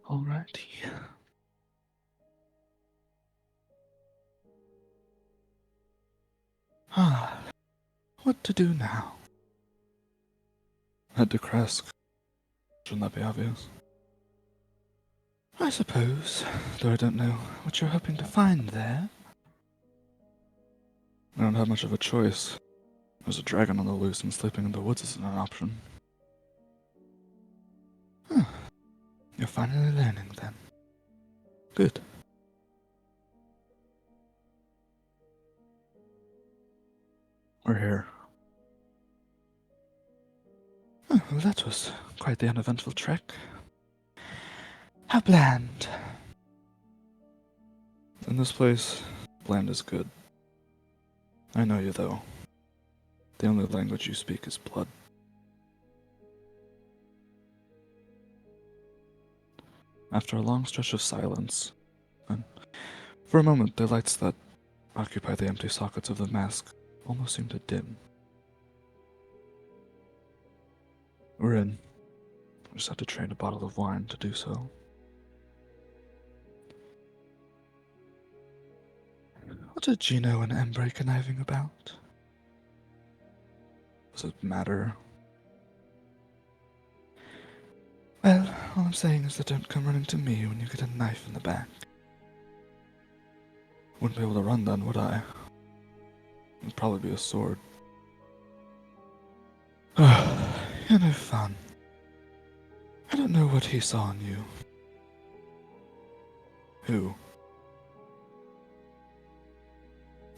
Alrighty. Ah, what to do now? Head to Krezk. Shouldn't that be obvious? I suppose, though I don't know what you're hoping to find there. I don't have much of a choice. There's a dragon on the loose and sleeping in the woods isn't an option. Huh. You're finally learning then. Good. We're here. Oh, well, that was quite the uneventful trek. How bland. In this place, bland is good. I know you, though. The only language you speak is blood. After a long stretch of silence, and for a moment the lights that occupy the empty sockets of the mask almost seem to dim. We're in. I just had to train a bottle of wine to do so. What are Gino and Embry conniving about? Does it matter? Well, all I'm saying is that don't come running to me when you get a knife in the back. Wouldn't be able to run then, would I? It'd probably be a sword. You're no fun. I don't know what he saw in you. Who?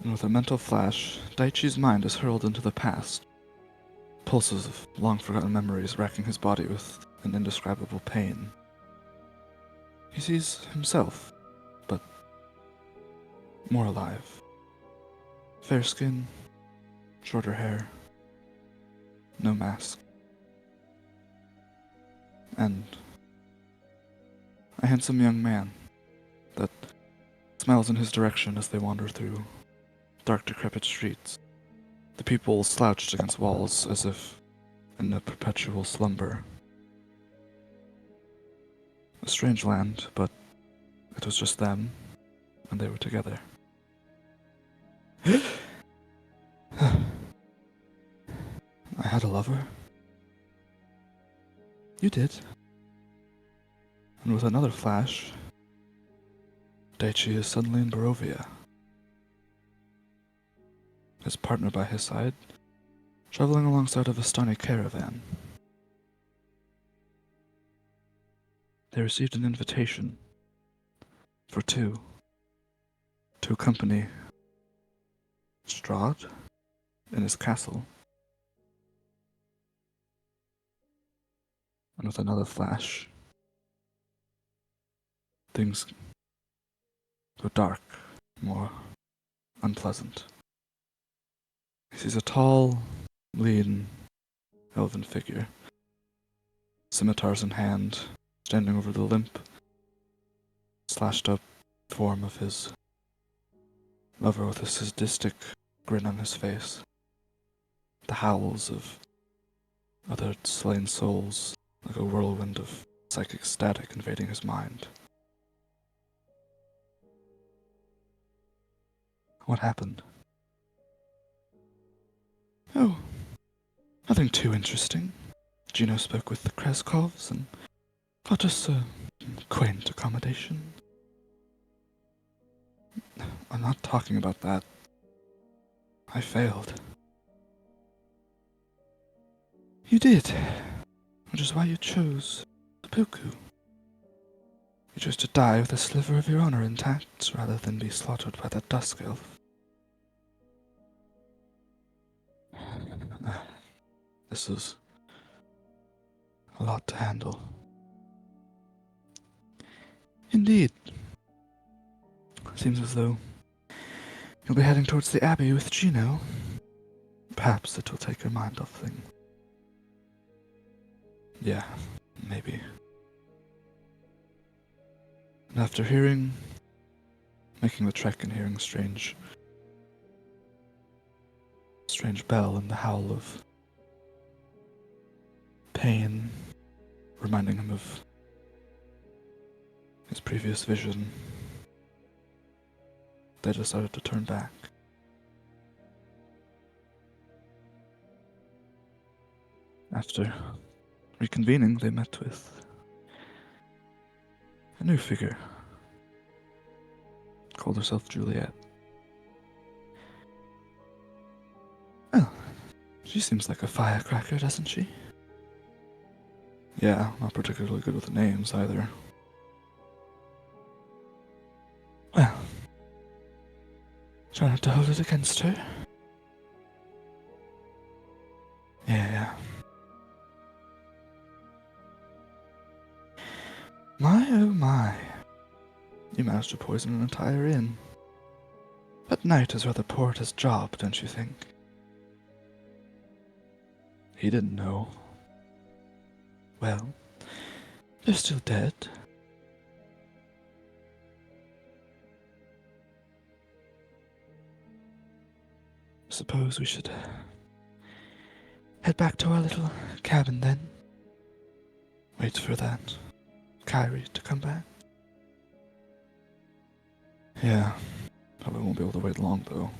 And with a mental flash, Daichi's mind is hurled into the past. Pulses of long-forgotten memories racking his body with an indescribable pain. He sees himself, but more alive. Fair skin, shorter hair, no mask. And a handsome young man that smiles in his direction as they wander through dark, decrepit streets. The people slouched against walls as if in a perpetual slumber. A strange land, but it was just them, and they were together. I had a lover. You did. And with another flash, Daichi is suddenly in Barovia. His partner by his side, traveling alongside of a stony caravan. They received an invitation for two to accompany Strahd in his castle. And with another flash, things go dark, more unpleasant. He sees a tall, lean, elven figure, scimitars in hand, standing over the limp, slashed up form of his lover with a sadistic grin on his face. The howls of other slain souls like a whirlwind of psychic static invading his mind. What happened? Oh, nothing too interesting. Gino spoke with the Krezkovs and got us a quaint accommodation. I'm not talking about that. I failed. You did, which is why you chose seppuku. You chose to die with a sliver of your honor intact rather than be slaughtered by that dusk elf. This is a lot to handle. Indeed. Seems as though you'll be heading towards the Abbey with Gino. Perhaps it will take your mind off things. Yeah, maybe. And after making the trek and hearing a strange bell and the howl of pain, reminding him of his previous vision, they decided to turn back. After reconvening, they met with a new figure. Called herself Juliet. Well, she seems like a firecracker, doesn't she? Yeah, not particularly good with the names either. Well, try not to hold it against her. Yeah. My oh my. You managed to poison an entire inn. But Knight is rather poor at his job, don't you think? He didn't know. Well, they're still dead. Suppose we should head back to our little cabin then. Wait for that Kyrie to come back. Yeah, probably won't be able to wait long though.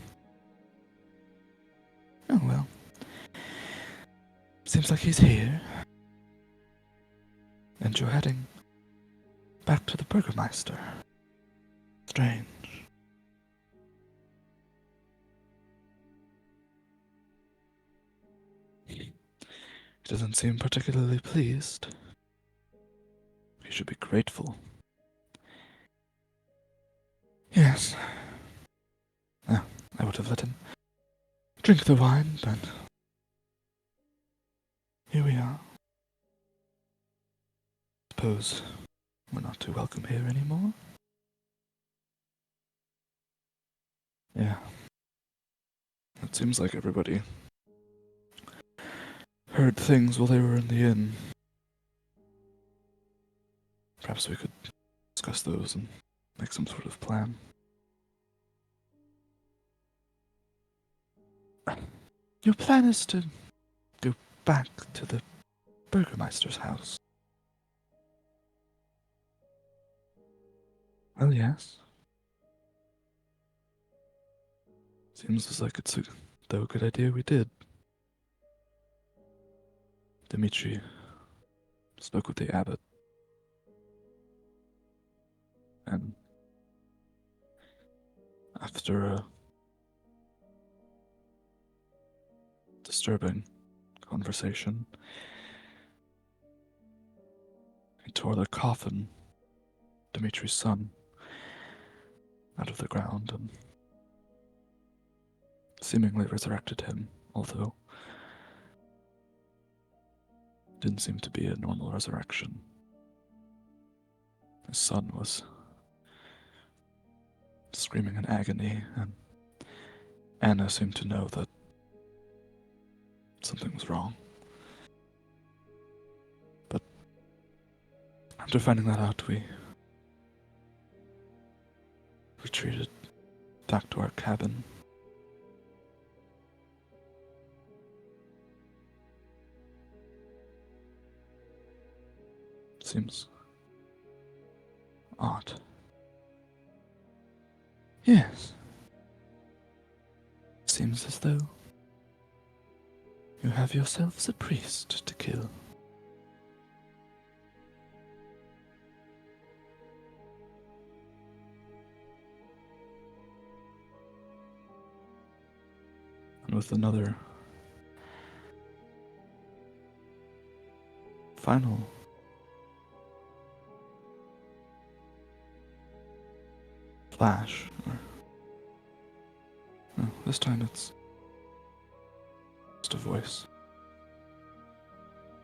Oh well. Seems like he's here. And you're heading back to the Burgermeister. Strange. He doesn't seem particularly pleased. He should be grateful. Yes. I would have let him drink the wine, but here we are. Suppose we're not too welcome here anymore? Yeah. It seems like everybody heard things while they were in the inn. Perhaps we could discuss those and make some sort of plan. Your plan is to go back to the Burgermeister's house. Well, yes. Seems as like it's a good idea we did. Dimitri spoke with the abbot, and after a disturbing conversation, he tore the coffin, Dimitri's son, out of the ground and seemingly resurrected him, although it didn't seem to be a normal resurrection. His son was screaming in agony, and Anna seemed to know that something was wrong. But after finding that out, we retreated back to our cabin. Seems odd. Yes. Seems as though you have yourselves a priest to kill. And with another final flash, no, this time it's just a voice,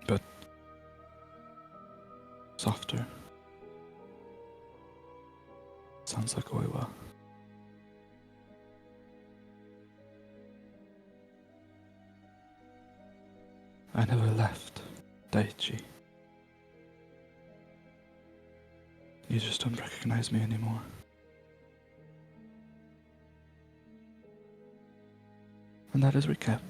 but softer. Sounds like Oiwa. I never left, Daichi. You just don't recognize me anymore. And that is recap.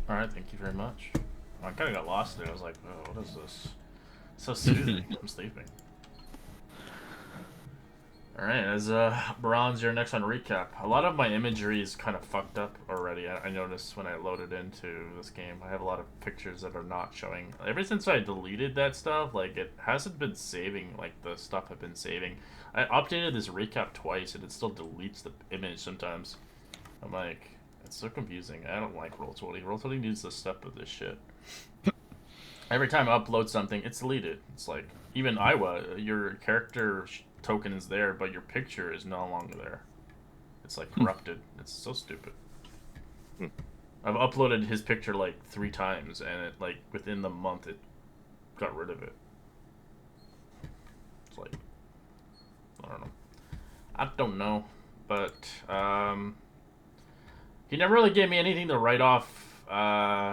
Alright, thank you very much. I kind of got lost there. I was like, oh, what is this? So soothing. I'm sleeping. Alright, as Bronze, you're next on recap. A lot of my imagery is kind of fucked up already. I noticed when I loaded into this game, I have a lot of pictures that are not showing. Ever since I deleted that stuff, like, it hasn't been saving, like, the stuff I've been saving. I updated this recap twice, and it still deletes the image sometimes. I'm like, it's so confusing. I don't like Roll20. Roll20 needs to step with this shit. Every time I upload something, it's deleted. It's like, even Iowa, your character token is there, but your picture is no longer there. It's like corrupted. It's so stupid. I've uploaded his picture like 3 times, and it like within the month it got rid of it. It's like, I don't know. I don't know, but he never really gave me anything to write off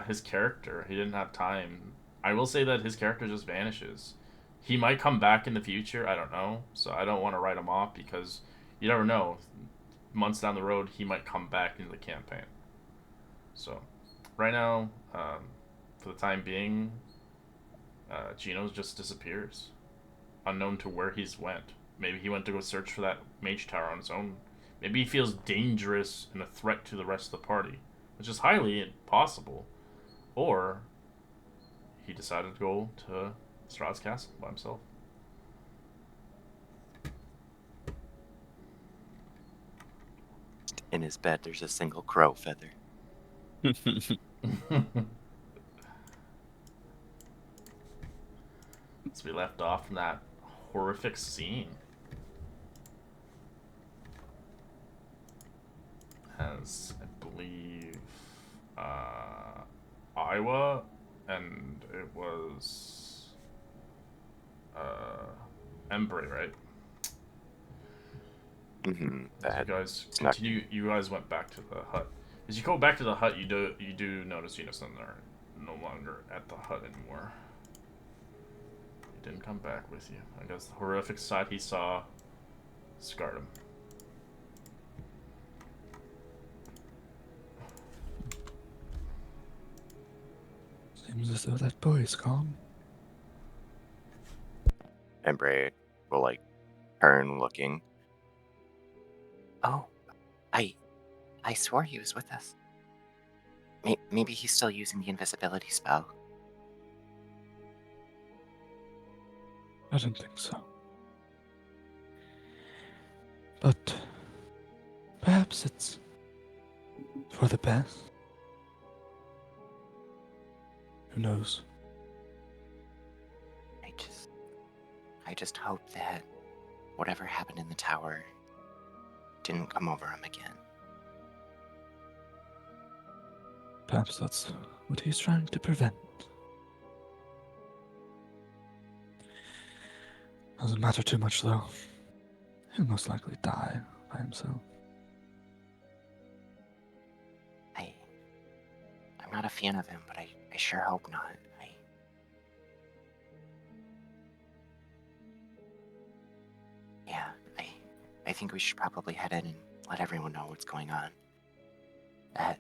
his character. He didn't have time. I will say that his character just vanishes. He might come back in the future. I don't know. So I don't want to write him off because you never know. Months down the road, he might come back into the campaign. So right now, for the time being, Gino just disappears, unknown to where he's went. Maybe he went to go search for that mage tower on his own. Maybe he feels dangerous and a threat to the rest of the party, which is highly possible. Or he decided to go to Strahd's castle by himself. In his bed, there's a single crow feather. So we left off from that horrific scene. As I believe Iowa, and it was Embry, right? Mm-hmm. As you guys snuck. continue, you guys went back to the hut. As you go back to the hut, you do notice Unison are no longer at the hut anymore. He didn't come back with you. I guess the horrific sight he saw scarred him. Seems as though that boy is gone. Embry will like turn looking. Oh, I swore he was with us. Maybe he's still using the invisibility spell. I don't think so. But perhaps it's for the best. Who knows? I just hope that whatever happened in the tower didn't come over him again. Perhaps that's what he's trying to prevent. Doesn't matter too much, though. He'll most likely die by himself. I'm not a fan of him, but I sure hope not. I think we should probably head in and let everyone know what's going on. I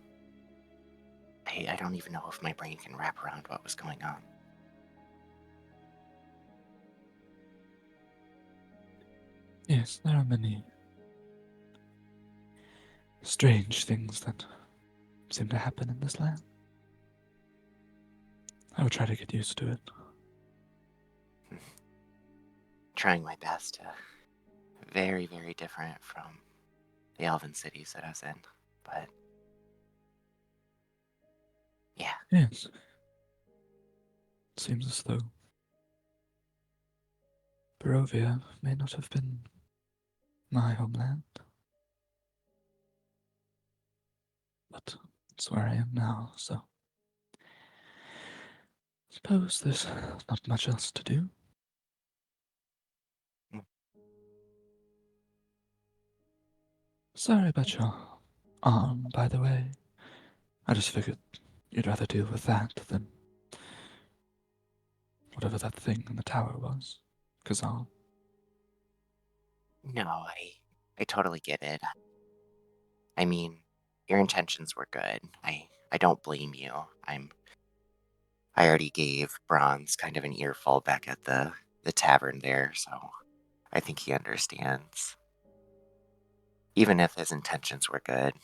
don't even know if my brain can wrap around what was going on. Yes, there are many strange things that seem to happen in this land. I will try to get used to it. Trying my best. Very, very different from the elven cities that I was in, but yeah. Yes. It seems as though Barovia may not have been my homeland. But it's where I am now, so suppose there's not much else to do. Sorry about your arm, by the way. I just figured you'd rather deal with that than whatever that thing in the tower was. Kazan. No, I totally get it. I mean, your intentions were good. I don't blame you. I'm I already gave Bronze kind of an earful back at the tavern there, so I think he understands. Even if his intentions were good.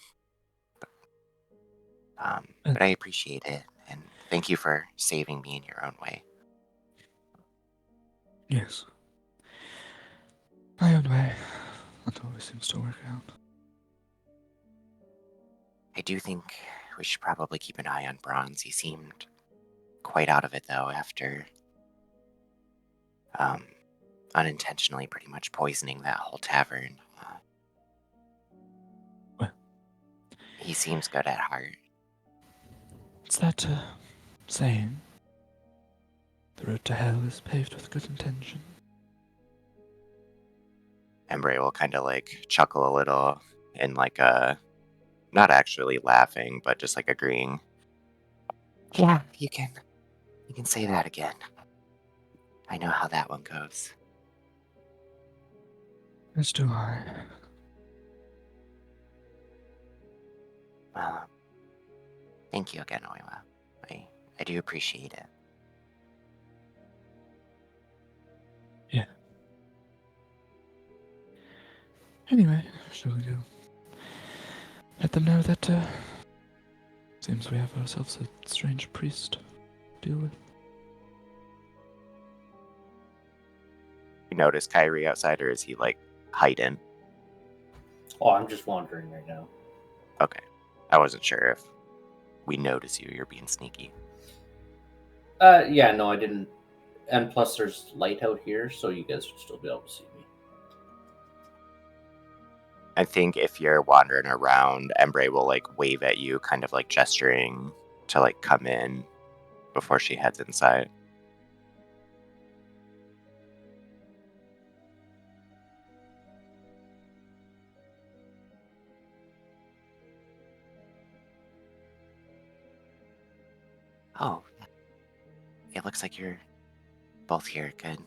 But I appreciate it, and thank you for saving me in your own way. Yes. My own way. That always seems to work out. I do think we should probably keep an eye on Bronze. He seemed quite out of it, though, after unintentionally pretty much poisoning that whole tavern. Well. He seems good at heart. It's that saying, the road to hell is paved with good intention. Embry will kind of like chuckle a little and like not actually laughing, but just like agreeing. Yeah, you can say that again. I know how that one goes. As do I. Well, thank you again, Oiwa. I do appreciate it. Yeah. Anyway, shall we go? Let them know that, seems we have ourselves a strange priest to deal with. You notice Kyrie outside, or is he like hiding? Oh, I'm just wandering right now. Okay. I wasn't sure if we notice you're being sneaky. Yeah, no, I didn't. And plus, there's light out here, so you guys would still be able to see me. I think if you're wandering around, Embry will like wave at you, kind of like gesturing to like come in before she heads inside. Oh, it looks like you're both here. Good.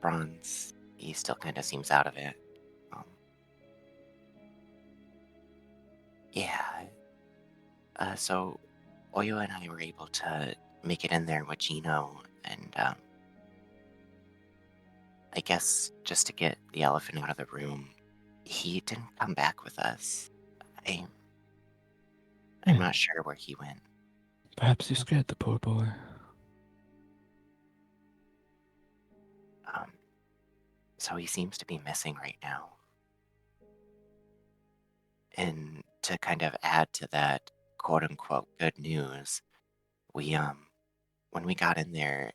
Bronze, he still kind of seems out of it. Yeah. So Oyo and I were able to make it in there with Gino, and I guess just to get the elephant out of the room, he didn't come back with us. I'm not sure where he went. Perhaps you scared the poor boy. So he seems to be missing right now. And to kind of add to that quote unquote good news, we when we got in there,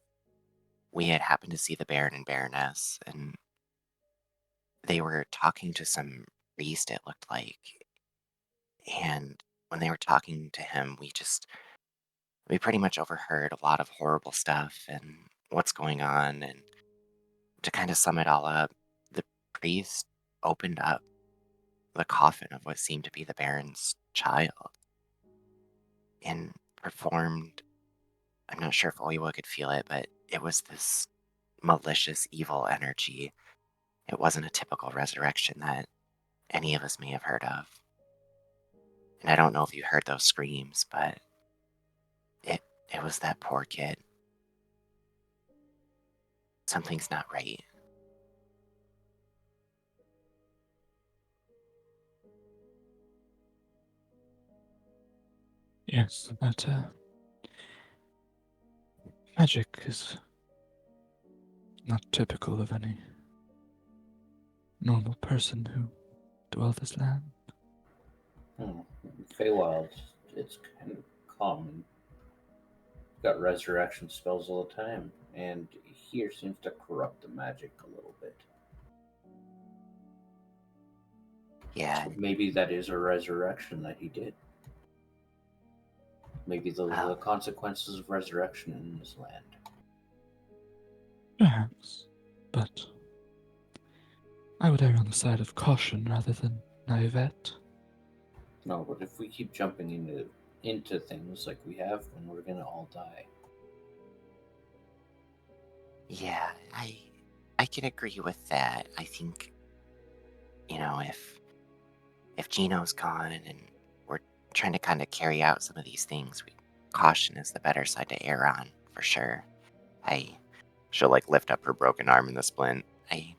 we had happened to see the Baron and Baroness, and they were talking to some priest, it looked like. And when they were talking to him, we pretty much overheard a lot of horrible stuff and what's going on. And to kind of sum it all up, the priest opened up the coffin of what seemed to be the Baron's child and performed. I'm not sure if Oiwa could feel it, but it was this malicious, evil energy. It wasn't a typical resurrection that any of us may have heard of. And I don't know if you heard those screams, but it was that poor kid. Something's not right. Yes, that, magic is not typical of any normal person who dwell this land. Feywild, it's kind of common. Got resurrection spells all the time, and here seems to corrupt the magic a little bit. Yeah. So maybe that is a resurrection that he did. Maybe those are the consequences of resurrection in this land. Perhaps, but I would err on the side of caution rather than naivete. No, but if we keep jumping into things like we have, then we're gonna all die. Yeah, I can agree with that. I think, if Gino's gone and we're trying to kind of carry out some of these things, caution is the better side to err on, for sure. She'll like lift up her broken arm in the splint. I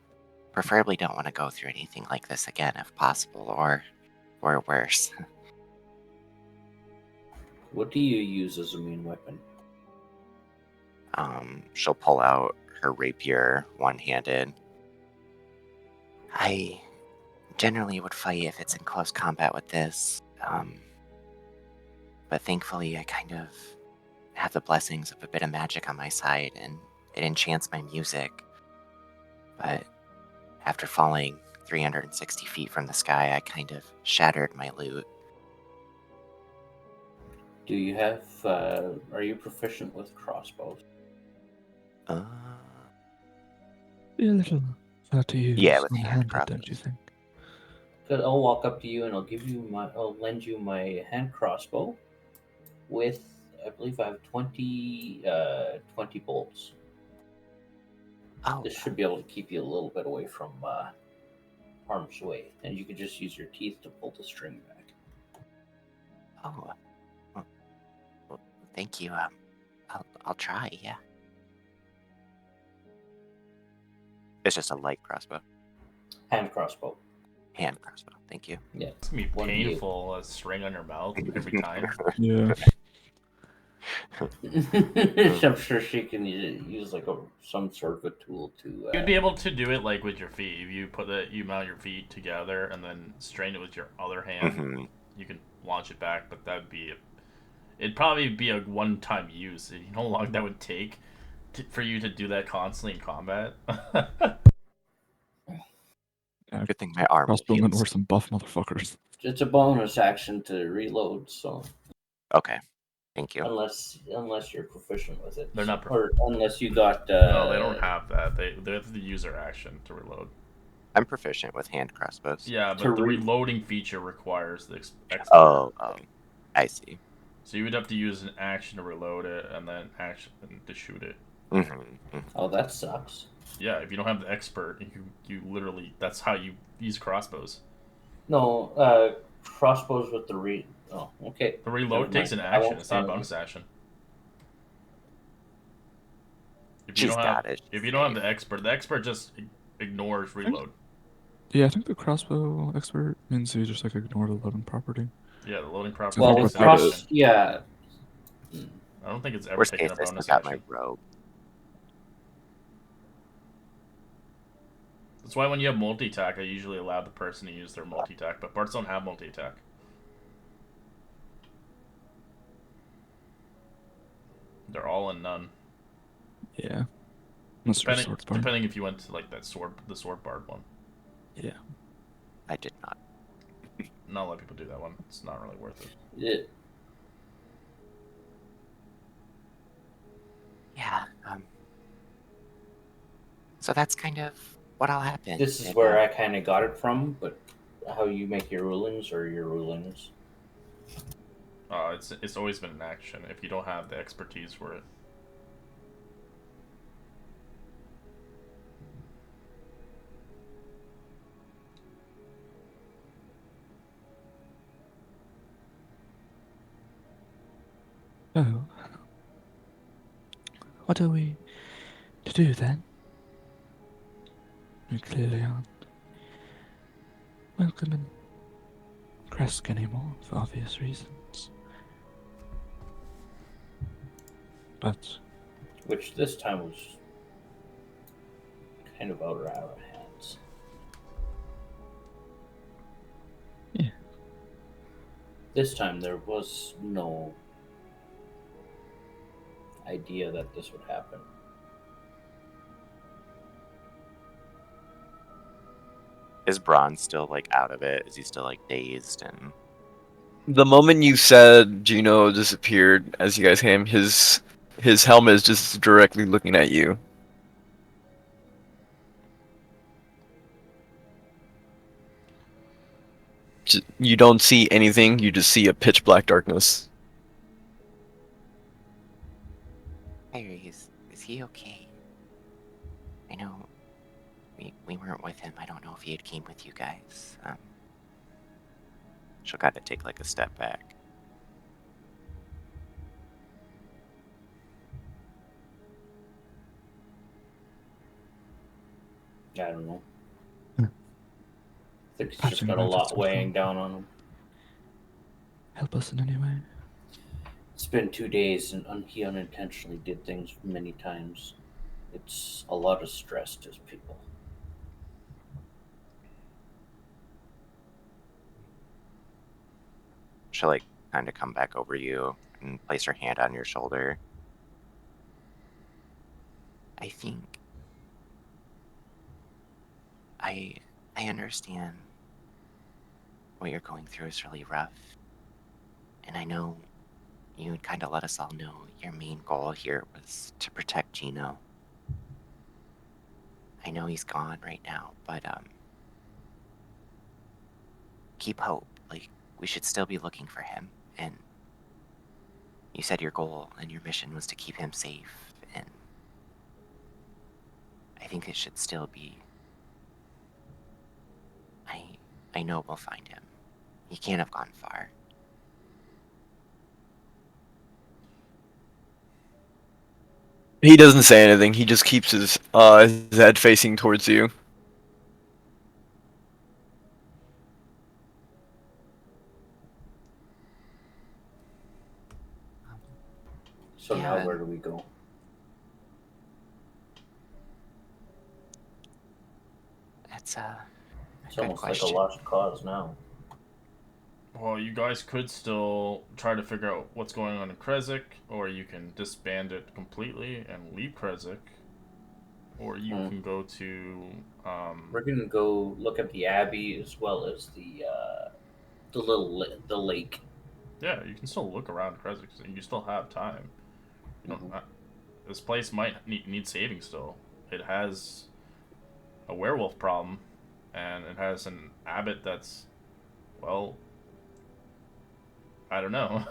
preferably don't want to go through anything like this again if possible, or worse. What do you use as a main weapon? She'll pull out her rapier one-handed. I generally would fight if it's in close combat with this, but thankfully I kind of have the blessings of a bit of magic on my side, and it enchants my music. But after falling 360 feet from the sky, I kind of shattered my lute. Do you have? Are you proficient with crossbows? Be a little hard to use Yeah, with one-handed, hand don't you think? Good. I'll walk up to you and I'll lend you my hand crossbow. With, I believe I have 20 bolts. Oh, This should be able to keep you a little bit away from harm's way, and you can just use your teeth to pull the string back. well, thank you. I'll try. Yeah. It's just a light crossbow. Hand crossbow. Hand crossbow. Thank you. Yeah. It's gonna be 1d8. painful, a string on your mouth every time. Yeah. I'm sure she can use like some sort of a tool to. You'd be able to do it like with your feet. If you mount your feet together and then strain it with your other hand, Mhm. you can launch it back. But it'd probably be a one-time use. You know how long that would take for you to do that constantly in combat. Yeah, Good thing my arm crossbowmen heals. were some buff motherfuckers. It's a bonus action to reload, so Okay. Thank you. unless you're proficient with it, They're not or unless you got. No, they don't have that. They have to use their action to reload. I'm proficient with hand crossbows. Yeah, To but the re- reloading feature requires the expert. Oh, I see. So you would have to use an action to reload it and then action to shoot it. Mm-hmm. Oh, that sucks. Yeah, if you don't have the expert, you literally that's how you use crossbows. No, crossbows with the Oh, okay. The reload Never takes an mind. I action. won't It's not a say bonus action. If you She's don't got have it. if you don't have the expert just ignores reload. Yeah, I think the crossbow expert means you just like ignore the loading property. Yeah, the loading property Well, takes with an action. yeah. I don't think it's ever Worst taken case, a I still bonus got my action. robe. That's why when you have multi-attack, I usually allow the person to use their multi-attack, but parts don't have multi-attack. They're all in none. Yeah. Unless you're a swords bard. Depending if you went to like the sword bard one. Yeah. I did not. Not a lot of people do that one. It's not really worth it. Yeah. So that's kind of what all happened. This is where I kind of got it from, but how you make your rulings or your rulings? It's always been an action if you don't have the expertise for it. Oh. What are we to do then? We clearly aren't welcome in Krezk anymore for obvious reasons. But Which this time was kind of out of our hands. Yeah. This time there was no idea that this would happen. Is Braun still like out of it? Is he still like dazed and? The moment you said Gino disappeared, as you guys came, his helmet is just directly looking at you. You don't see anything. You just see a pitch black darkness. Hey, is he okay? I know we weren't with him. I don't know if he had came with you guys. She'll kind of take like a step back. I don't know. Hmm. I think he's just Patching got a about lot it weighing sometime. down on him. Help us in any way? It's been 2 days, and he unintentionally did things many times. It's a lot of stress to people. She'll like kind of come back over you and place her hand on your shoulder. I think I I understand what you're going through is really rough, and I know you would kind of let us all know your main goal here was to protect Gino. I know he's gone right now, but keep hope. Like, we should still be looking for him, and you said your goal and your mission was to keep him safe, and I think it should still be. I know we'll find him. He can't have gone far. He doesn't say anything. He just keeps his head facing towards you. So Yeah, now and where do we go? that's a It's good almost like a question. lost cause now. Well, you guys could still try to figure out what's going on in Krezk, or you can disband it completely and leave Krezk, or you can go to. We're gonna go look at the abbey as well as the lake. Yeah, you can still look around Krezk. So you still have time. You don't. Mhm. This place might need saving still. It has a werewolf problem, and it has an abbot that's, well, I don't know.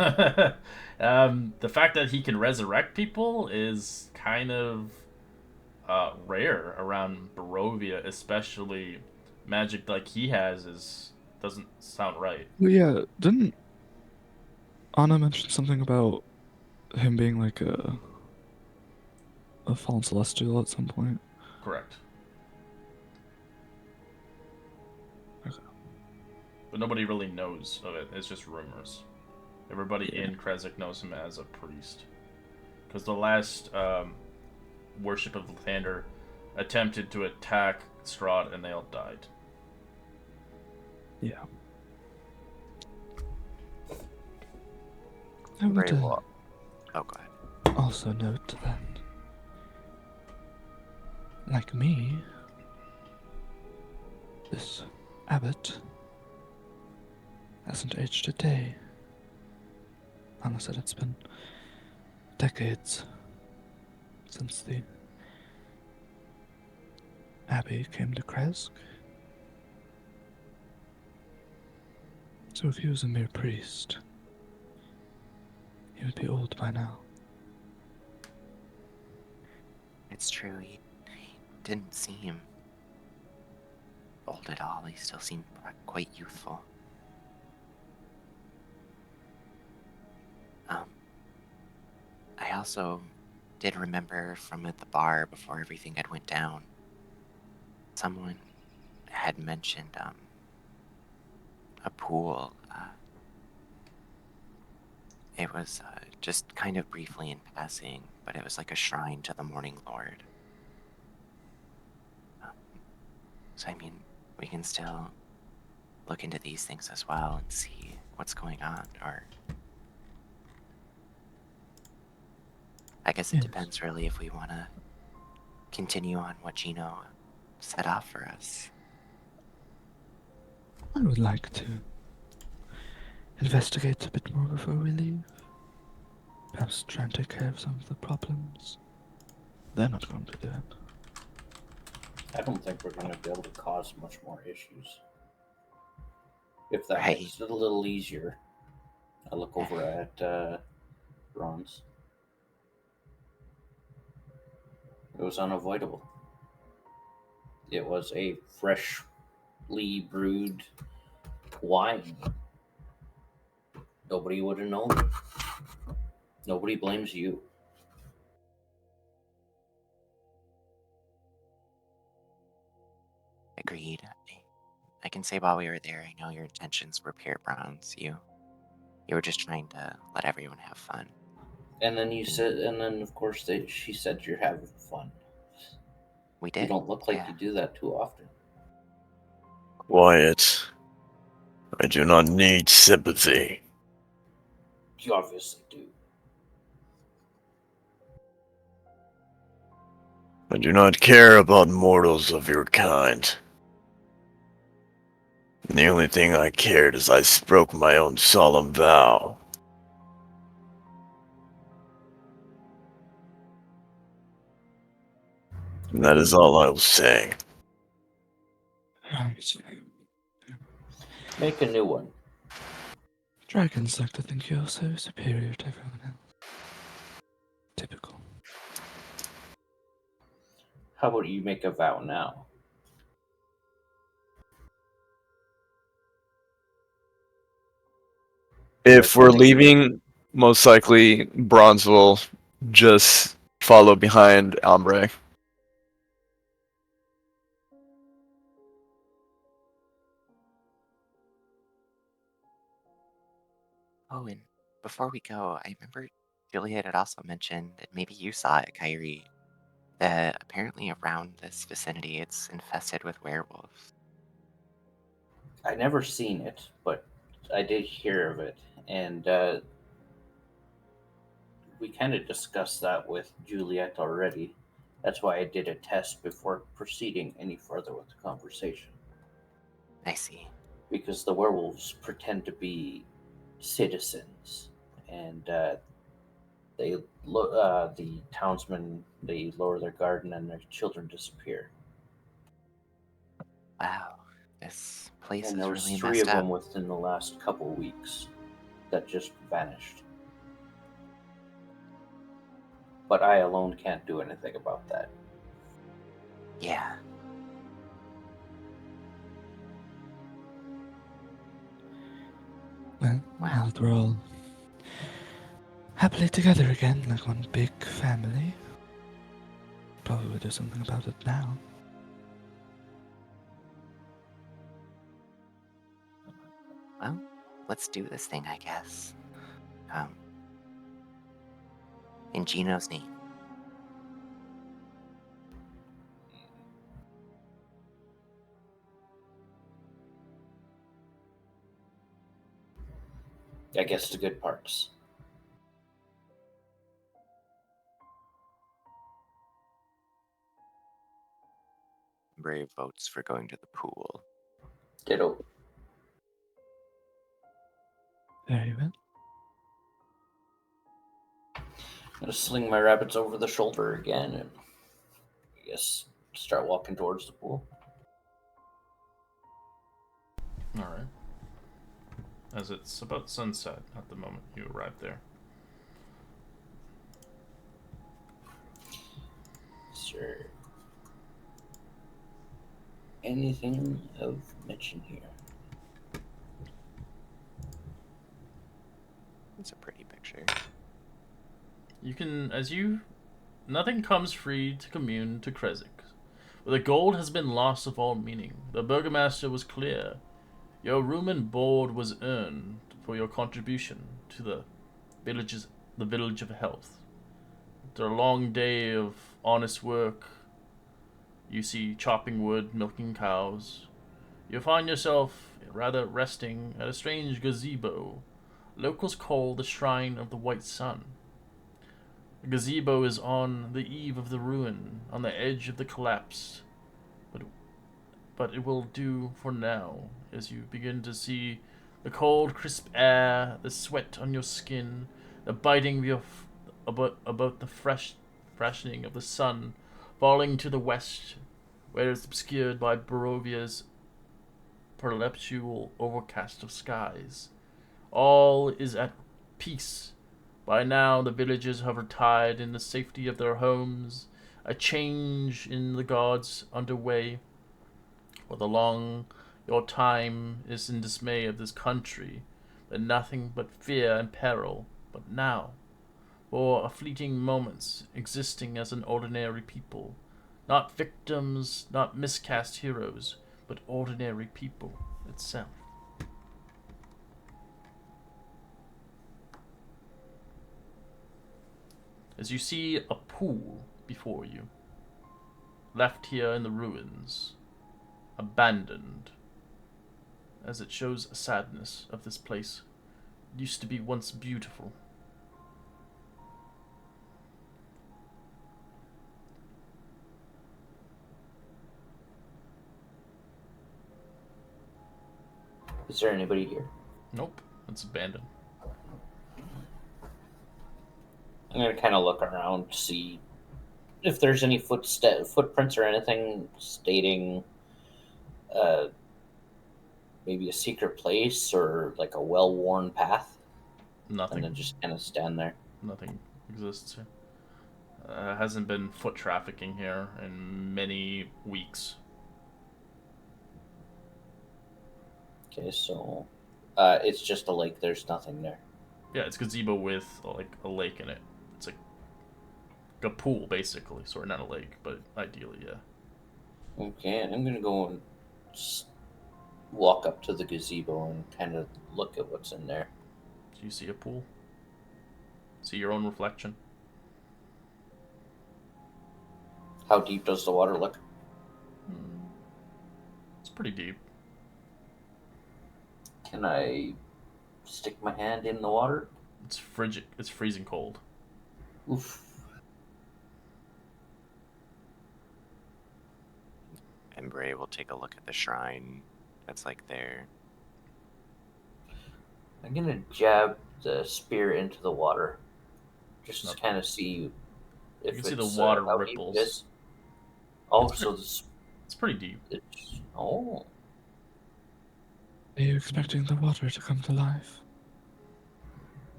The fact that he can resurrect people is kind of rare around Barovia, especially magic like he has is doesn't sound right. Well, yeah, didn't Anna mention something about him being like a fallen celestial at some point? Correct. Okay. But nobody really knows of it. It's just rumors. Everybody Yeah. in Krezk knows him as a priest. Because the last worship of Lathander attempted to attack Strahd and they all died. Yeah. I would Very well. Oh, go ahead. also note that, like me, this abbot hasn't aged a day. Anna said it's been decades since the abbey came to Krezk. So if he was a mere priest, he would be old by now. It's true. He didn't seem old at all. He still seemed quite youthful. I also did remember from at the bar before everything had went down. Someone had mentioned a pool. It was just kind of briefly in passing, but it was like a shrine to the Morning Lord. So I mean, we can still look into these things as well and see what's going on, or I guess it Yes. depends really if we want to continue on what Gino set off for us. I would like to investigate a bit more before we leave. Perhaps try and take care of some of the problems. They're not going to do it. I don't think we're gonna be able to cause much more issues. If that Right. makes it a little easier. I look over at Ron's. It was unavoidable. It was a freshly brewed wine. Nobody would have known. Nobody blames you. Agreed. I can say while we were there, I know your intentions were pure, Bronze. You were just trying to let everyone have fun. And then you said, and then of course she said you're having fun. We You did. don't look like yeah. you do that too often. Quiet. I do not need sympathy. You obviously do. I do not care about mortals of your kind. The only thing I cared is I broke my own solemn vow. And that is all I will say. Right. Make a new one. Dragons like to think you're so superior to everyone else. Typical. How about you make a vow now? If Like we're when they- leaving, most likely Bronze will just follow behind Ombre. Oh, and before we go, I remember Juliet had also mentioned that maybe you saw it, Kyrie, that apparently around this vicinity it's infested with werewolves. I never seen it, but I did hear of it, and we kind of discussed that with Juliet already. That's why I did a test before proceeding any further with the conversation. I see. Because the werewolves pretend to be citizens, and the townsmen, they lower their garden and their children disappear. Wow, this place And is there was really three messed of up. them within the last couple weeks that just vanished. But I alone can't do anything about that. Yeah. Well, Wow. now that we're all happily together again, like one big family, probably will do something about it now. Well, let's do this thing, I guess. In Gino's name. I guess the good parts. Brave votes for going to the pool. Ditto. Very well. I'm gonna sling my rabbits over the shoulder again and I guess start walking towards the pool. Alright. As it's about sunset at the moment you arrive there. Sir. Anything of mention here? It's a pretty picture. You can, nothing comes free to commune to Krezk. Where the gold has been lost of all meaning. The burgomaster was clear. Your room and board was earned for your contribution to the village of health. After a long day of honest work, you see chopping wood, milking cows. You find yourself rather resting at a strange gazebo. Locals call the Shrine of the White Sun. The gazebo is on the eve of the ruin, on the edge of the collapse. But it will do for now, as you begin to see the cold, crisp air, the sweat on your skin, the biting of your about the freshening of the sun falling to the west, where it is obscured by Barovia's perpetual overcast of skies. All is at peace. By now, the villagers have retired in the safety of their homes. A change in the gods underway. For the long your time is in dismay of this country, but nothing but fear and peril. But now, for a fleeting moments, existing as an ordinary people, not victims, not miscast heroes, but ordinary people itself. As you see a pool before you, left here in the ruins, abandoned, as it shows a sadness of this place. It used to be once beautiful. Is there anybody here? Nope, it's abandoned. I'm gonna kind of look around to see if there's any footprints or anything stating maybe a secret place or like a well-worn path. Nothing. And then just kind of stand there. Nothing exists here. Hasn't been foot trafficking here in many weeks. Okay, so it's just a lake. There's nothing there. Yeah, it's gazebo with like a lake in it. It's like a pool, basically. Sorry, not a lake, but ideally, yeah. Okay, I'm gonna go and walk up to the gazebo and kind of look at what's in there. Do you see a pool? See your own reflection? How deep does the water look? It's pretty deep. Can I stick my hand in the water? It's frigid. It's freezing cold. Oof. And Bray will take a look at the shrine that's like there. I'm gonna jab the spear into the water, just to Nothing. kind of see if You can see it's, the water how deep ripples. it is. Oh, It's so this It's pretty deep. it's oh. Are you expecting the water to come to life?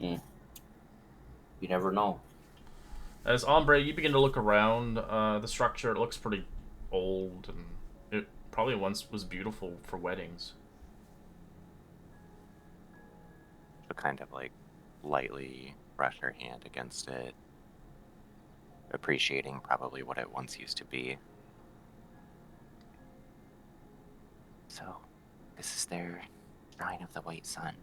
You never know. As Ombre, you begin to look around the structure. It looks pretty old, and it probably once was beautiful for weddings. She'll kind of like lightly brush her hand against it, appreciating probably what it once used to be. So, this is their shrine of the White Sun.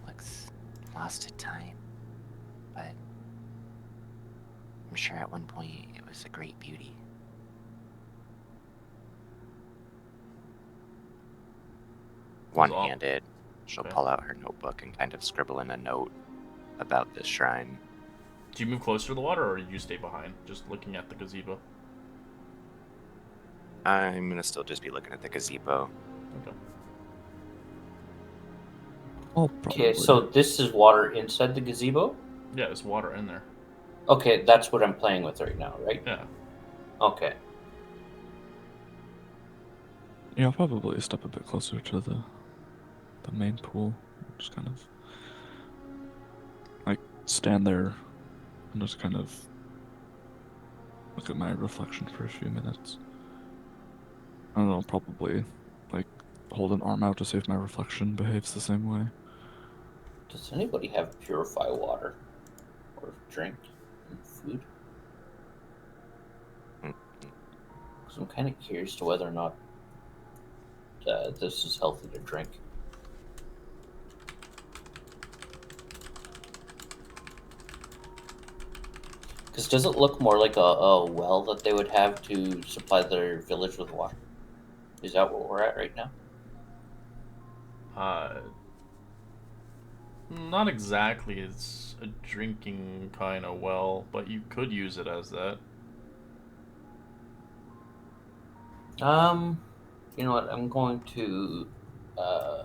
Looks lost to time, but I'm sure at one point it was a great beauty. One-handed, she'll Okay. pull out her notebook and kind of scribble in a note about this shrine. Do you move closer to the water, or do you stay behind, just looking at the gazebo? I'm gonna still just be looking at the gazebo. Okay. Oh, Okay, probably. so this is water inside the gazebo? Yeah, there's water in there. Okay, that's what I'm playing with right now, right? Yeah. Okay. Yeah, I'll probably step a bit closer to the main pool. Just kind of like stand there and just kind of look at my reflection for a few minutes. I don't know, probably like hold an arm out to see if my reflection behaves the same way. Does anybody have purify water or drink and food? Because I'm kind of curious to whether or not this is healthy to drink. Because does it look more like a well that they would have to supply their village with water? Is that where we're at right now? Not exactly. It's a drinking kind of well, but you could use it as that. You know what? I'm going to. I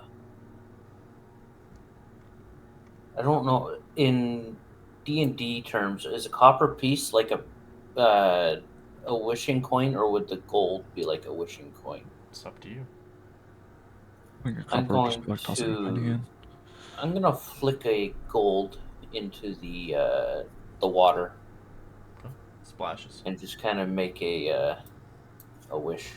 don't know. In D&D terms, is a copper piece like a wishing coin, or would the gold be like a wishing coin? It's up to you. I think a I'm copper would just going be like tossing a penny to. in. I'm gonna flick a gold into the water Okay. Splashes. and just kind of make a wish.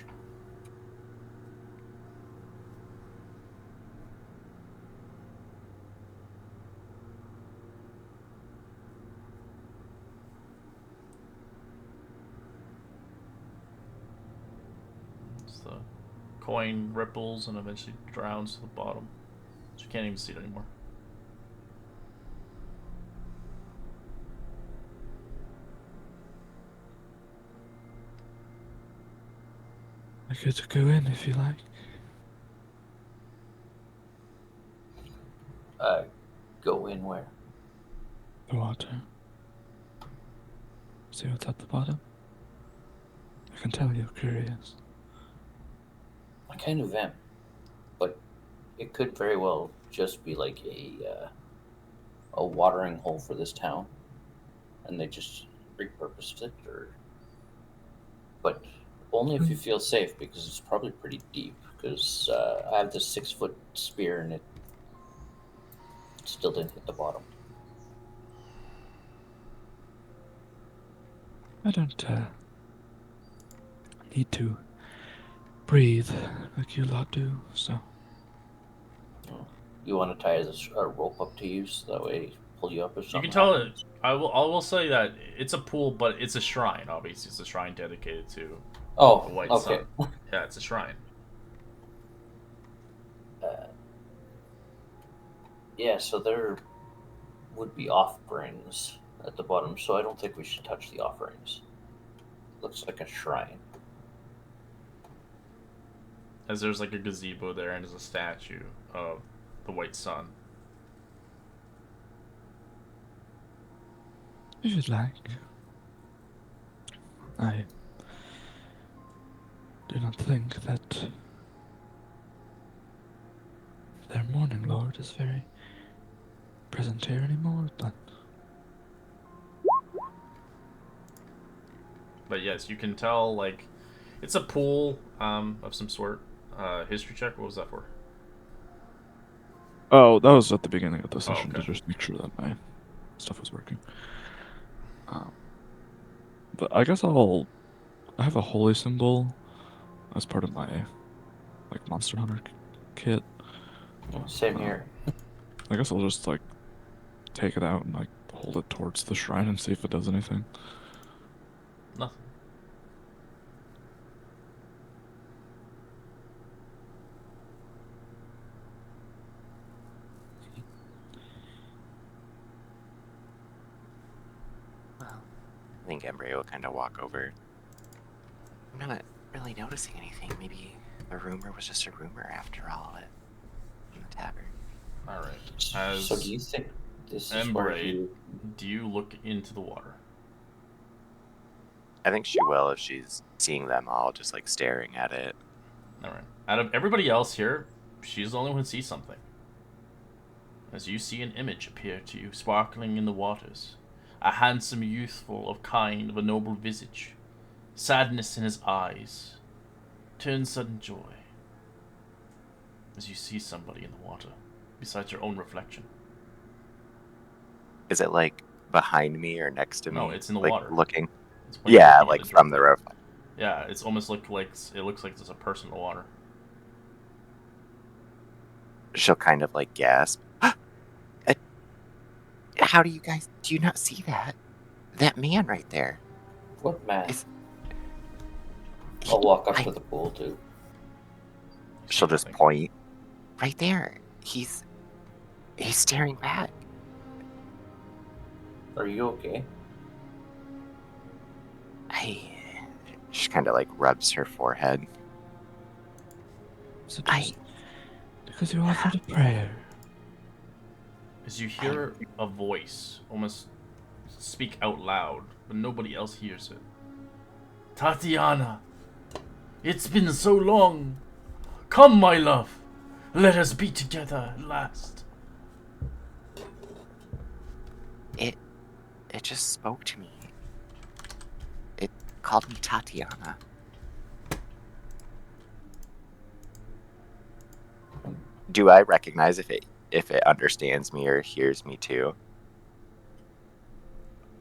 coin ripples and eventually drowns to the bottom. So you can't even see it anymore. I could go in if you like. Go in where? The water. See what's at the bottom? I can tell you're curious. I kind of am, but it could very well just be like a watering hole for this town, and they just repurposed it, or. But only if you feel safe, because it's probably pretty deep. Because I have this 6-foot spear, and it still didn't hit the bottom. I don't need to breathe like you lot do, so. You want to tie a rope up to you so that way pull you up or something? You can tell it. I will say that it's a pool, but it's a shrine. Obviously, it's a shrine dedicated to the White okay. Sun. Yeah, it's a shrine. Yeah, so there would be offerings at the bottom, so I don't think we should touch the offerings. Looks like a shrine. As there's like a gazebo there, and there's a statue of the White Sun. If you'd like. I do not think that their Morning Lord is very present here anymore, but yes, you can tell, like, it's a pool of some sort. History check, what was that for? oh, that was at the beginning of the session okay. to just make sure that my stuff was working. But I guess I have a holy symbol as part of my like Monster Hunter kit. Same here. I guess I'll just like take it out and like hold it towards the shrine and see if it does anything. Nothing. I think Embry will kind of walk over. I'm not really noticing anything. Maybe the rumor was just a rumor after all of it in the tavern. Alright. So do you think this is where Embry, do you look into the water? I think she will if she's seeing them all just like staring at it. Alright. Out of everybody else here, she's the only one who sees something. As you see an image appear to you, sparkling in the waters. A handsome youth full of kind of a noble visage. Sadness in his eyes. Turns sudden joy. As you see somebody in the water, besides your own reflection. Is it like behind me or next to me? No, it's in the like, water. Looking. It's when you're Yeah, looking at like from the direction. roof. Yeah, it's almost like it looks like there's a person in the water. She'll kind of like gasp. How do you not see that? That man right there. What man? Is- I'll walk up to the pool too. She'll just Nothing. point. Right there. He's staring back. Are you okay? She kind of like rubs her forehead. Is it just because you offered a prayer? As you hear a voice almost speak out loud, but nobody else hears it. Tatiana, it's been so long. Come, my love. Let us be together at last. It just spoke to me. It called me Tatiana. Do I recognize if it understands me or hears me too?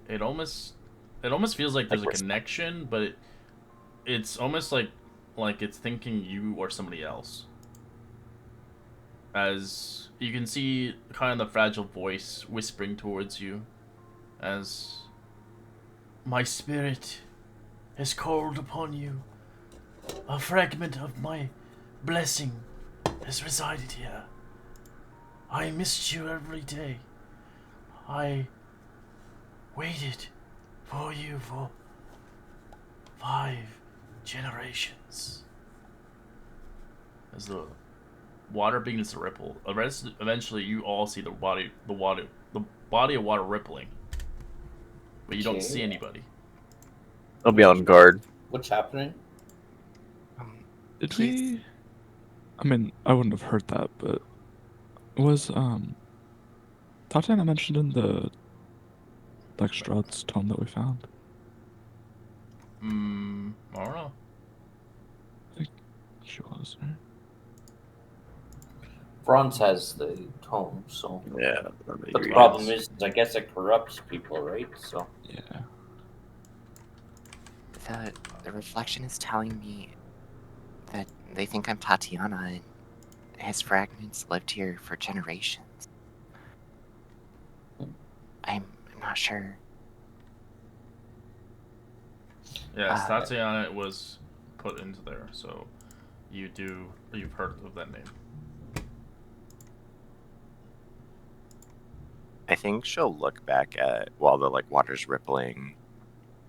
It almost feels like there's a connection, but it's almost like it's thinking you or somebody else. As you can see kind of the fragile voice whispering towards you, as my spirit has called upon you. A fragment of my blessing has resided here. I missed you every day. I waited for you for 5 generations. As the water begins to ripple, eventually you all see the body of water rippling, but you don't see anybody. I'll be on guard. What's happening? Did He's- we? I mean, I wouldn't have heard that, but was Tatiana mentioned in the like Strahd's tome that we found? I don't know. She was, right? Bronze has the tome, so. Yeah. But the problem is, I guess it corrupts people, right? So. Yeah. The reflection is telling me that they think I'm Tatiana and his fragments lived here for generations. I'm not sure. Yes, Tatiana was put into there, so you've heard of that name. I think she'll look back at while the like water's rippling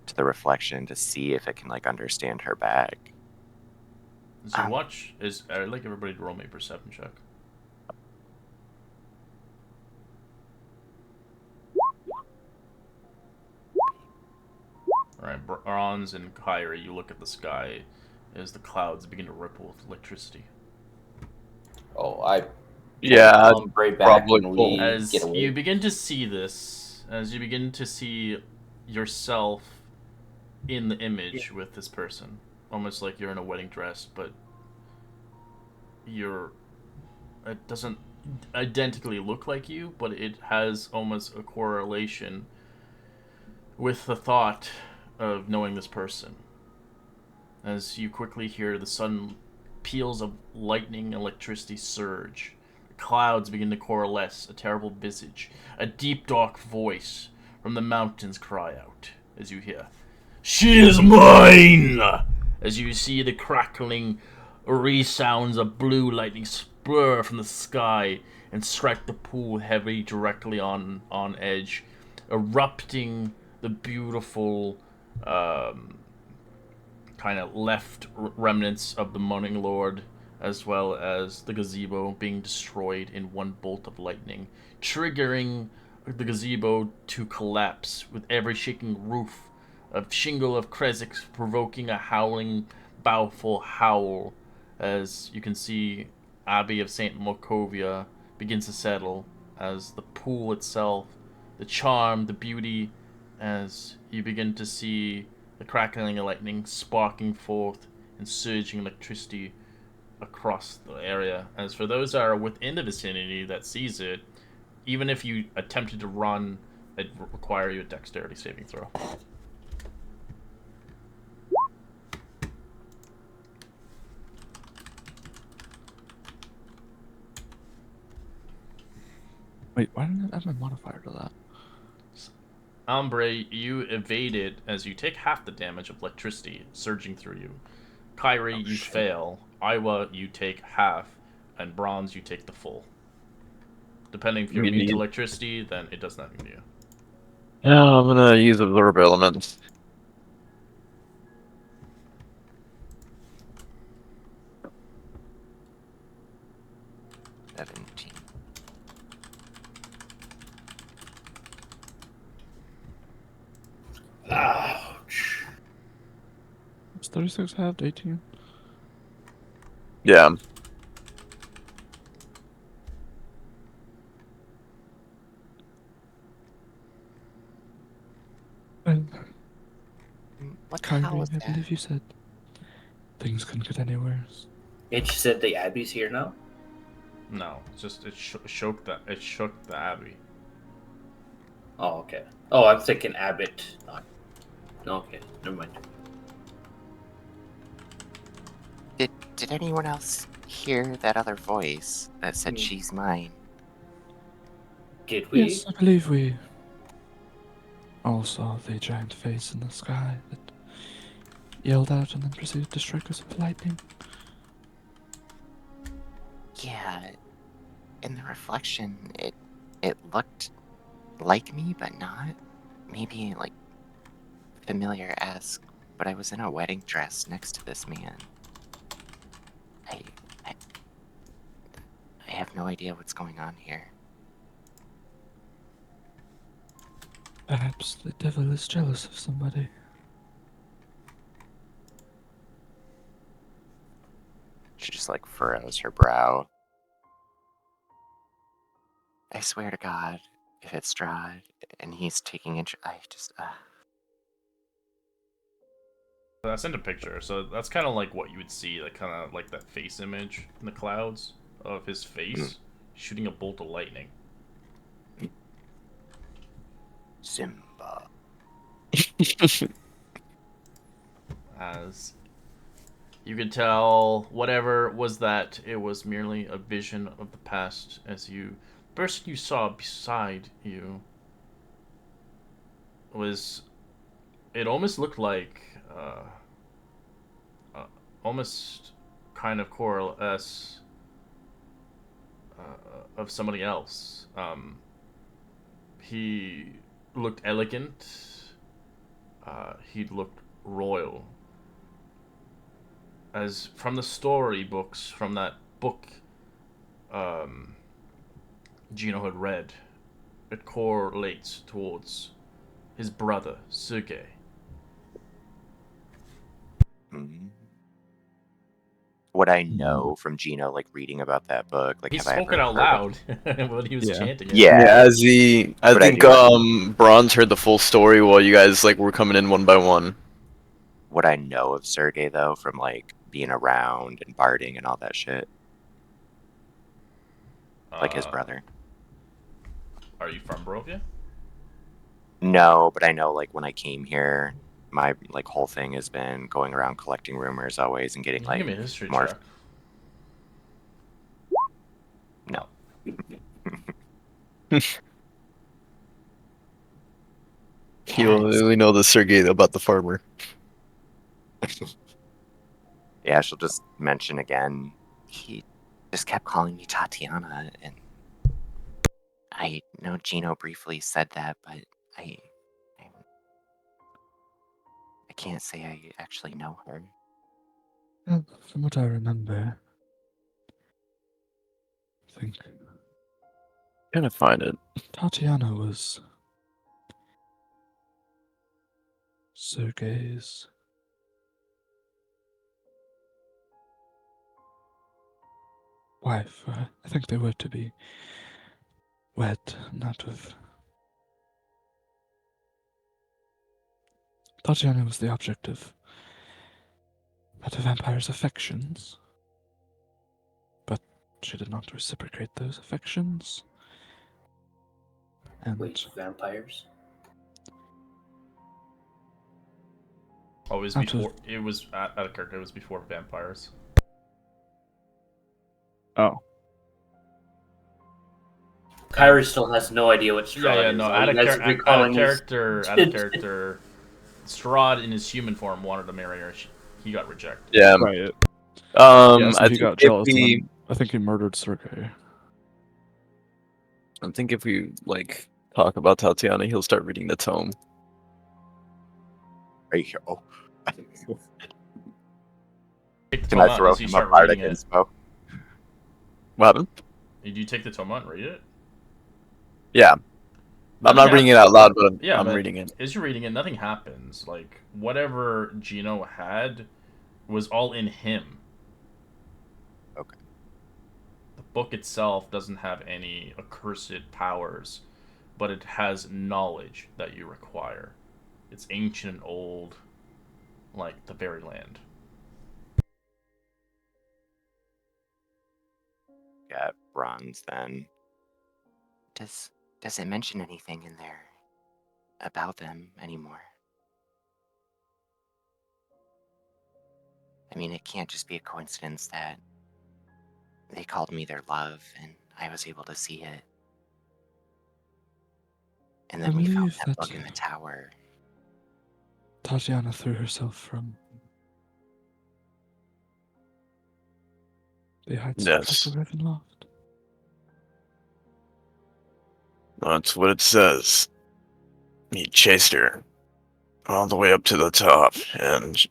to the reflection to see if it can like understand her back. As you watch, I'd like everybody to roll me a perception check. Alright, Bronze and Kyrie, you look at the sky as the clouds begin to ripple with electricity. Oh, I. Yeah, Right back probably when we full. As get away. you begin to see this, as you begin to see yourself in the image with this person, almost like you're in a wedding dress, but it doesn't identically look like you, but it has almost a correlation with the thought of knowing this person. As you quickly hear the sudden peals of lightning and electricity surge, the clouds begin to coalesce, a terrible visage, a deep dark voice from the mountains cry out as you hear, "She is mine!" As you see the crackling resounds of blue lightning spur from the sky and strike the pool heavy directly on edge, erupting the beautiful kind of left remnants of the Morning Lord, as well as the gazebo being destroyed in one bolt of lightning, triggering the gazebo to collapse with every shaking roof of shingle of Krezk provoking a howling, bowful howl, as you can see Abbey of St. Mokovia begins to settle, as the pool itself, the charm, the beauty, as you begin to see the crackling of lightning sparking forth and surging electricity across the area. As for those that are within the vicinity that sees it, even if you attempted to run, it would require you a dexterity saving throw. Wait, why didn't I add my modifier to that? Ombre, you evade it as you take half the damage of electricity surging through you. Kyrie, you fail. Iwa, you take half. And Bronze, you take the full. Depending if you're immune to electricity, then it does nothing to you. Yeah, I'm gonna use absorb elements. Ouch. It's 36 halved, 18. Yeah. Well, What the Kyrie, hell was I that? believe you said things couldn't get any worse. It said the Abbey's here now? No, it's just it shook the abbey. Oh, okay. Oh, I'm thinking Abbott. Not. Okay, never mind. Did anyone else hear that other voice that said Hmm. she's mine? Did we? Yes, I believe we all saw the giant face in the sky that yelled out and then proceeded to strike us with lightning. Yeah, in the reflection, it looked like me, but not. Maybe like familiar-esque. But I was in a wedding dress next to this man. I, I, I have no idea what's going on here. Perhaps the devil is jealous of somebody. She just like furrows her brow. I swear to God, if it's Strahd and he's taking interest, I just. I sent a picture, so that's kind of like what you would see, like kind of like that face image in the clouds of his face shooting a bolt of lightning. Simba. As you could tell, whatever was that, it was merely a vision of the past. As the person you saw beside you was, it almost looked like, almost kind of coalesce of somebody else. He looked elegant. He looked royal. As from the storybooks, from that book Gino had read, it correlates towards his brother, Sergei. Mm. Would I know from Gino, like reading about that book? Like, He have I spoke it ever out heard of- loud when he was Yeah. chanting it. Yeah. Yeah, as he, I But I think do- Bronze heard the full story while you guys like were coming in one by one. Would I know of Sergey though from like being around and barding and all that shit? Like his brother. Are you from Barovia? No, but I know like when I came here, my like whole thing has been going around collecting rumors always and getting Give like me a history more. check. No. You only know the Sergey about the farmer. Yeah, she'll just mention again. He just kept calling me Tatiana, and I know Gino briefly said that, but I, I can't say I actually know her. Well, from what I remember, I think Kind of find it. Tatiana was Sergei's wife. I think they were to be wed, not with. Tatiana was the object of the vampire's affections, but she did not reciprocate those affections. And Wait, vampires? Oh, it was Out of- before. It was out of character. It was before vampires. oh, Kyrie still has no idea what Strahd Yeah, is. no, All out you of, guys out of recalling is- character, out of character. Strahd in his human form wanted to marry her. He got rejected. Yeah. right. Yeah, so I he think got if jealous, and we, then I think he murdered Sergei. I think if we like talk about Tatiana, he'll start reading the tome. Are you here? Oh. Take the Can tome I out throw as you him a start bardic reading it. inspo? What happened? Did you take the tome out and read it? Yeah. I'm not reading it out loud, but I'm but reading it. as you're reading it, nothing happens. Like whatever Gino had was all in him. Okay. The book itself doesn't have any accursed powers, but it has knowledge that you require. It's ancient and old, like the very land. Got bronze then. Does it mention anything in there about them anymore? I mean, it can't just be a coincidence that they called me their love and I was able to see it. And then we found believe that that- book in the tower. Tatiana threw herself from The heights Yes. of Ravenloft. That's what it says. He chased her all the way up to the top, and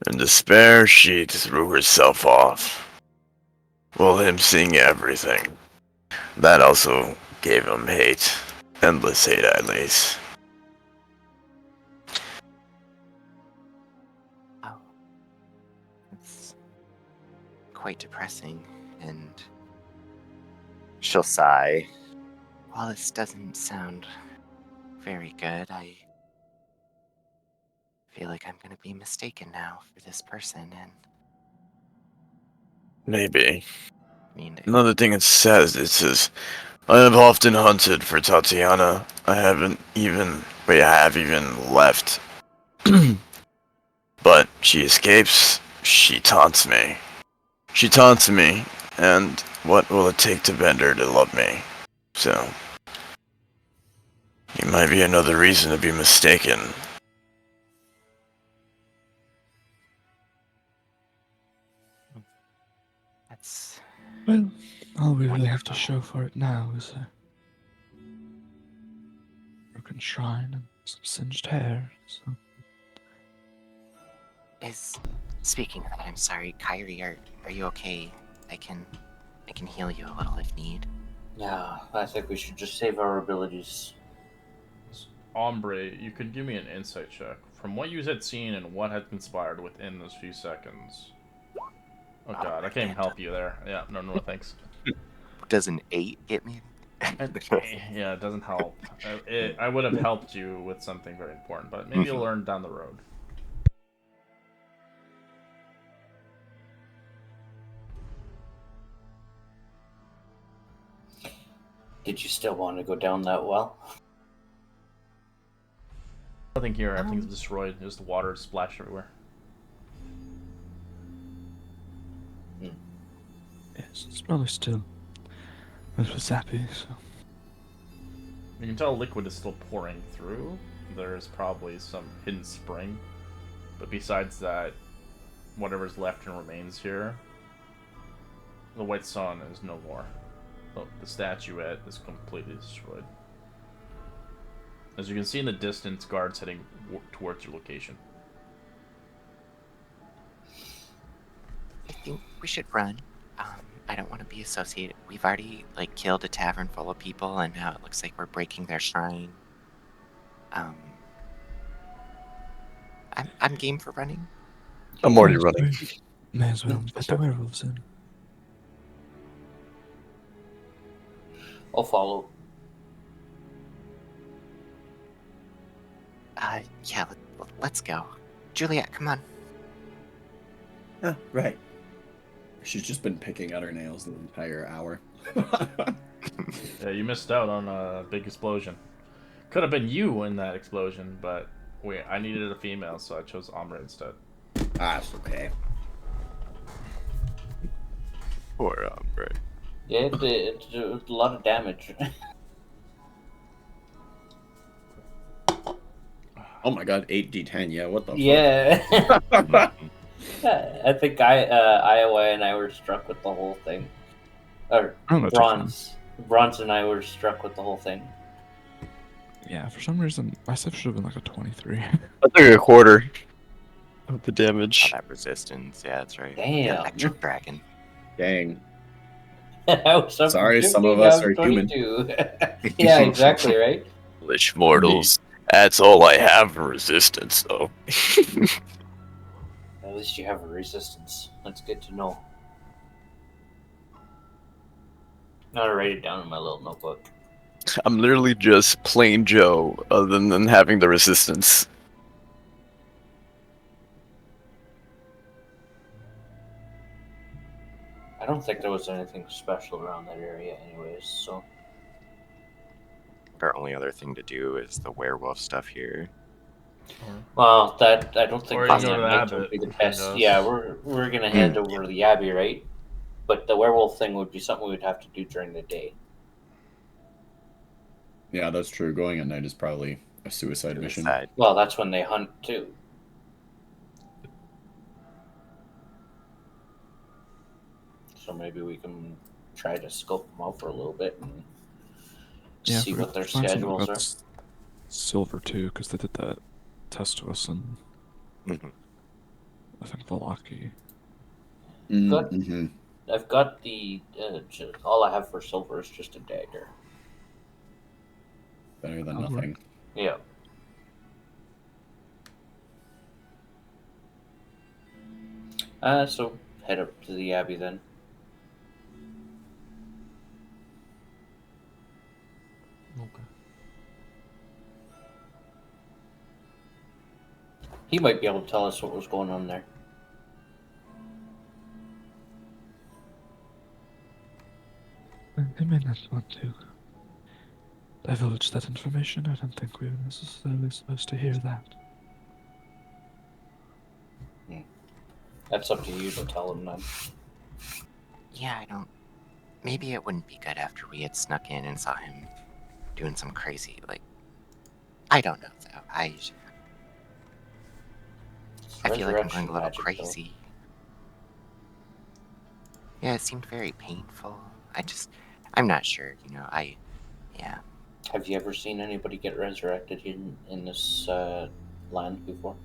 in despair, she threw herself off. Well, him seeing everything. That also gave him hate. Endless hate, at least. Oh, it's quite depressing, and She'll sigh. while this doesn't sound very good, I feel like I'm gonna be mistaken now for this person, and Maybe. I mean, Another thing it says, I have often hunted for Tatiana. I have even left. But she escapes, she taunts me. And what will it take to bend her to love me? So, he might be another reason to be mistaken. that's Well, all we really have to show for it now is a broken shrine and some singed hair. So is. Speaking of that, I'm sorry, Kyrie. Are you okay? I can heal you a little if need. Yeah, I think we should just save our abilities. Ombre, you could give me an insight check. From what you had seen and what had conspired within those few seconds. Oh god, I can't even help you there. Yeah, no thanks. Does an 8 get me? Yeah, it doesn't help. I would have helped you with something very important, but maybe you'll learn down the road. Did you still want to go down that well? Nothing here, everything's destroyed. Just water splashed everywhere. yes, it's probably still. It was zappy, so You can tell liquid is still pouring through. There's probably some hidden spring. But besides that, whatever's left and remains here, the White Sun is no more. Oh, the statuette is completely destroyed. As you can see in the distance, guards heading towards your location. I think we should run. I don't want to be associated. We've already killed a tavern full of people, and now it looks like we're breaking their shrine. I'm game for running. I'm already running. may as well get the werewolves in. I'll follow. Yeah, let's go. Juliet, come on. Oh, right. She's just been picking at her nails the entire hour. Yeah, you missed out on a big explosion. Could have been you in that explosion, but I needed a female, so I chose Ombre instead. Ah, it's okay. Poor Ombre. Yeah, it's a lot of damage. Oh my god, 8d10, yeah, what the Yeah. fuck? I think Iowa and I were struck with the whole thing. Or Oh, that's Bronze. Bronze and I were struck with the whole thing. Yeah, for some reason, my stuff should have been like a 23. I took a quarter of the Oh, damage. that resistance, yeah, that's right. Damn. Electric dragon. Dang. I was up Sorry, to some of 50, us now are I'm human. 22. Yeah, exactly, right? Lich mortals. That's all I have for resistance, though. At least you have a resistance. That's good to know. I'm gonna write it down in my little notebook. I'm literally just plain Joe, other than having the resistance. I don't think there was anything special around that area anyways, so... Our only other thing to do is the werewolf stuff here. Well, that I don't think Or you that go to the might Abbot, be the I best. guess. Yeah, we're gonna head over to the Abbey, right? But the werewolf thing would be something we'd have to do during the day. Yeah, that's true. Going at night is probably a suicide mission. Suicide. Well, that's when they hunt too. So maybe we can try to scope them out for a little bit and Yeah, see if we what could their find something schedules about are. silver too, because they did that test to us, and Mhm. I think Valaki. Good. Mm-hmm. I've got the all I have for silver is just a dagger. Better than That'll work. nothing. Yeah. So head up to the abbey then. Okay. He might be able to tell us what was going on there. They may not want to divulge that information. I don't think we were necessarily supposed to hear that. That's up to you to tell him then. Yeah, I don't. Maybe it wouldn't be good after we had snuck in and saw him doing some crazy, like. I don't know, though. I feel like I'm going a little Magic, though. crazy. Yeah, it seemed very painful. I'm not sure, yeah. Have you ever seen anybody get resurrected in this land before?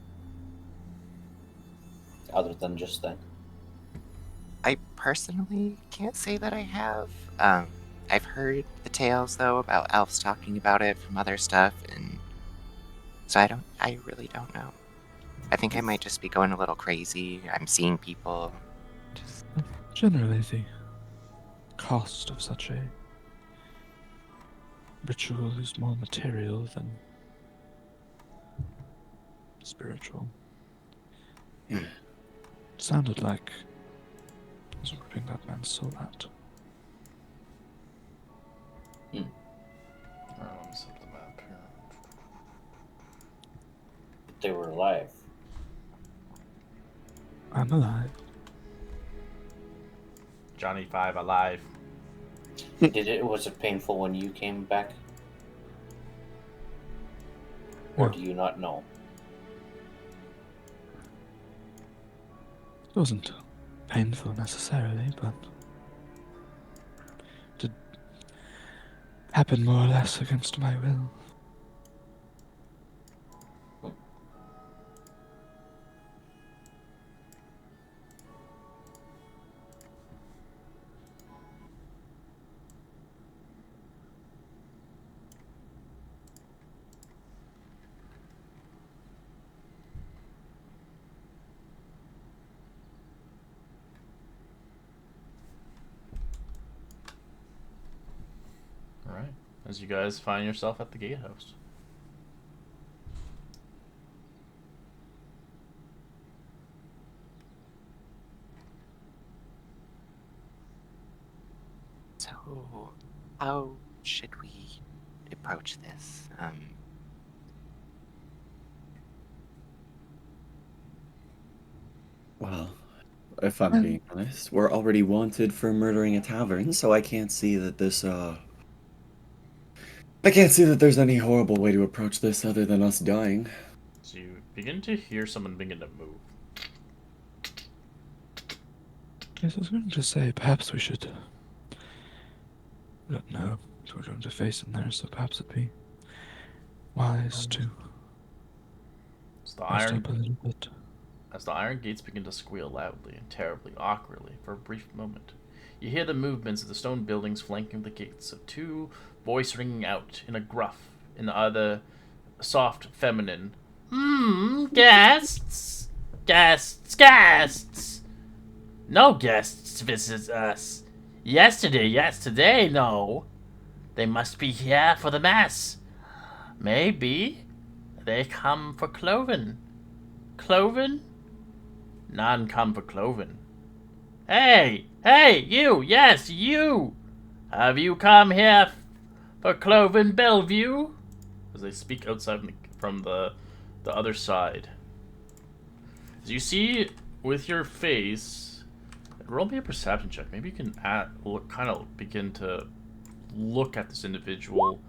Other than just then? I personally can't say that I have. I've heard the tales, though, about elves talking about it from other stuff, and so I really don't know. I think I might just be going a little crazy. I'm seeing people. Generally, the cost of such a ritual is more material than spiritual. Yeah. Sounded like I was ripping that man's soul out. Alright, let me set the map here. They were alive. I'm alive. Johnny 5 alive. Was it painful when you came back? Or No. do you not know? It wasn't painful necessarily, but it did happen more or less against my will. Alright. As you guys find yourself at the gatehouse. So, how should we approach this? Well, if I'm being honest, we're already wanted for murdering a tavern, so I can't see that I can't see that there's any horrible way to approach this other than us dying. So you begin to hear someone begin to move. Yes, I was going to say, perhaps we should. I don't know if we're going to face him there, so perhaps it'd be wise to As the rest iron up a little bit. As the iron gates begin to squeal loudly and terribly awkwardly for a brief moment, you hear the movements of the stone buildings flanking the gates, of two voice ringing out in a gruff, in the other soft feminine. Guests! Guests! No guests visit us. Yesterday, yes, today, no. They must be here for the mass. Maybe they come for Cloven. Cloven? None come for Cloven. Hey, you, yes, you! Have you come here for Cloven Bellevue? As they speak outside from the other side. As you see with your face, roll me a perception check. Maybe you can kind of begin to look at this individual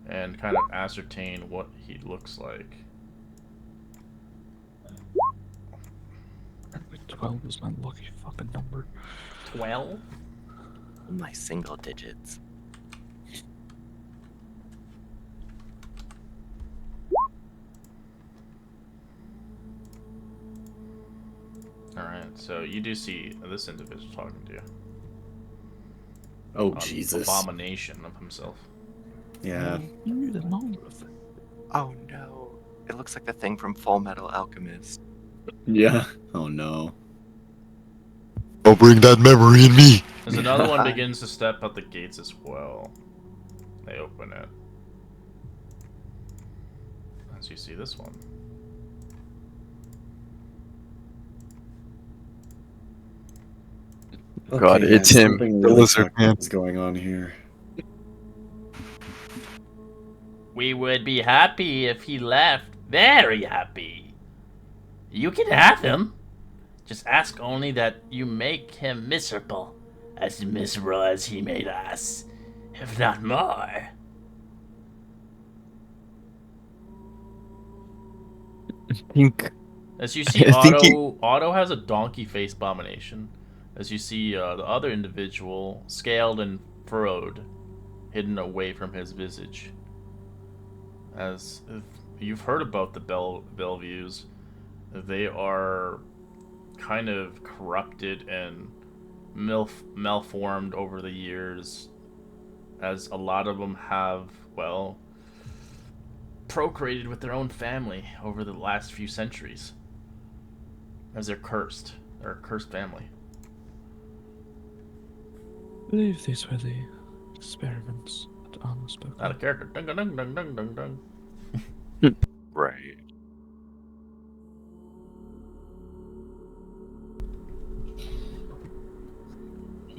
and kind of ascertain what he looks like. Apparently 12 is my lucky fucking number. 12? My single digits. Alright, so you do see this individual talking to you. Oh, An Jesus. abomination of himself. Yeah. You the number of it. Oh no. It looks like the thing from Full Metal Alchemist. Yeah. Oh, no. I'll bring that memory in me. As another one begins to step out the gates as well. They open it. As you see this one. God, Okay, it's yeah, him, something the really lizard fucked man. up is going on here. We would be happy if he left. Very happy. You can have him. Just ask only that you make him miserable as he made us, if not more. I think As you see, I think Otto has a donkey face abomination. As you see, the other individual, scaled and furrowed, hidden away from his visage. As if you've heard about the Bellevues, they are kind of corrupted and malformed over the years, as a lot of them have, well, procreated with their own family over the last few centuries. As they're cursed. They're a cursed family. I believe these were the experiments that Anna spoke Not a of. character. Dung dung dung dung dung dung. Right.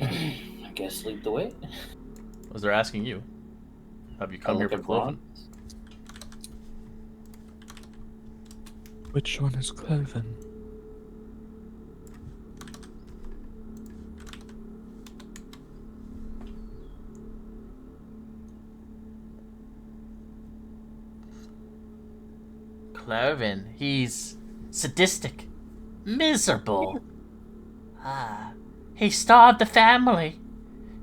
I guess lead the way. Was they're asking you? Have you come I'll here look for at Cloven? Which one is Cloven? Cloven. He's sadistic. Miserable. He starved the family.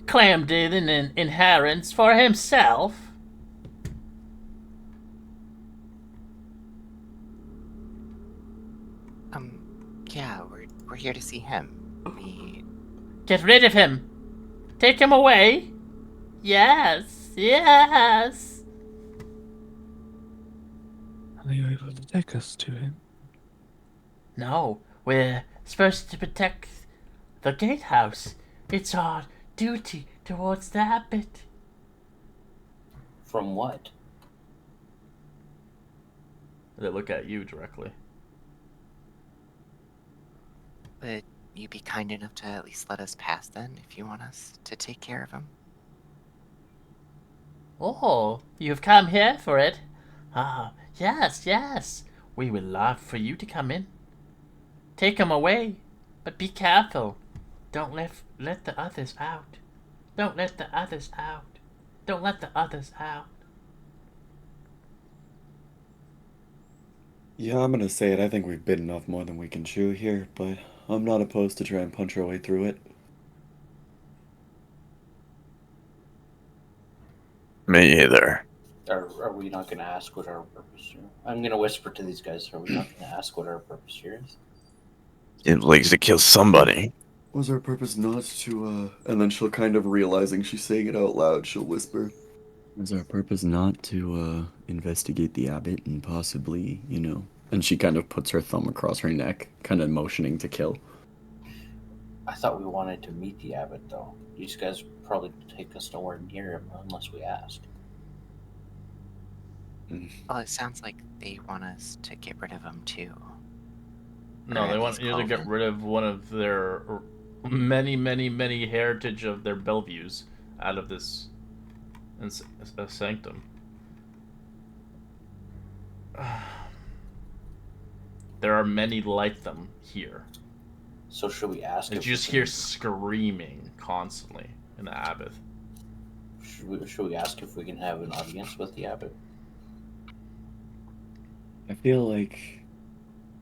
Claimed it an inheritance for himself. Yeah, we're here to see him. We Get rid of him. Take him away. Yes, yes. Are you able to take us to him? No, we're supposed to protect the gatehouse. It's our duty towards the abbot. From what? They look at you directly. would you be kind enough to at least let us pass then, if you want us to take care of him? Oh, you've come here for it? Ah, yes, yes. We would love for you to come in. Take him away, but be careful. Don't let the others out. Don't let the others out. Don't let the others out. Yeah, I'm gonna say it. I think we've bitten off more than we can chew here, but I'm not opposed to try and punch our way through it. Me either. Are we not going to ask what our purpose here? I'm going to whisper to these guys. Are we not going to ask what our purpose here is? It likes to kill somebody. Was our purpose not to, And then she'll kind of realizing she's saying it out loud, she'll whisper. Was our purpose not to, investigate the abbot and possibly, And she kind of puts her thumb across her neck, kind of motioning to kill. I thought we wanted to meet the abbot, though. These guys probably take us nowhere near him unless we ask. Well, it sounds like they want us to get rid of him too. No, Or they at want least you to get Cloven. rid of one of their many heritage of their Bellevues out of this sanctum. There are many like them here. So should we ask? And if you we just can- hear screaming constantly in the abbot. Should we ask if we can have an audience with the abbot? I feel like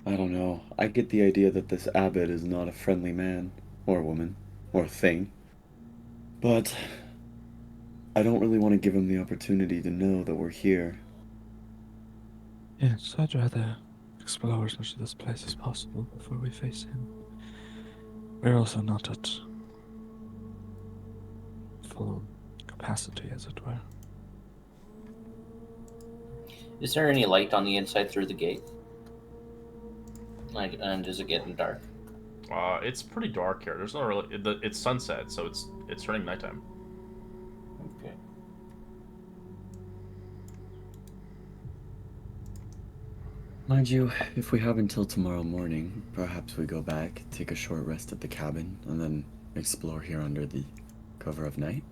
I don't know. I get the idea that this abbot is not a friendly man, or woman, or thing. But I don't really want to give him the opportunity to know that we're here. Yes, I'd rather explore as much of this place as possible before we face him. We're also not at full capacity, as it were. Is there any light on the inside through the gate? Like, and is it getting dark? It's pretty dark here. There's no really. It's sunset, so it's turning nighttime. Okay. Mind you, if we have until tomorrow morning, perhaps we go back, take a short rest at the cabin, and then explore here under the cover of night.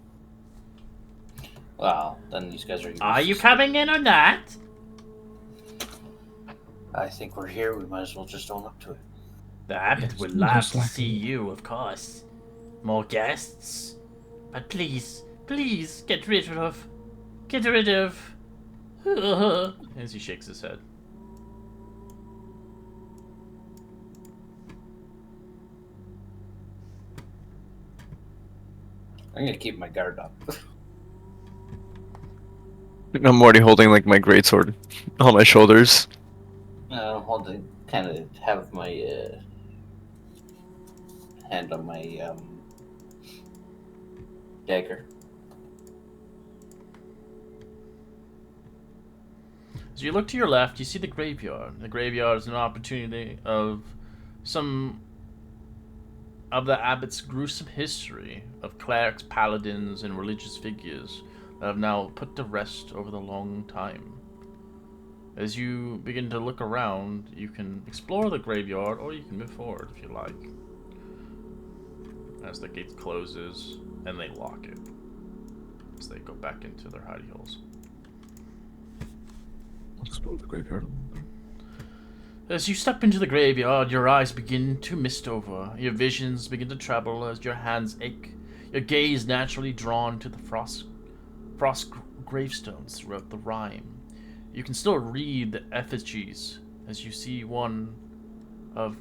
Wow, then these guys are. Are you coming in or not? I think we're here. We might as well just own up to it. The abbot Yes, would most love to likely. see you, of course. More guests, but please, please get rid of. As he shakes his head. I'm gonna keep my guard up. I'm already holding like my greatsword on my shoulders. Hold on, kind of have my hand on my dagger. As you look to your left, you see the graveyard. The graveyard is an opportunity of some of the abbot's gruesome history of clerics, paladins, and religious figures that have now put to rest over the long time. As you begin to look around, you can explore the graveyard, or you can move forward if you like. As the gate closes, and they lock it. As they go back into their hidey holes. Explore the graveyard. As you step into the graveyard, your eyes begin to mist over. Your visions begin to trouble as your hands ache. Your gaze naturally drawn to the frost gravestones throughout the rime. You can still read the effigies as you see one of...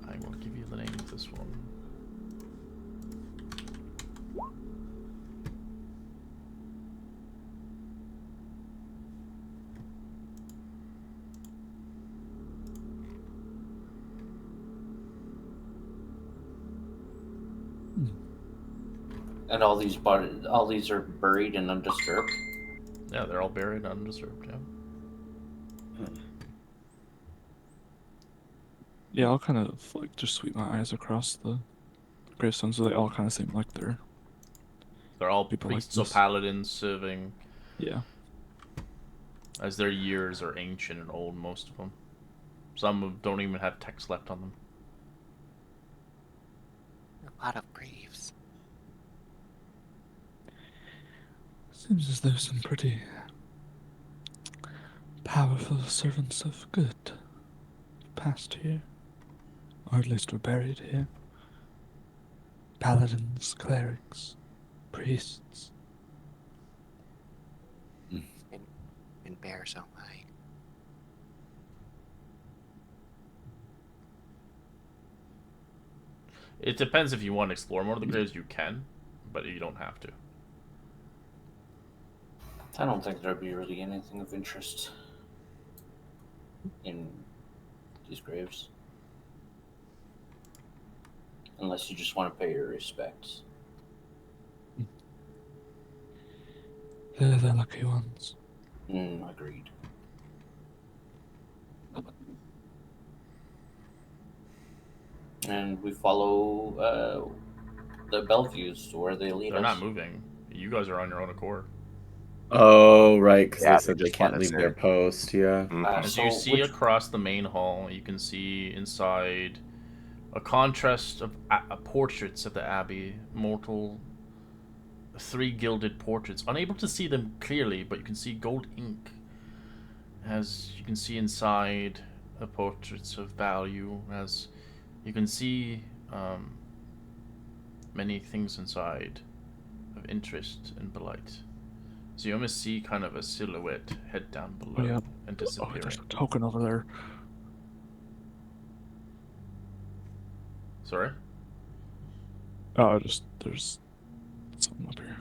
I will give you the name of this one. And all these are buried and undisturbed. Yeah, they're all buried undisturbed, yeah. Yeah, I'll kind of like just sweep my eyes across the gravestones, so they all kind of seem like they're They're all people like priests or this. paladins serving, Yeah. as their years are ancient and old, most of them. Some don't even have text left on them. A lot of graves. Seems as though some pretty powerful servants of good passed here, or at least were buried here. Paladins, clerics, priests. And bears don't lie. It depends if you want to explore more of the graves, you can, but you don't have to. I don't think there'd be really anything of interest in these graves. Unless you just want to pay your respects. They're the lucky ones. Agreed. And we follow the Bellevues to where they lead They're us. not moving. You guys are on your own accord. Oh, right, because Yeah, they said they they just can't let us leave their in. post, yeah. As you see across the main hall, you can see inside a contrast of portraits of the abbey, mortal, 3 gilded portraits. Unable to see them clearly, but you can see gold ink. As you can see inside the portraits of value, as you can see many things inside of interest and delight. So you almost see kind of a silhouette head down below Oh, yeah. and Oh, disappearing. there's a token over there. Sorry? Oh, there's something up here.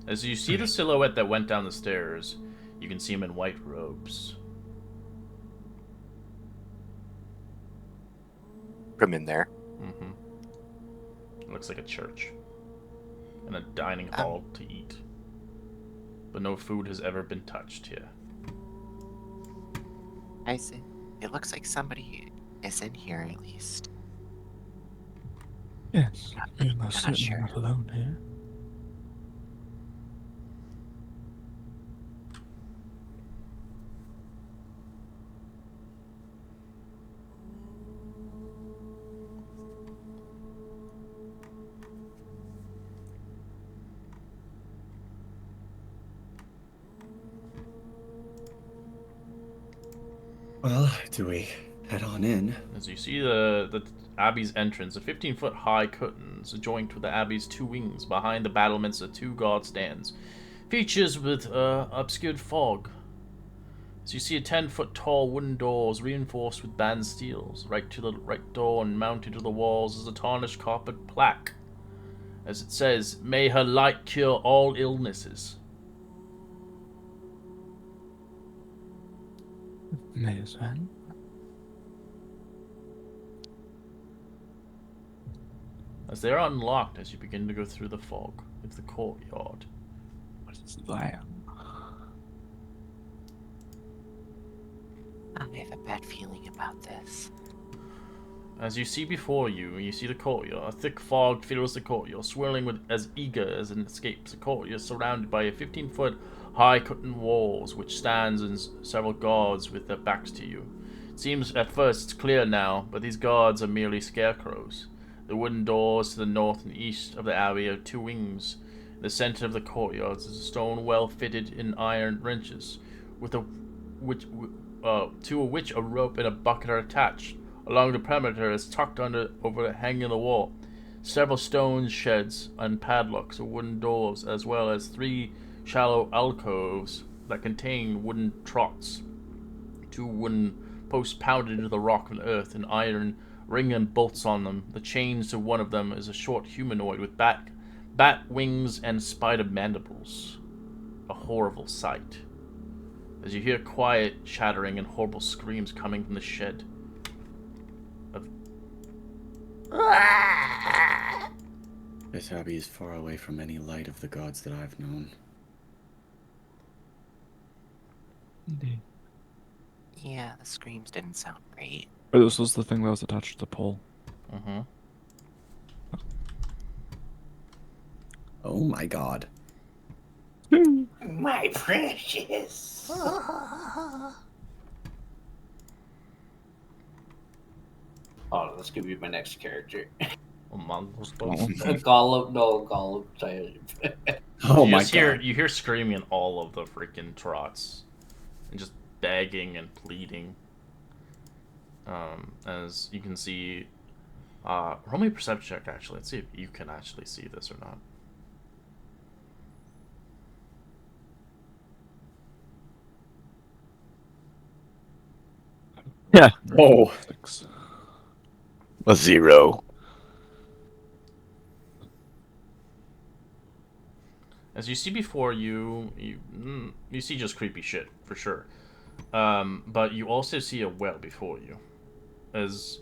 As you see the silhouette that went down the stairs, you can see him in white robes. From in there. It looks like a church. And a dining hall to eat. But no food has ever been touched here. I see. It looks like somebody is in here at least. Yes, you're most not certainly sure. not alone here. Well, do we head on in? As you see the Abbey's entrance, a 15-foot high curtains joint with the Abbey's two wings. Behind the battlements, a two guard stands. Features with obscured fog. As you see a 10-foot tall wooden doors reinforced with band steels. Right to the right door and mounted to the walls is a tarnished carpet plaque. As it says, "May her light cure all illnesses." May as well. As they are unlocked as you begin to go through the fog into the courtyard. What is that? I have a bad feeling about this. As you see before you, you see the courtyard. A thick fog fills the courtyard, swirling with as eager as an escape. The courtyard is surrounded by a 15-foot high curtain walls, which stands in several guards with their backs to you. It seems at first it's clear now, but these guards are merely scarecrows. The wooden doors to the north and east of the abbey have two wings. In the center of the courtyard is a stone well fitted in iron wrenches, with to which a rope and a bucket are attached. Along the perimeter is tucked over hanging the wall. Several stone sheds and padlocks of wooden doors, as well as 3 shallow alcoves that contain wooden troughs. 2 wooden posts pounded into the rock and earth, and iron ring and bolts on them. The chains to one of them is a short humanoid with bat wings and spider mandibles. A horrible sight. As you hear quiet chattering and horrible screams coming from the shed. This abbey is far away from any light of the gods that I've known. Indeed. Yeah, the screams didn't sound great. Oh, this was the thing that was attached to the pole. Mm-hmm. Oh my god. My precious. Oh, this could be my next character. Gollum, no, Gollum. Oh you my just god. You hear screaming in all of the freaking trots, and just begging and pleading. As you can see, roll me a perception check. Actually, let's see if you can actually see this or not. Yeah. Oh. 6. A 0. As you see before you see just creepy shit for sure. But you also see a well before you. As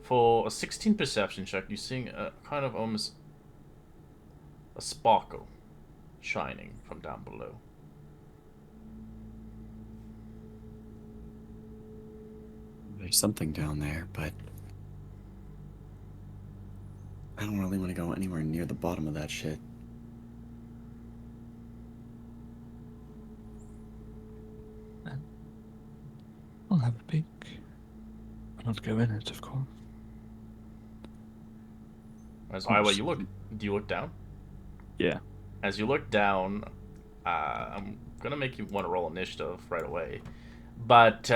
for a 16 perception check, you see a kind of almost a sparkle shining from down below. There's something down there, but I don't really want to go anywhere near the bottom of that shit. I'll have a peek. I'll not go in it, of course. As Iowa, do you look down? Yeah. As you look down, I'm gonna make you want to roll initiative right away. But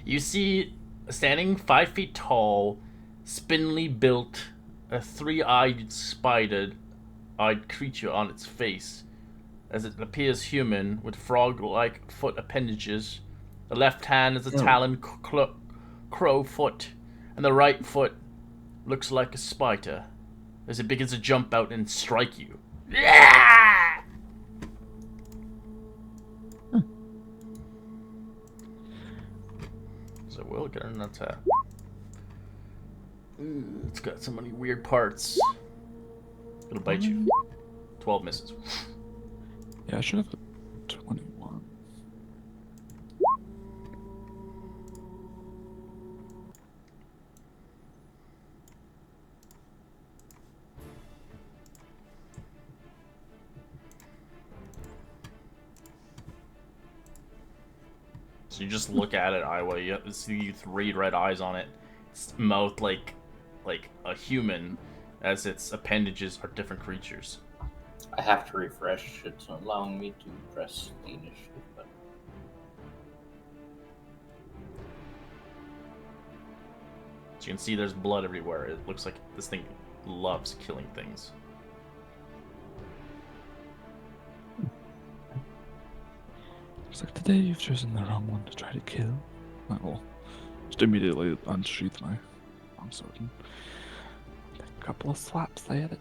you see, standing 5 feet tall, spindly built, a 3-eyed spider-eyed creature on its face, as it appears human, with frog-like foot appendages. The left hand is a talon crow foot, and the right foot looks like a spider, as it begins to jump out and strike you. Yeah! So we'll get an attack. It's got so many weird parts. It'll bite you. 12 misses. Yeah, I should have 21. So you just look at it, Iowa. You see 3 red eyes on it. Its mouth like a human, as its appendages are different creatures. I have to refresh. It's not allowing me to press the initiative button. So you can see there's blood everywhere. It looks like this thing loves killing things. Looks like today you've chosen the wrong one to try to kill. I will just immediately unsheath my longsword and take a couple of slaps at it.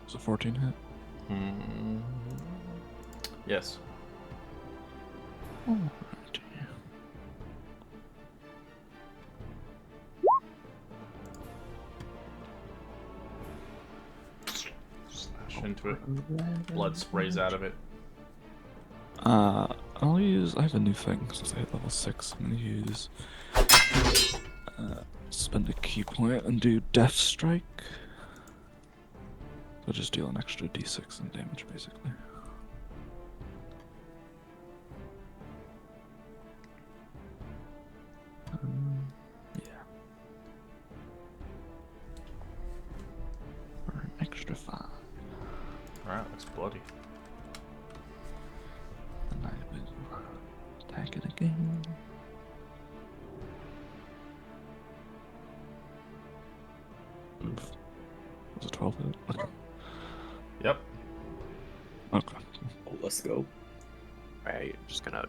It's a 14 hit. Yes. Alrighty. Slash into it. Blood sprays out of it. I'll use. I have a new thing since I hit level 6. I'm gonna use. Spend a key point and do Death Strike. So just deal an extra d6 in damage, basically. Yeah. For an extra 5. Alright, that's bloody. And I will attack it again. Oof. Was it 12 hit? Okay. Yep. Okay. Oh, let's go. Right, I'm just gonna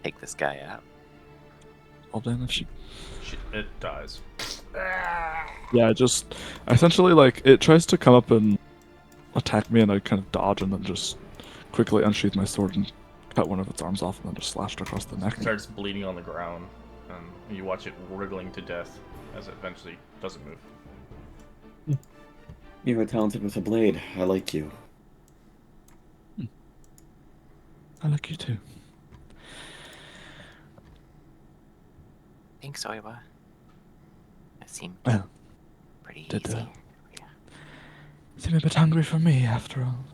take this guy out. All damage. It dies. Yeah, I essentially, like, it tries to come up and attack me, and I kind of dodge and then just quickly unsheath my sword and cut one of its arms off and then just slashed across the neck. It starts bleeding on the ground, and you watch it wriggling to death as it eventually doesn't move. You're talented with a blade. I like you. I like you too. Thanks, Oiwa. That seemed Well, pretty did, easy. Yeah. seem a bit hungry for me, after all.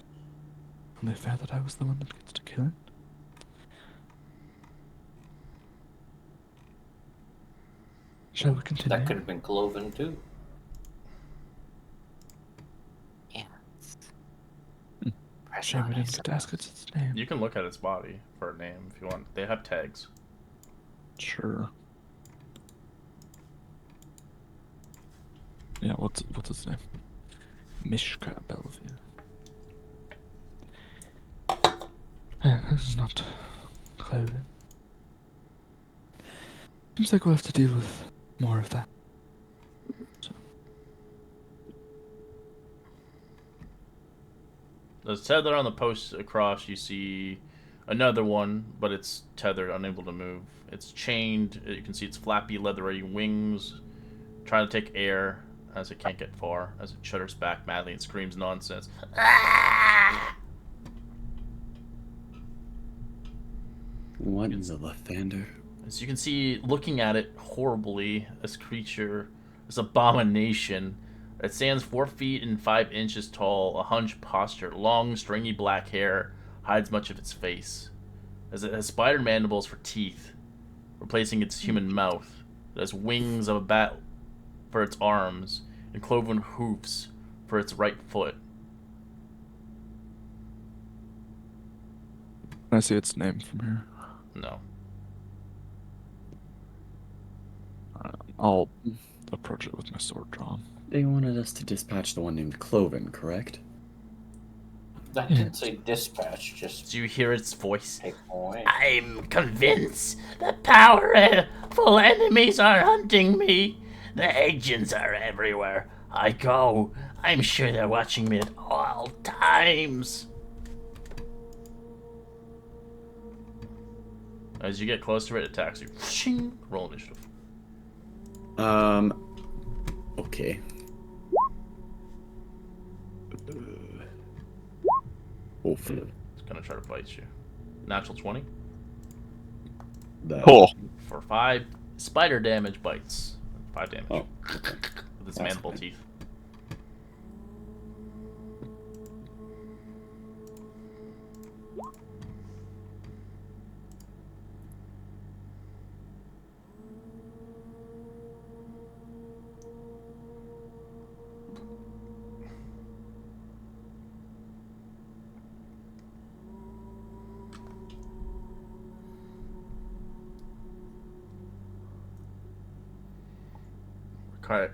Only fair that I was the one that gets to kill it. Shall we continue? That could have been Cloven too. Yeah. Press Shame on, we I didn't get to ask suppose. its name. You can look at its body for a name if you want. They have tags. Sure. Yeah, what's its name? Mishka Bellevue. Yeah, this is not clothing. Seems like we'll have to deal with more of that. So. There's tether on the post across. You see another one, but it's tethered, unable to move. It's chained. You can see its flappy, leathery wings trying to take air as it can't get far, as it shudders back madly and screams nonsense. What in the Lathander? As you can see, looking at it horribly, this creature, this abomination, it stands 4 feet and 5 inches tall, a hunched posture, long, stringy black hair hides much of its face, as it has spider mandibles for teeth, replacing its human mouth. It has wings of a bat for its arms, and cloven hoofs for its right foot. Can I see its name from here? No. I'll approach it with my sword drawn. They wanted us to dispatch the one named Cloven, correct? That didn't say dispatch, just Do you hear its voice? take away. I'm convinced the powerful enemies are hunting me. The agents are everywhere I go. I'm sure they're watching me at all times. As you get close to it, it attacks you. Shing! Roll initiative. Okay. Oh, It's gonna try to bite you. Natural 20 that. Oh, for 5 spider damage bites. 5 damage. Oh, okay. With its That's mandible fine. teeth.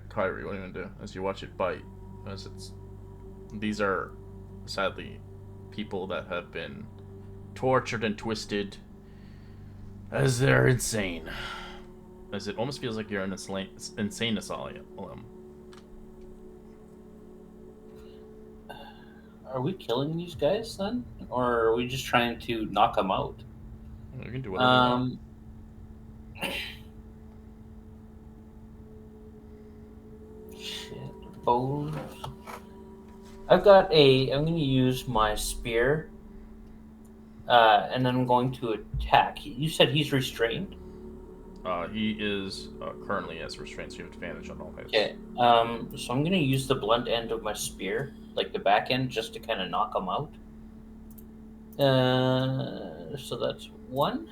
Kyrie, what are you gonna do as you watch it bite? As these are sadly people that have been tortured and twisted as they're insane. As it almost feels like you're in an insane asylum. Are we killing these guys then? Or are we just trying to knock them out? You can do whatever you want. Shit, bows. I'm going to use my spear. And then I'm going to attack. You said he's restrained? He is currently as restrained, so you have advantage on all hits. Okay. So I'm going to use the blunt end of my spear, like the back end, just to kind of knock him out. So that's 1,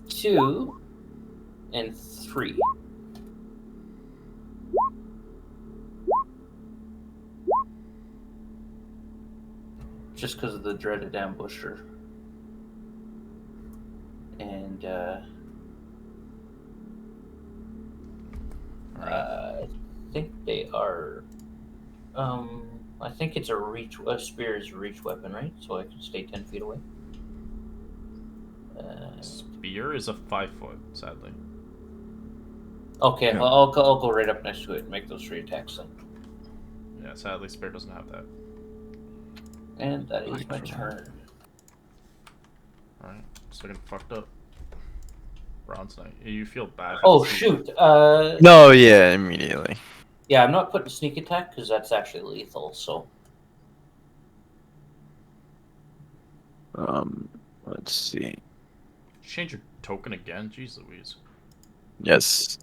2, and 3. Just because of the dreaded ambusher. And I think they are. I think it's a spear is a reach weapon, right? So I can stay 10 feet away. Spear is a 5-foot, sadly. Okay, Yeah. I'll go right up next to it and make those 3 attacks then. Yeah, sadly, spear doesn't have that. And that is Like my for that. turn. Alright, still getting fucked up. Bronze Knight. You feel bad. Oh shoot! no, yeah, immediately. Yeah, I'm not putting sneak attack because that's actually lethal. So Let's see. Change your token again? Jeez Louise. Yes.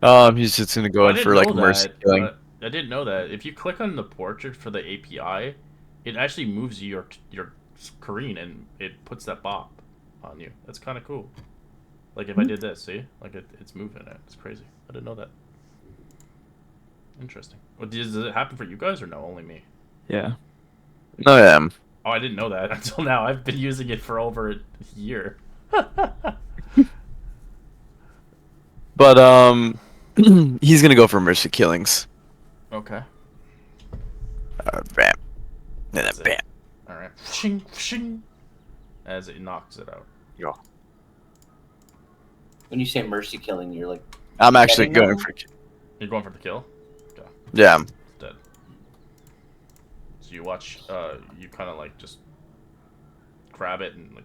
He's just gonna go I in didn't for like know mercy that, killing. but I didn't know that. If you click on the portrait for the API, it actually moves your screen and it puts that bop on you. That's kind of cool. Like if I did this, see? Like it's moving it. It's crazy. I didn't know that. Interesting. Well, does it happen for you guys or no? Only me? Yeah. No, yeah. Oh, I didn't know that until now. I've been using it for over a year. But he's gonna go for mercy killings. Okay. Bam. And then That's it. bam. Alright. Shing, shing. As it knocks it out. Yo. when you say mercy killing, you're like I'm actually getting going them? for. You're going for the kill? Okay. Yeah. It's dead. So you watch, you kind of like just grab it and like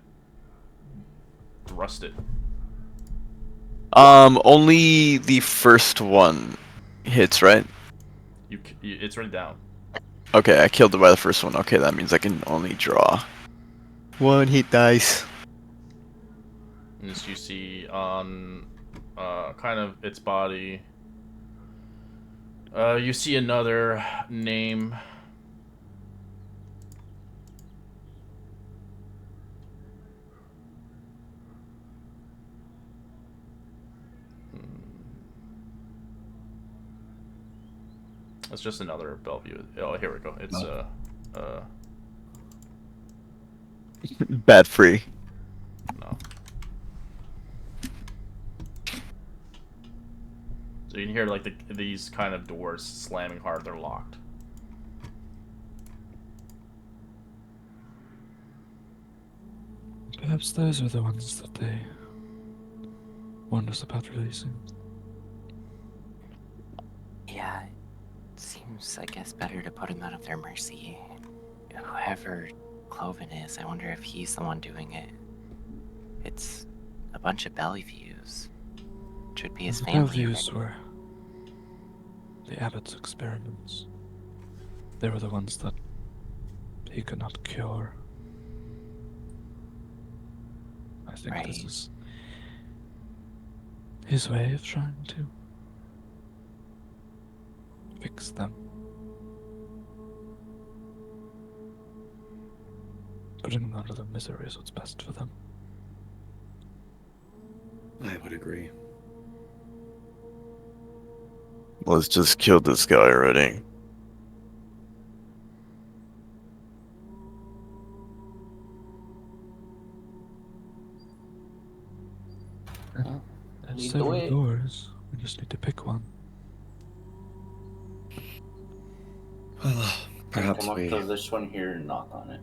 thrust it. Only the first one hits, right? It's already down. Okay, I killed it by the first one. Okay, that means I can only draw 1 hit dice. And as you see on, kind of its body, you see another name. It's just another Bellevue. Oh, here we go. It's Bat free. No. So you can hear like these kind of doors slamming hard. They're locked. Perhaps those are the ones that they warned us about releasing. Yeah, it seems, I guess, better to put him out of their mercy. Whoever Cloven is, I wonder if he's the one doing it. It's a bunch of Belleviews. Should be his The family. Belleviews were the Abbot's experiments. They were the ones that he could not cure. I think this is his way of trying to fix them. Putting them out of their misery is what's best for them. I would agree. Let's just kill this guy already. There's Lead the several way. doors. We just need to pick one. Well, perhaps Come up we. to this one here and knock on it.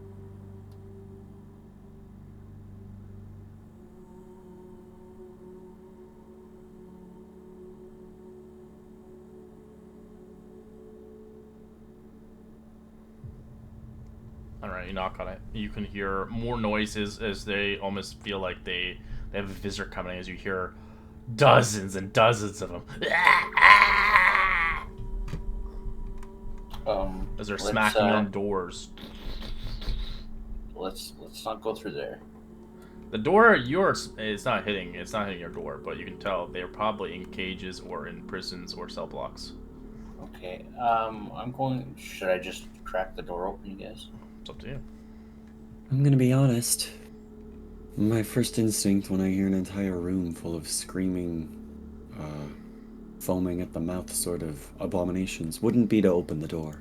Alright, you knock on it. You can hear more noises as they almost feel like they have a visitor coming as you hear dozens and dozens of them. As they're smacking on doors. Let's not go through there. The door it's not hitting your door, but you can tell they're probably in cages or in prisons or cell blocks. Okay. Should I just crack the door open, you guys? It's up to you. I'm gonna be honest. My first instinct when I hear an entire room full of screaming, foaming at the mouth sort of abominations wouldn't be to open the door.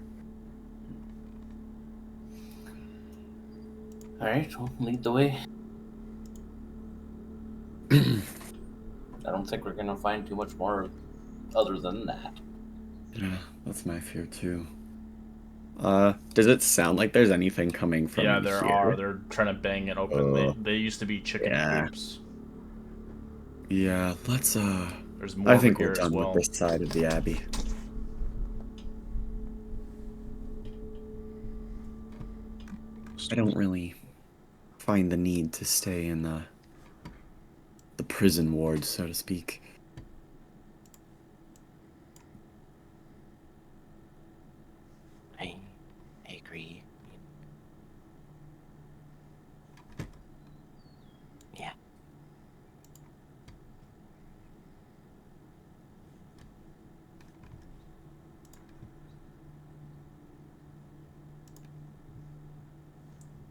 Alright, well, lead the way. I don't think we're gonna find too much more other than that. Yeah, that's my fear too. Does it sound like there's anything coming from Yeah, there here? are. They're trying to bang it open. They used to be chicken coops. Yeah, let's There's more I think over we're here as done well. with this side of the Abbey. I don't really find the need to stay in the prison ward, so to speak. I agree. Yeah.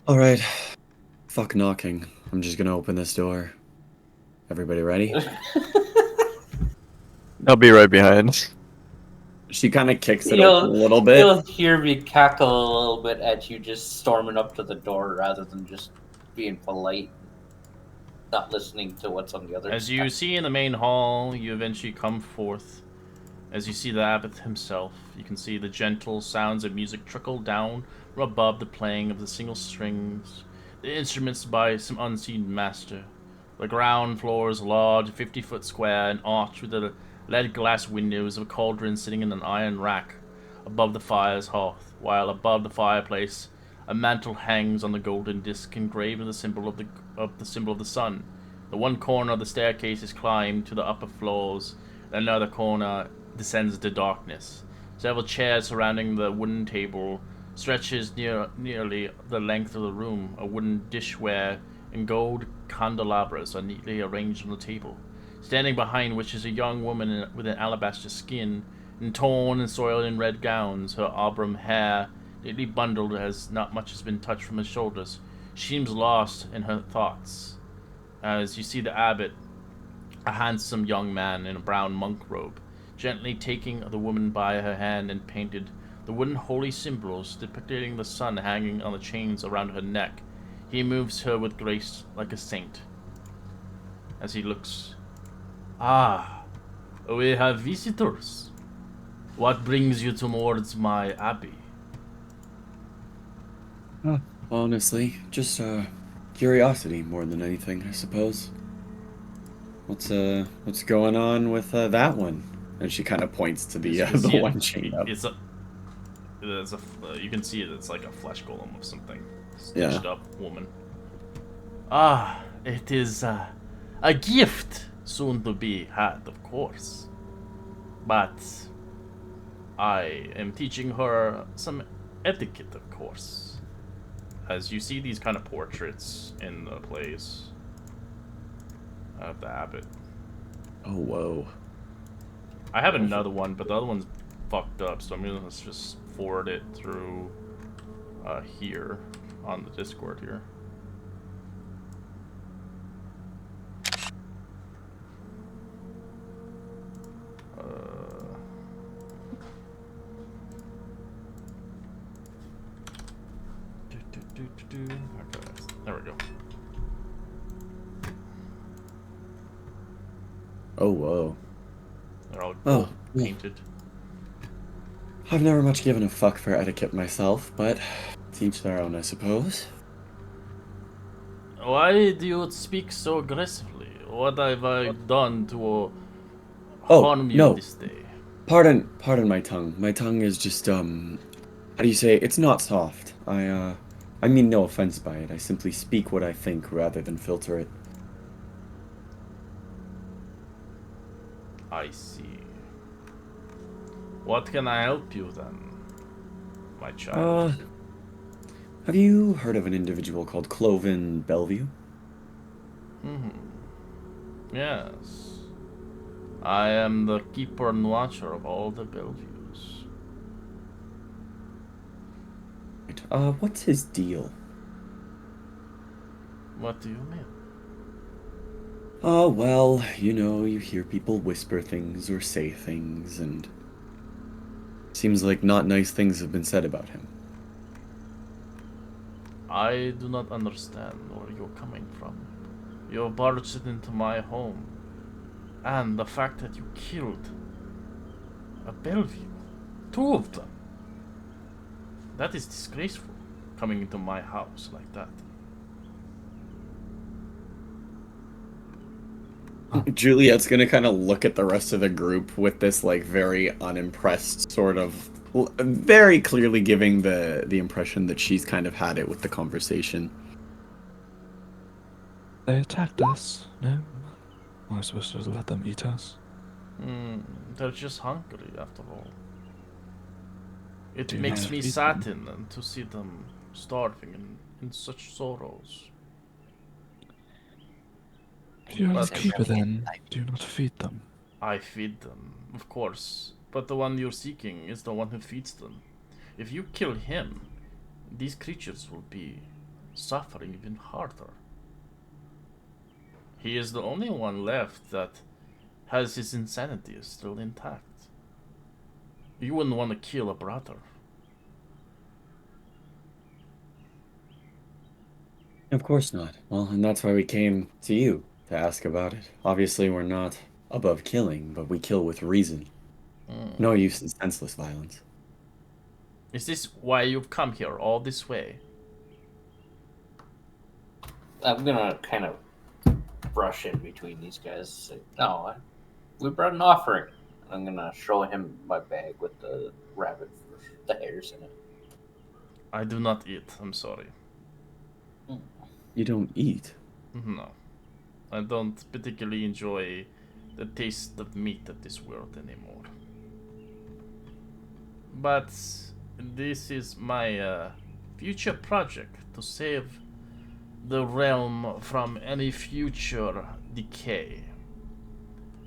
Alright. Fuck knocking. I'm just gonna open this door. Everybody ready? I'll be right behind. She kind of kicks it open a little bit. You'll hear me cackle a little bit at you just storming up to the door rather than just being polite, not listening to what's on the other As side. you see in the main hall, you eventually come forth. As you see the abbot himself, you can see the gentle sounds of music trickle down from above the playing of the single strings, the instruments by some unseen master. The ground floor is large, 50-foot square, and arched with the lead glass windows of a cauldron sitting in an iron rack above the fire's hearth, while above the fireplace a mantle hangs on the golden disc engraved with the symbol of the sun. The one corner of the staircase is climbed to the upper floors, and another corner descends into darkness. Several chairs surrounding the wooden table stretches nearly the length of the room. A wooden dishware and gold candelabras are neatly arranged on the table, standing behind which is a young woman with an alabaster skin, in torn and soiled in red gowns, her auburn hair neatly bundled as not much has been touched from her shoulders. She seems lost in her thoughts. As you see the abbot, a handsome young man in a brown monk robe, gently taking the woman by her hand and painted the wooden holy symbols depicting the sun hanging on the chains around her neck. He moves her with grace like a saint. As he looks. Ah, we have visitors. What brings you towards my abbey? Honestly, just curiosity more than anything, I suppose. What's going on with that one? And she kind of points to As the you can the see one chained up. you can see it. It's like a flesh golem of something Yeah. stitched up woman. Ah, it is a gift soon to be had, of course. But I am teaching her some etiquette, of course. As you see these kind of portraits in the place of the abbot. Oh whoa. I have another one, but the other one's fucked up, so I'm gonna just forward it through here on the Discord here. Okay, there we go. Oh whoa. They're all Oh, gold yeah. painted. I've never much given a fuck for etiquette myself, but to each their own, I suppose. Why do you speak so aggressively? What have I done to Oh, harm you no. this day? Pardon my tongue. My tongue is just how do you say? It's not soft. I mean no offense by it. I simply speak what I think rather than filter it. I see. What can I help you then, my child? Have you heard of an individual called Cloven Bellevue? Yes. I am the keeper and watcher of all the Bellevues. What's his deal? What do you mean? Well, you know, you hear people whisper things or say things, and seems like not nice things have been said about him. I do not understand where you're coming from. You have barged into my home, and the fact that you killed a Bellevue, 2 of them, that is disgraceful, coming into my house like that. Juliet's gonna kind of look at the rest of the group with this, like, very unimpressed sort of, very clearly giving the impression that she's kind of had it with the conversation. They attacked us, no? Am I supposed to let them eat us? They're just hungry, after all. It Do makes not me feed them. saddened to see them starving and in such sorrows. If you are But the keeper, really then like- do not feed them. I feed them, of course, but the one you're seeking is the one who feeds them. If you kill him, these creatures will be suffering even harder. He is the only one left that has his insanity still intact. You wouldn't want to kill a brother. Of course not. Well, and that's why we came to you to ask about it. Obviously, we're not above killing, but we kill with reason. No use in senseless violence. Is this why you've come here all this way? I'm gonna kind of brush in between these guys. Say, no, we brought an offering. I'm gonna show him my bag with the rabbit, the hairs in it. I do not eat, I'm sorry. You don't eat. No. I don't particularly enjoy the taste of meat of this world anymore. But this is my future project to save the realm from any future decay.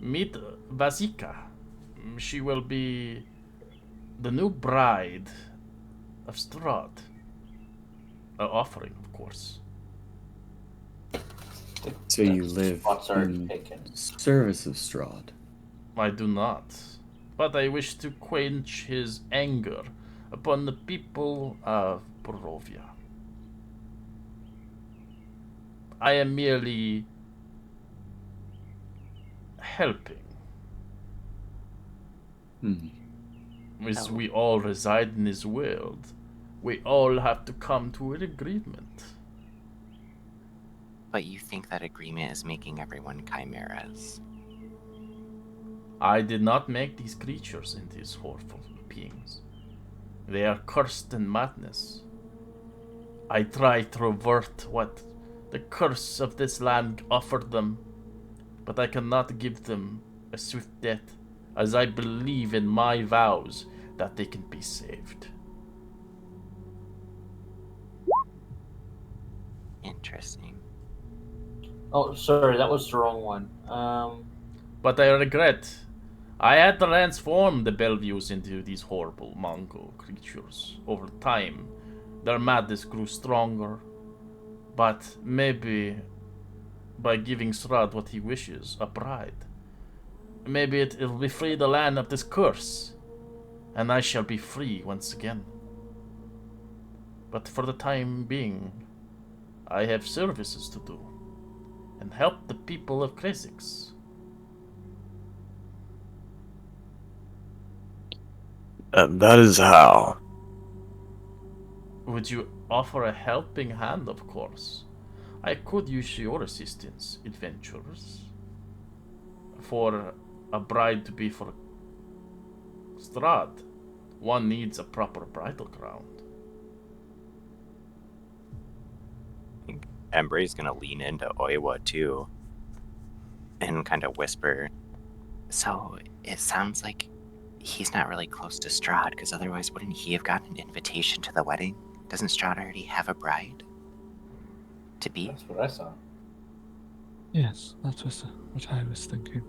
Meet Vazika. She will be the new bride of Strahd. An offering, of course. So you live Spots are in taken. service of Strahd. I do not. But I wish to quench his anger upon the people of Barovia. I am merely helping. As we all reside in this world, we all have to come to an agreement. But you think that agreement is making everyone chimeras? I did not make these creatures into these horrible beings. They are cursed in madness. I try to avert what the curse of this land offered them, but I cannot give them a swift death, as I believe in my vows that they can be saved. Interesting. Oh, sorry, that was the wrong one. But I regret. I had transformed the Bellevues into these horrible Mongol creatures. Over time, their madness grew stronger. But maybe by giving Strahd what he wishes, a bride, maybe it'll be free the land of this curse, and I shall be free once again. But for the time being, I have services to do, and help the people of Krezk. And that is how. Would you offer a helping hand, of course? I could use your assistance, adventurers. For a bride to be for Strahd, one needs a proper bridal crown. I think Embre's gonna lean into Oiwa too and kind of whisper. So it sounds like he's not really close to Strahd, because otherwise wouldn't he have gotten an invitation to the wedding? Doesn't Strahd already have a bride to be? that's what I saw. Yes, that was what I was thinking.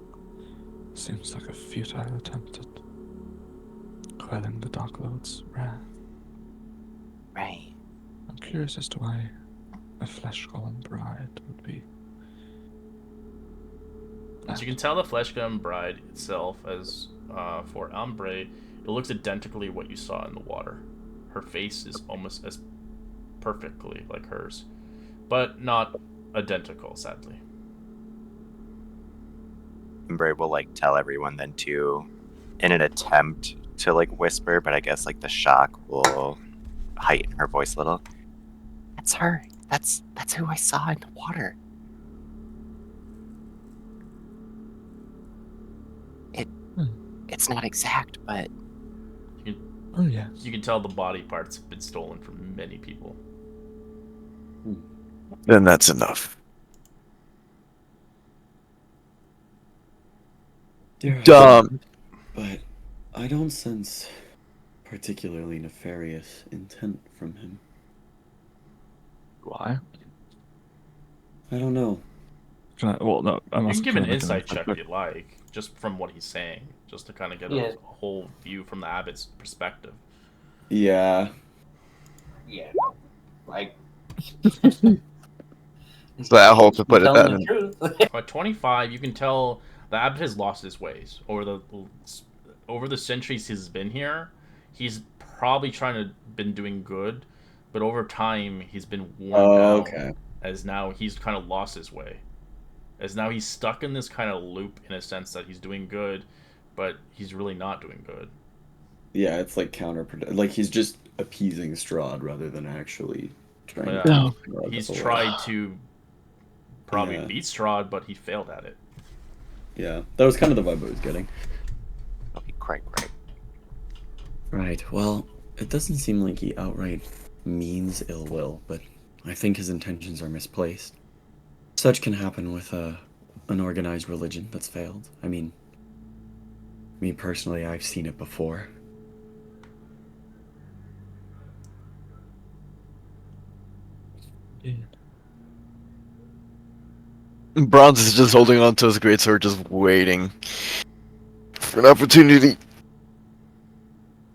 Seems like a futile attempt at quelling the Dark Lord's wrath. Right. I'm curious as to why a flesh golem bride would be. As you can tell, the Flesh Golem Bride itself, as for Ambre, it looks identically what you saw in the water. Her face is almost as perfectly like hers, but not identical, sadly. Embre will like tell everyone then too, in an attempt to like whisper, but I guess like the shock will heighten her voice a little. That's her. That's who I saw in the water. It's not exact, but Oh yes. You can tell the body parts have been stolen from many people. Then that's enough. Dumb. But I don't sense particularly nefarious intent from him. Why? I don't know. Can I, well, no, I You must can give an make insight check if you like, just from what he's saying, just to kind of get Yeah. a whole view from the abbot's perspective. Yeah. Yeah, like So I hope to put it telling that the in. truth. By 25, you can tell the abbot has lost his ways over the centuries he's been here. He's probably been doing good, but over time he's been worn down. Okay. As now he's kind of lost his way. As now he's stuck in this kind of loop in a sense that he's doing good, but he's really not doing good. Yeah, it's like counterproductive. Like he's just appeasing Strahd rather than actually trying Yeah. to. No. Strahd He's away. tried to probably Yeah. beat Strahd, but he failed at it. Yeah, that was kind of the vibe I was getting. That'll be quite right. Right. Well, it doesn't seem like he outright means ill will, but I think his intentions are misplaced. Such can happen with an organized religion that's failed. I mean, me personally, I've seen it before. Bronze is just holding on to his greatsword, just waiting for an opportunity.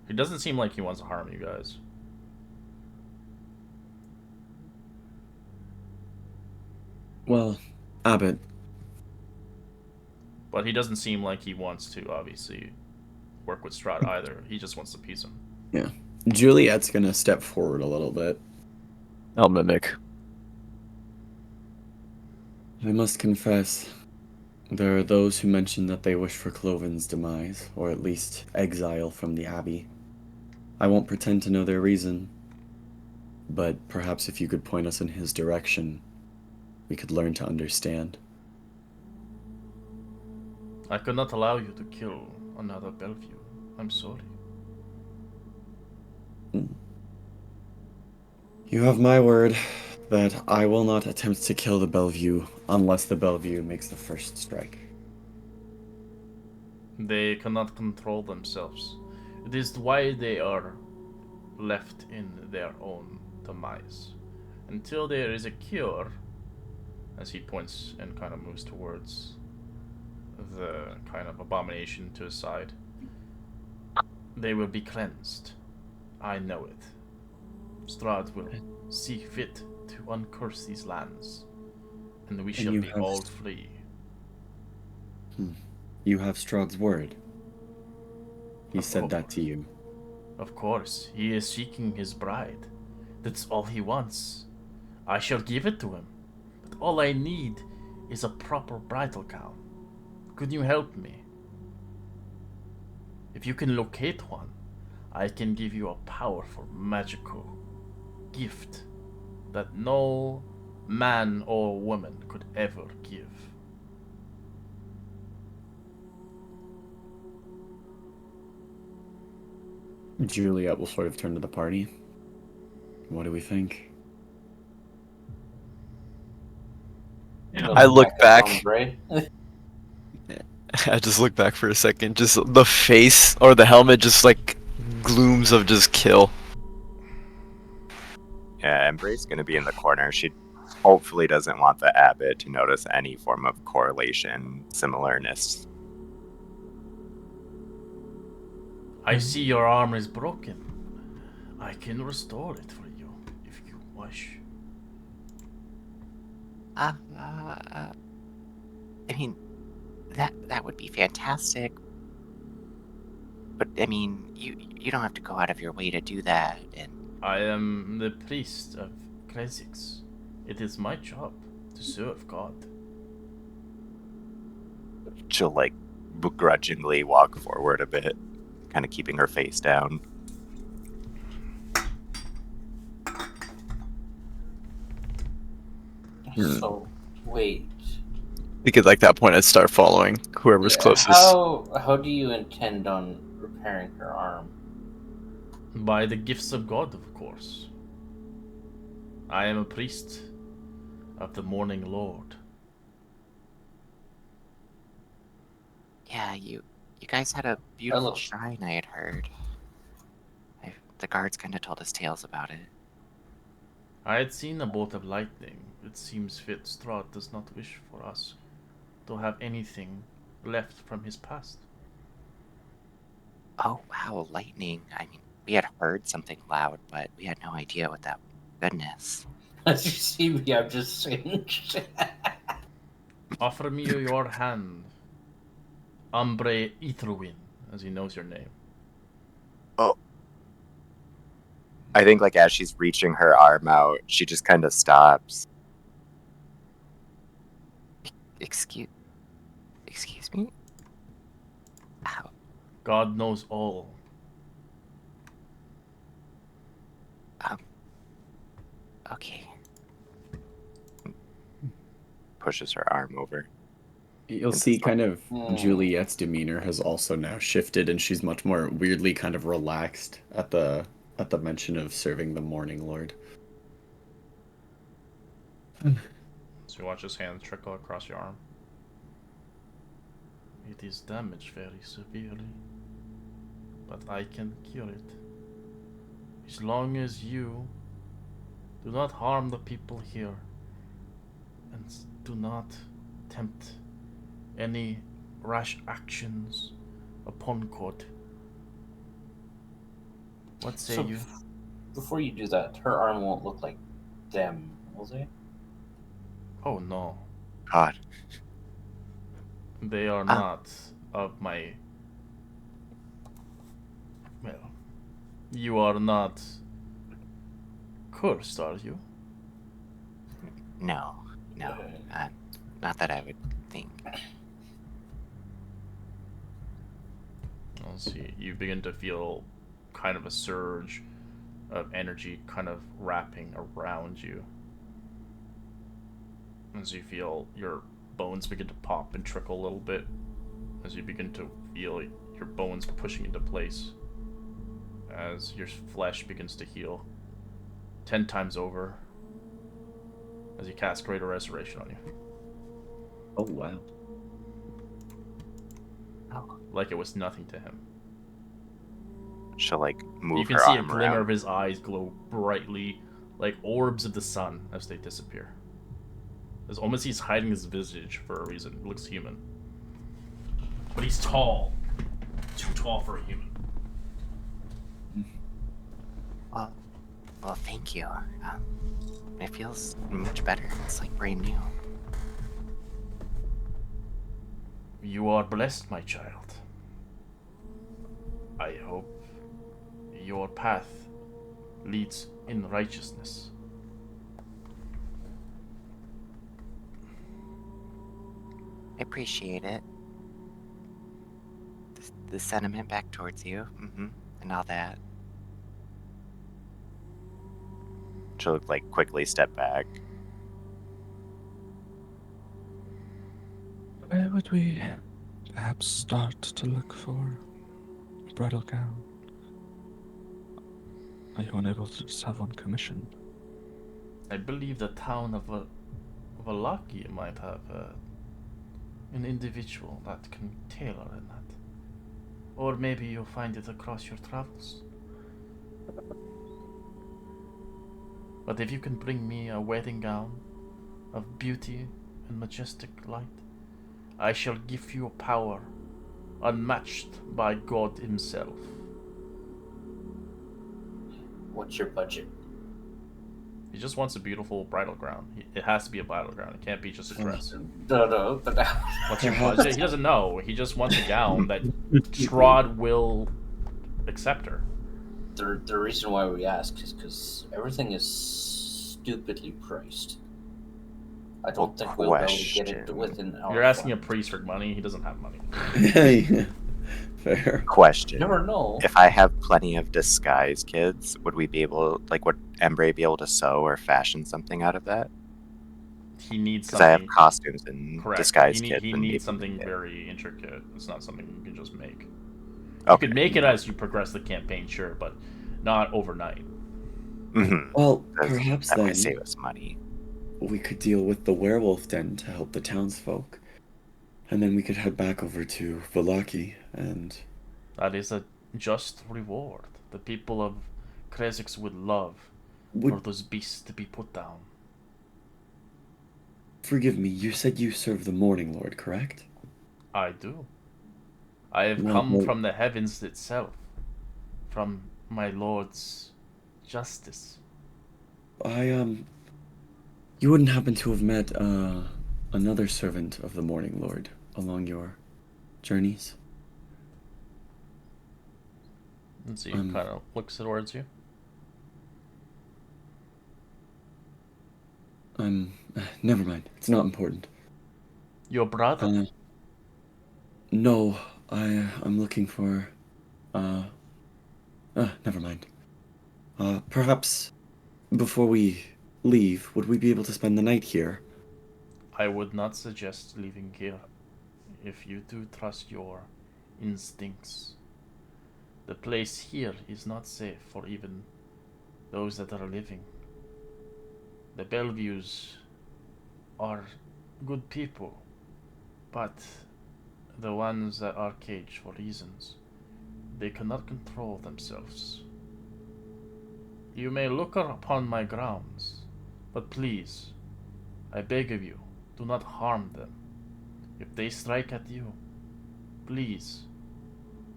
He doesn't seem like he wants to harm you guys. Well, Abbot, But he doesn't seem like he wants to, obviously, work with Strahd either. He just wants to appease him. Juliet's gonna step forward a little bit. I'll mimic. I must confess, there are those who mention that they wish for Cloven's demise, or at least exile from the Abbey. I won't pretend to know their reason, but perhaps if you could point us in his direction, we could learn to understand. I could not allow you to kill another Bellevue. I'm sorry. You have my word that I will not attempt to kill the Bellevue unless the Bellevue makes the first strike. They cannot control themselves. It is why they are left in their own demise. Until there is a cure, as he points and kind of moves towards the kind of abomination to his side, they will be cleansed. I know it. Strahd will see fit to uncurse these lands, and we shall be all free. You have Strahd's word. He said that to you. Of course, he is seeking his bride. That's all he wants. I shall give it to him. But all I need is a proper bridal gown. Could you help me? If you can locate one, I can give you a powerful magical gift that no man or woman could ever give. Juliet will sort of turn to the party. What do we think? I look back. Right? I just look back for a second. Just the face or the helmet, just like glooms of just kill. Yeah, Embrace gonna be in the corner. She hopefully doesn't want the abbot to notice any form of correlation, similarness. I see your arm is broken. I can restore it for you if you wish. I mean, that would be fantastic. But I mean, you don't have to go out of your way to do that. And I am the priest of Krezk. It is my job to serve God. She'll like begrudgingly walk forward a bit, kind of keeping her face down. So, wait. I think at like that point I'd start following whoever's closest. How do you intend on repairing her arm? By the gifts of God, of course. I am a priest of the Morning Lord. yeah, you guys had a beautiful shrine, I had heard. The guards kind of told us tales about it. I had seen a bolt of lightning. It seems fit Strahd does not wish for us to have anything left from his past. Oh wow, lightning! I mean, we had heard something loud, but we had no idea what that. Goodness. As you see me, I'm just saying shit. Offer me your hand, Umbre Etherwin, as he knows your name. Oh. I think like as she's reaching her arm out, she just kind of stops. Excuse me? Ow. God knows all. Okay. Pushes her arm over. You'll see kind of Juliet's demeanor has also now shifted, and she's much more weirdly kind of relaxed at the mention of serving the Morning Lord. So you watch his hand trickle across your arm. It is damaged very severely, but I can cure it. As long as you do not harm the people here and do not tempt any rash actions upon court. What say you? Before you do that, her arm won't look like them, will they? Oh no. God. They are not of my... Well, you are not cursed, are you? No. Not that I would think. Let's see. You begin to feel kind of a surge of energy kind of wrapping around you. As you feel your bones begin to pop and trickle a little bit. As you begin to feel your bones pushing into place. As your flesh begins to heal 10 times over. As you cast Greater Restoration on you. Oh, wow. Like it was nothing to him. She'll like move You can her see a arm glimmer around. of his eyes glow brightly, like orbs of the sun, as they disappear. It's almost he's hiding his visage for a reason. It looks human. But he's tall. Too tall for a human. Well, thank you. It feels much better. It's like brand new. You are blessed, my child. I hope your path leads in righteousness. I appreciate it. The sentiment back towards you, and all that. She'll like quickly step back. Where would we perhaps start to look for a bridal gown? Are you unable to just have one commissioned? I believe the town of Valaki might have an individual that can tailor in that. Or maybe you'll find it across your travels. But if you can bring me a wedding gown of beauty and majestic light, I shall give you a power unmatched by God himself. What's your budget? He just wants a beautiful bridal gown. It has to be a bridal gown. It can't be just a dress. No. What's your budget? He doesn't know. He just wants a gown that Strahd will accept her. The reason why we ask is because everything is stupidly priced. I don't think we'll be able to get it within our You're asking a funds. priest for money. He doesn't have money. Fair. Question. Never know. If I have plenty of disguise kits, would we be able, like, would Embre be able to sew or fashion something out of that? He needs Because I have something. costumes and Correct. disguise He kits. and maybe needs something we could- very intricate. It's not something you can just make. You Okay. could make it as you progress the campaign, sure, but not overnight. Mhm. Well, 'Cause perhaps that then might save us money. we could deal with the werewolf den to help the townsfolk. And then we could head back over to Valaki and... That is a just reward. The people of Krezk would love Would... for those beasts to be put down. Forgive me, you said you serve the Morning Lord, correct? I do. I have Well, come well- from the heavens itself, from my lord's justice. You wouldn't happen to have met, another servant of the Morning Lord along your journeys? And so he kind of looks towards you. Never mind. It's not important. Your brother? No, I'm looking for, never mind. Perhaps before we leave, would we be able to spend the night here? I would not suggest leaving here if you do trust your instincts. The place here is not safe for even those that are living. The Belleviews are good people, but the ones that are caged for reasons, they cannot control themselves. You may look upon my grounds, but please, I beg of you, do not harm them. If they strike at you, please,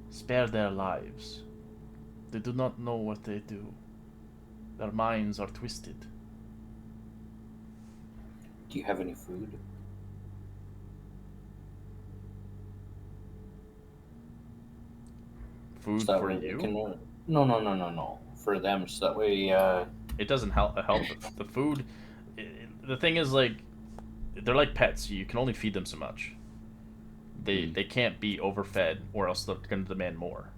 spare their lives. They do not know what they do. Their minds are twisted. Do you have any food? Food So that for way they you? can- No. For them, so that way, It doesn't help. The food. The thing is, like, they're like pets. You can only feed them so much. They can't be overfed, or else they're going to demand more.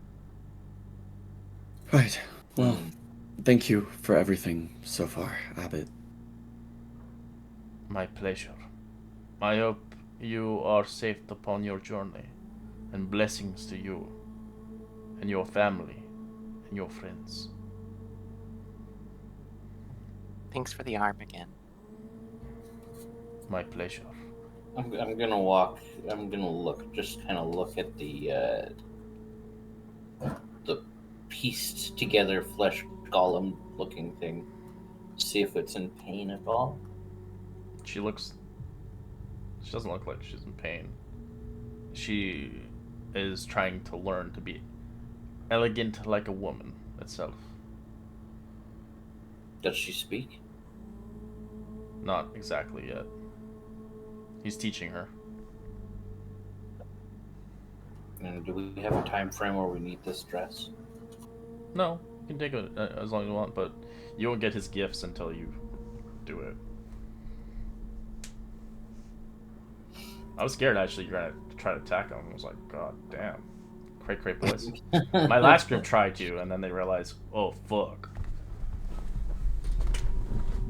Right. Well, thank you for everything so far, Abbott. My pleasure. I hope you are safe upon your journey, and blessings to you, and your family, and your friends. Thanks for the arm again. My pleasure. I'm gonna walk. I'm gonna look. Just kind of look at the pieced together flesh golem looking thing. See if it's in pain at all. She doesn't look like she's in pain. She is trying to learn to be elegant like a woman itself. Does she speak? Not exactly yet. He's teaching her. And do we have a time frame where we need this dress? No, you can take it as long as you want, but you won't get his gifts until you do it. I was scared actually you're gonna try to attack him. I was like, God damn. Cray boys. My last group tried to, and then they realized, oh fuck.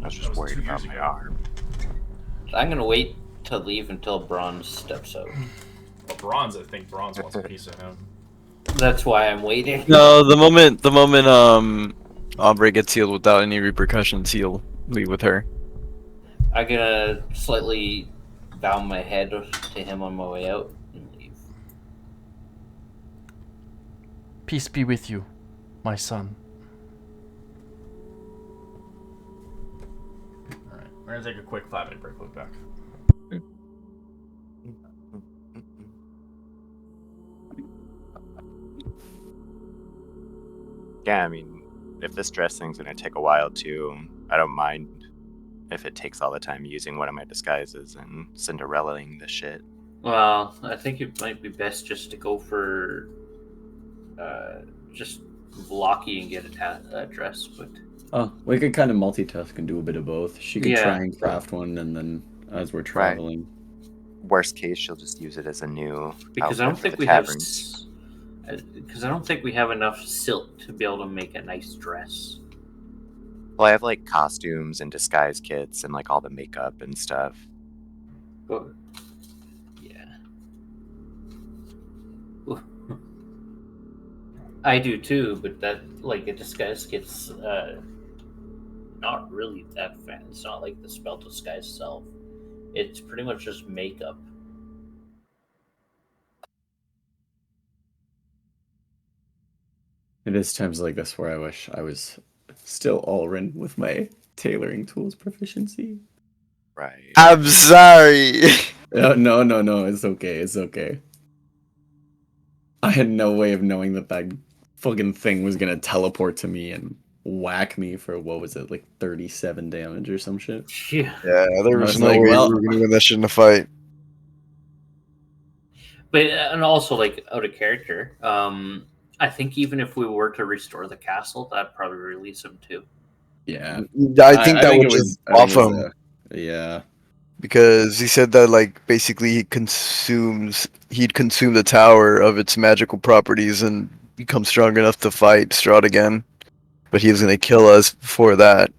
I was just worried about my arm. I'm gonna wait to leave until Bronze steps out. Well, Bronze, I think Bronze wants a piece of him. That's why I'm waiting. No, the moment Aubrey gets healed without any repercussions, he'll leave with her. I'm gonna slightly bow my head to him on my way out and leave. Peace be with you, my son. Alright, we're gonna take a quick 5-minute break. We'll be back. Yeah, I mean, if this dress thing's gonna take a while too, I don't mind if it takes all the time using one of my disguises and Cinderellaing the shit. Well, I think it might be best just to go for just Vlocky and get a dress, but Oh, we could kind of multitask and do a bit of both. She could Yeah. try and craft one, and then as we're traveling. Worst case, she'll just use it as a new because I don't outfit for think the we have taverns. because I don't think we have enough silk to be able to make a nice dress. Well, I have like costumes and disguise kits and like all the makeup and stuff. But yeah, I do too. But that like a disguise kit's not really that fancy. It's not like the spell disguise itself. It's pretty much just makeup. It is times like this where I wish I was still Allrin with my tailoring tools proficiency. Right. I'm sorry. No, it's okay, it's okay. I had no way of knowing that fucking thing was gonna teleport to me and whack me for, what was it, like 37 damage or some shit? Yeah. Yeah, there I was was no like, way well- we were gonna win that shit in a fight. But and also like out of character, I think even if we were to restore the castle, that'd probably release him too. Yeah. I think that would just buff him yeah. because he said that like basically he'd consume the tower of its magical properties and become strong enough to fight Strahd again. But he was gonna kill us before that.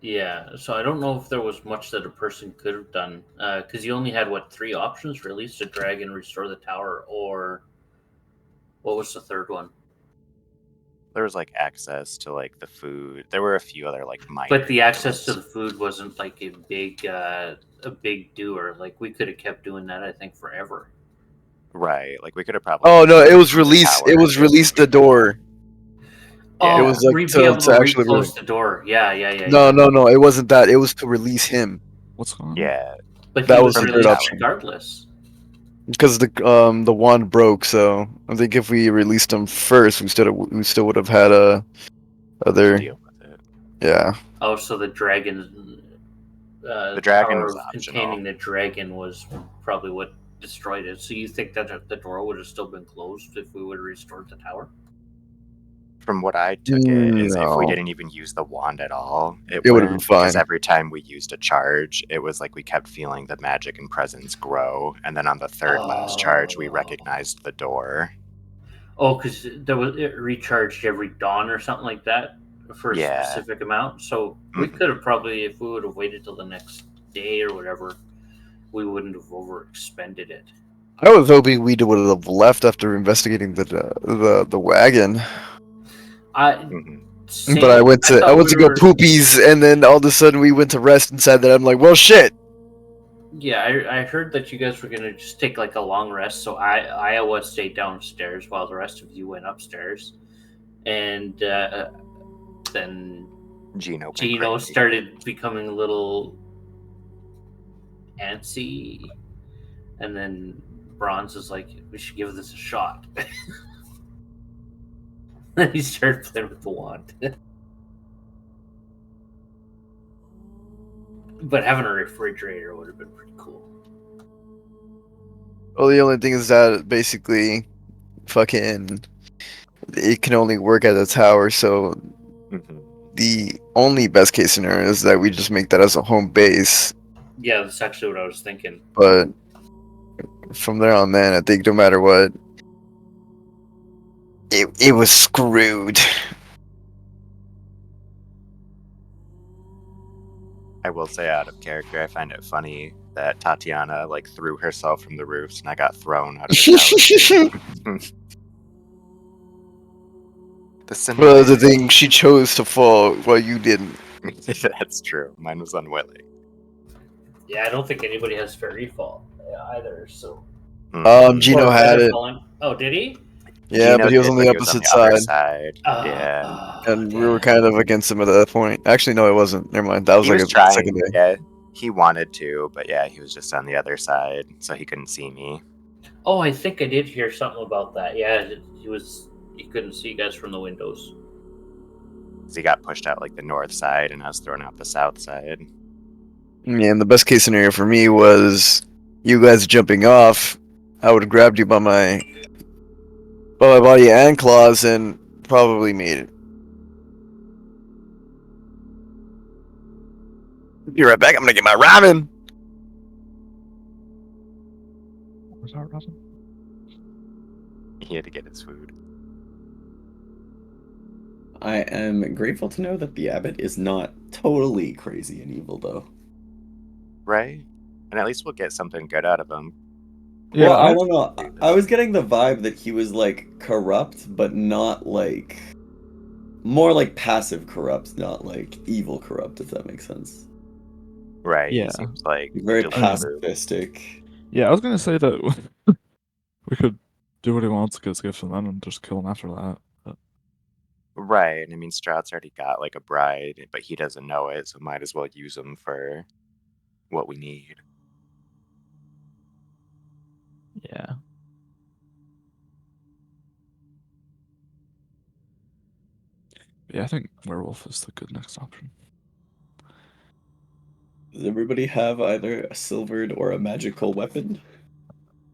Yeah, so I don't know if there was much that a person could have done because you only had 3 options: release the dragon, restore the tower, or what was the third one? There was like access to like the food. There were a few other like minor. But the access to the food wasn't like a big doer. Like we could have kept doing that, I think, forever. Right, like we could have probably. Oh no, it was the release. tower. It was release the door. Oh, It was like we'd to be able to actually close the door. Yeah. No, it wasn't that. It was to release him What's going on? Yeah, But That he was was the third released option. regardless. because the wand broke. So I think if we released him first, we still would have had other. deal with it. Yeah. Oh, so the dragon. The dragon power was of optional. containing the dragon was probably what destroyed it. So you think that the door would have still been closed if we would have restored the tower? From what I took it is if we No. didn't even use the wand at all, it It would've been wouldn't, because fine. every time we used a charge, it was like we kept feeling the magic and presence grow, and then on the third last charge, we recognized the door. Oh, because it recharged every dawn or something like that for a Yeah. specific amount. So we could have probably, if we would have waited till the next day or whatever, we wouldn't have overexpended it. I was hoping we would have left after investigating the wagon. Same. But I went to thought we go were- poopies, and then all of a sudden we went to rest inside. That I'm like, well, shit. Yeah, I heard that you guys were gonna just take like a long rest, so Iowa stayed downstairs while the rest of you went upstairs, and then Gino started becoming a little antsy, and then Bronze was like, "We should give this a shot." Then he started playing with the wand. But having a refrigerator would have been pretty cool. Well, the only thing is that basically, fucking, it can only work at a tower. So the only best case scenario is that we just make that as a home base. Yeah, that's actually what I was thinking. But from there on, man, I think no matter what, it was screwed. I will say, out of character, I find it funny that Tatiana like threw herself from the roofs, and I got thrown out of the tower. Well, the thing, she chose to fall while you didn't. That's true. Mine was unwilling. Yeah, I don't think anybody has fairy fall either. So. Gino had it. Falling. Oh, did he? Yeah, Gino but he was did, on but the he was on opposite the other side. Yeah. And we were kind of against him at that point. Actually, no, it wasn't. Never mind. That was He like was a trying. second day. Yeah, he wanted to, but yeah, he was just on the other side, so he couldn't see me. Oh, I think I did hear something about that. Yeah, he couldn't see you guys from the windows. He got pushed out like the north side, and I was thrown out the south side. Yeah, and the best case scenario for me was you guys jumping off. I would have grabbed you by my body and claws and probably made it. Be right back. I'm gonna get my ramen. Was that ramen? He had to get his food. I am grateful to know that the abbot is not totally crazy and evil, though. Right? And at least we'll get something good out of him. Yeah, well, I don't know. I was getting the vibe that he was like corrupt, but not like more like passive corrupt, not like evil corrupt, if that makes sense. Right. Yeah. He seems like very pacifistic. Yeah, I was gonna say that we could do what he wants, get his gifts, and then just kill him after that. But... Right. And I mean, Strahd's already got like a bride, but he doesn't know it, so might as well use him for what we need. Yeah. Yeah, I think werewolf is the good next option. Does everybody have either a silvered or a magical weapon?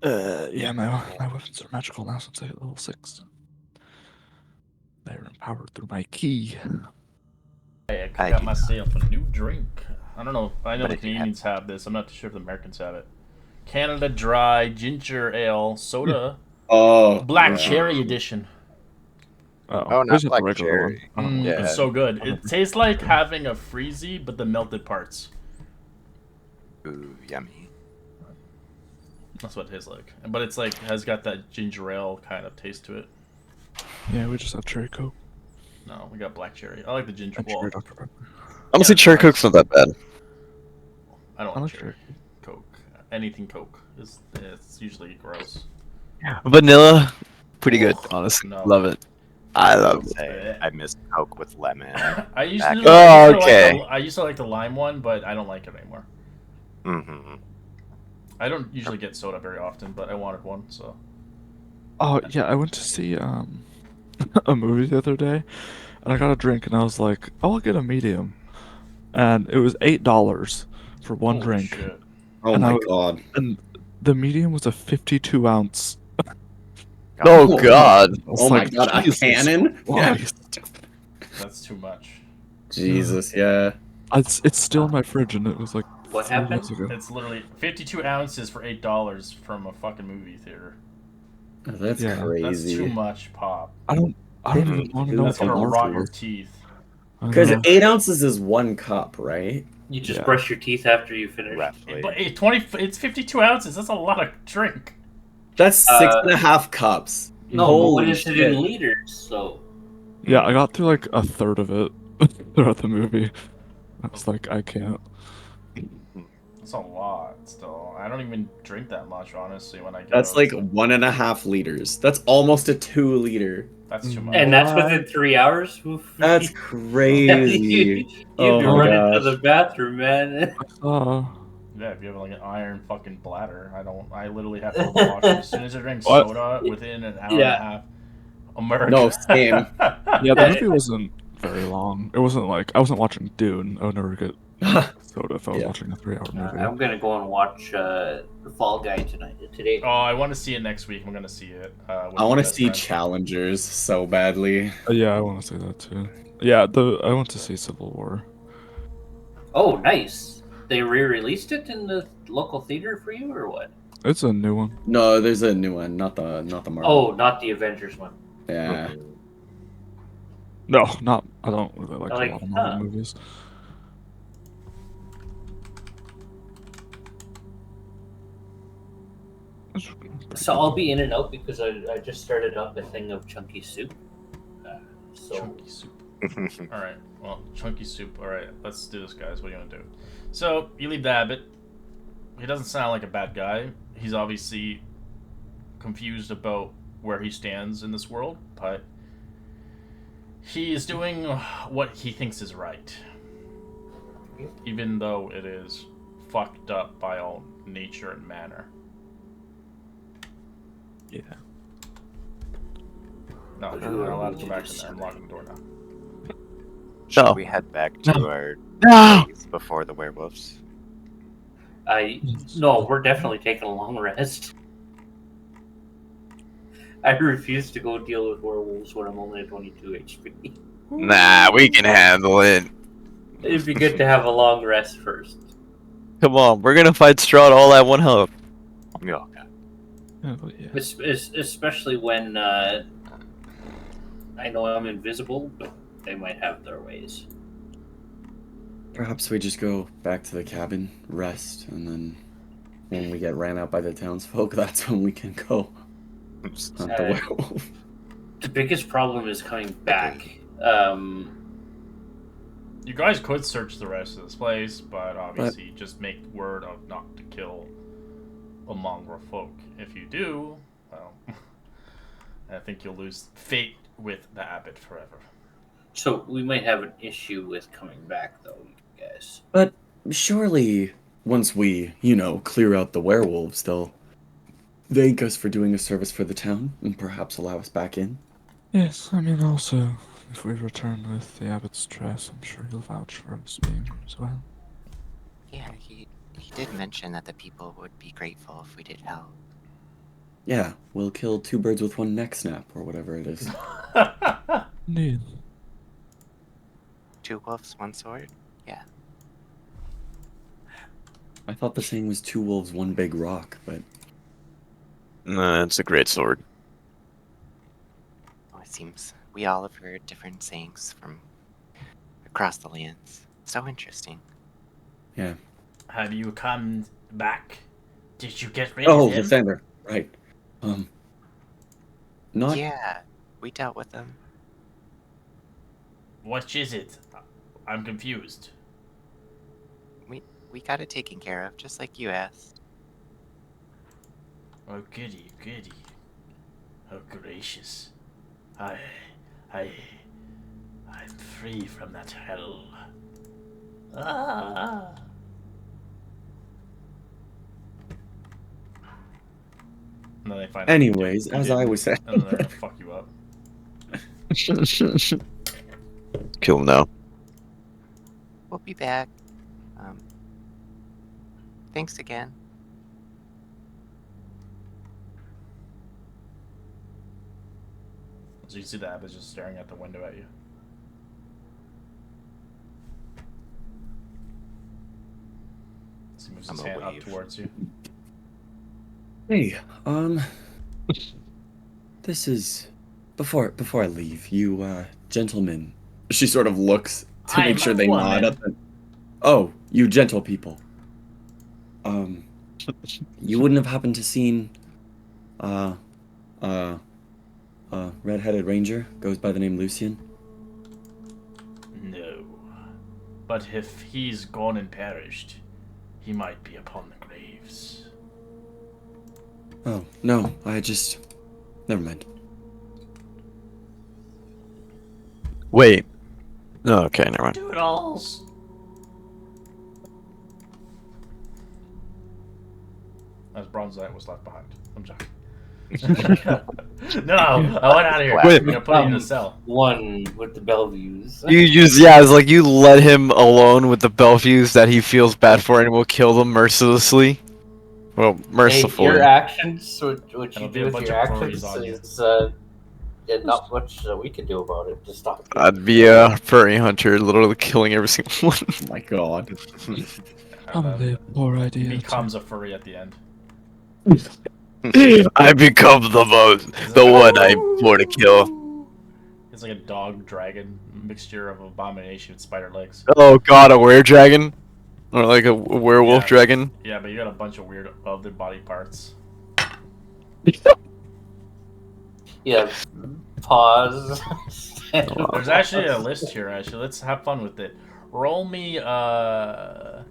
Yeah, my weapons are magical now since I hit level 6. They're empowered through my key. Hey, I got myself a new drink. I don't know. I know the Canadians have this. I'm not too sure if the Americans have it. Canada Dry Ginger Ale Soda. Black Cherry Edition. Oh, not black cherry. Yeah. It's so good. It tastes like having a freezy, but the melted parts. Ooh, yummy. That's what it tastes like. But it's like has got that ginger ale kind of taste to it. Yeah, we just have cherry coke. No, we got black cherry. I like the ginger. Cherry Dr. Pepper. Honestly, cherry coke's not that bad. I don't like cherry coke. Anything coke it's usually gross. Vanilla, pretty good. Honestly, love it. I love it. I miss Coke with lemon. I used to like the lime one, but I don't like it anymore. Mm-hmm. I don't usually get soda very often, but I wanted one, so. Oh yeah, I went to see a movie the other day, and I got a drink, and I was like, "I'll get a medium," and it was $8 for one drink. Shit. Oh my god! And the medium was a 52 ounce. Oh God! It's Oh my like, god, a Jesus cannon? Yeah. Christ. That's too much. Jesus, yeah. It's still in my fridge, and it was like What 3 happened? days ago. It's literally 52 ounces for $8 from a fucking movie theater. That's Yeah. That's too crazy. much pop. I don't even want to know That's what the gonna rot your marker. teeth. Because 8 ounces is 1 cup, right? You just Yeah. brush your teeth after you finish. Roughly. But it's 52 ounces. That's a lot of drink. That's 6.5 cups. No, but what Holy is it shit. in liters? So Yeah, I got through like a third of it throughout the movie. I was like, I can't. That's a lot. Still, I don't even drink that much, honestly. When I go, That's like 1.5 liters. That's almost a 2 liter. that's too much. and that's within 3 hours. Oof. That's you, crazy. you Oh be my running to gosh. the bathroom, man. Yeah, if you have like an iron fucking bladder, I don't. I literally have to wash as soon as I drink What? soda within an hour and Yeah. a half. America. No, same. Yeah, the movie wasn't very long. It wasn't like I wasn't watching Dune. I would never get soda if I was Yeah. watching a 3-hour movie. I'm gonna go and watch The Fall Guy today. Oh, I want to see it next week. I'm gonna see it. With I my want to best see friend. Challengers so badly. Yeah, I want to see that too. Yeah, I want to see Civil War. Oh, nice. They re-released it in the local theater for you, or what? It's a new one. No, there's a new one, not the Marvel. Oh, not the Avengers one. Yeah. No, not. I don't really like, Like, a lot of Marvel huh. movies. It's pretty So good. I'll be in and out because I just started up a thing of chunky soup. So Chunky soup. All right. Well, chunky soup. All right. Let's do this, guys. What are you gonna do? So you leave the abbot. He doesn't sound like a bad guy. He's obviously confused about where he stands in this world, but he is doing what he thinks is right, even though it is fucked up by all nature and manner. Yeah. No, you're not allowed to go back in there. I'm locking the door now. Should No. we head back to No. our No! base before the werewolves? no, we're definitely taking a long rest. I refuse to go deal with werewolves when I'm only at 22 HP. Nah, we can handle it. It'd be good to have a long rest first. Come on, we're gonna fight Strahd all at one hop. Yeah, okay. Oh, yeah. Especially when I know I'm invisible, but they might have their ways. Perhaps we just go back to the cabin, rest, and then when we get ran out by the townsfolk, that's when we can go hunt the werewolf. The biggest problem is coming back. You guys could search the rest of this place, but obviously just make word of not to kill a mongrel folk. If you do, well, I think you'll lose fate with the abbot forever. So we might have an issue with coming back, though, you guys. But surely, once we, clear out the werewolves, they'll thank us for doing a service for the town and perhaps allow us back in. Yes, I mean also, if we return with the abbot's dress, I'm sure he'll vouch for us being here as well. Yeah, he did mention that the people would be grateful if we did help. Yeah, we'll kill 2 birds with 1 neck snap, or whatever it is. Indeed. 2 wolves, 1 sword? Yeah. I thought the saying was 2 wolves, 1 big rock, but Nah, it's a great sword. Oh, it seems we all have heard different sayings from across the lands. So interesting. yeah. Have you come back? Did you get rid of Oh, him? Defender, right. Not Yeah, we dealt with them. What is it? I'm confused. We got it taken care of, just like you asked. Oh, goody, goody. Oh, gracious. I'm free from that hell. Ah. And then they find Anyways, out you as I didn't, was saying. and then they're gonna fuck you up. Kill him now. We'll be back. Thanks again. So you can see the abbot just staring at the window at you. So he moves his I'm a hand up wave. towards you. Hey, this is before I leave, you gentlemen. She sort of looks to make I'm sure a they nod woman. at the. Oh, you gentle people. You wouldn't have happened to seen uh red-headed ranger goes by the name Lucian? No. But if he's gone and perished, he might be upon the graves. Oh, no, I just never mind. Wait. No, okay, never mind. Do it alls. As Bronze Knight was left behind. I'm joking. No, I went out of here. Wait. I'm gonna put it in a cell. One with the Bellevues. You just, yeah, it's like you let him alone with the Bellevues that he feels bad for and will kill them mercilessly. Well, Hey, mercifully. your actions, what you It'll be do a with bunch your of furries actions on you. is yeah, not much we can do about it to stop you. I'd be a furry hunter, literally killing every single one. Oh my god. And Probably then a poor he idea. becomes a furry at the end. I become the one I'm for to kill. It's like a dog dragon mixture of abomination with spider legs. Oh god, a were-dragon? Or like a werewolf Yeah. dragon? Yeah, but you got a bunch of weird other body parts. Yeah, pause. There's actually a list here. Actually, let's have fun with it. Roll me these are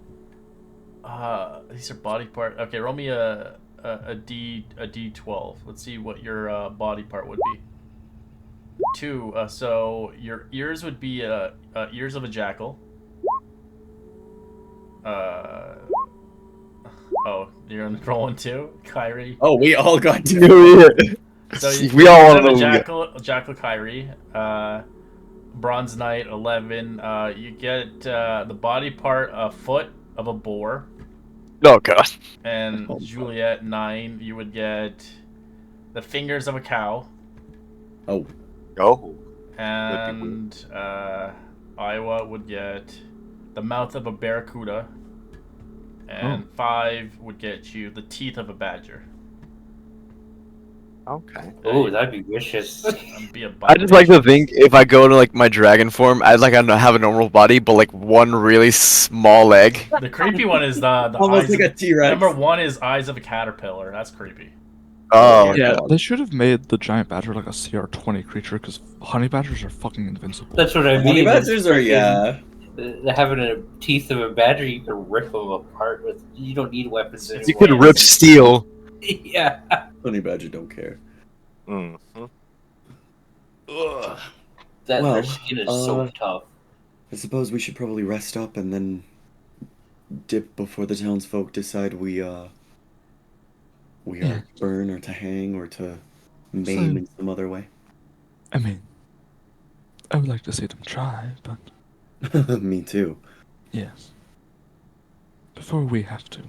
body part. Okay, roll me a D12. Let's see what your body part would be. 2. So your ears would be ears of a jackal. Oh, you're rolling 2, Kyrie. Oh, we all got to. So We all have wanna a know. jackal Kyrie. Bronze Knight 11. You get the body part, a foot of a boar. Oh god. And Juliet 9. You would get the fingers of a cow. Oh. Oh. And Iowa would get the mouth of a barracuda. And 5 would get you the teeth of a badger. Okay. Oh, that'd be vicious. Be a I just like to think if I go to like my dragon form, I'd like I have a normal body, but like one really small leg. The creepy one is the Almost eyes like of, a T-Rex. Number 1 is eyes of a caterpillar. That's creepy. Oh Yeah, god. they should have made the giant badger like a CR20 creature because honey badgers are fucking invincible. That's what I mean. Honey badgers It's are, freaking- yeah. Having a teeth of a badger, you can rip them apart with. You don't need weapons anymore. You could rip steel. Yeah. Honey badger don't care. Mm-hmm. Ugh. Their Well, skin is so tough. I suppose we should probably rest up and then dip before the townsfolk decide we are burn or to hang or to maim in some other way. I mean, I would like to see them try, but Me too. yes. Before we have to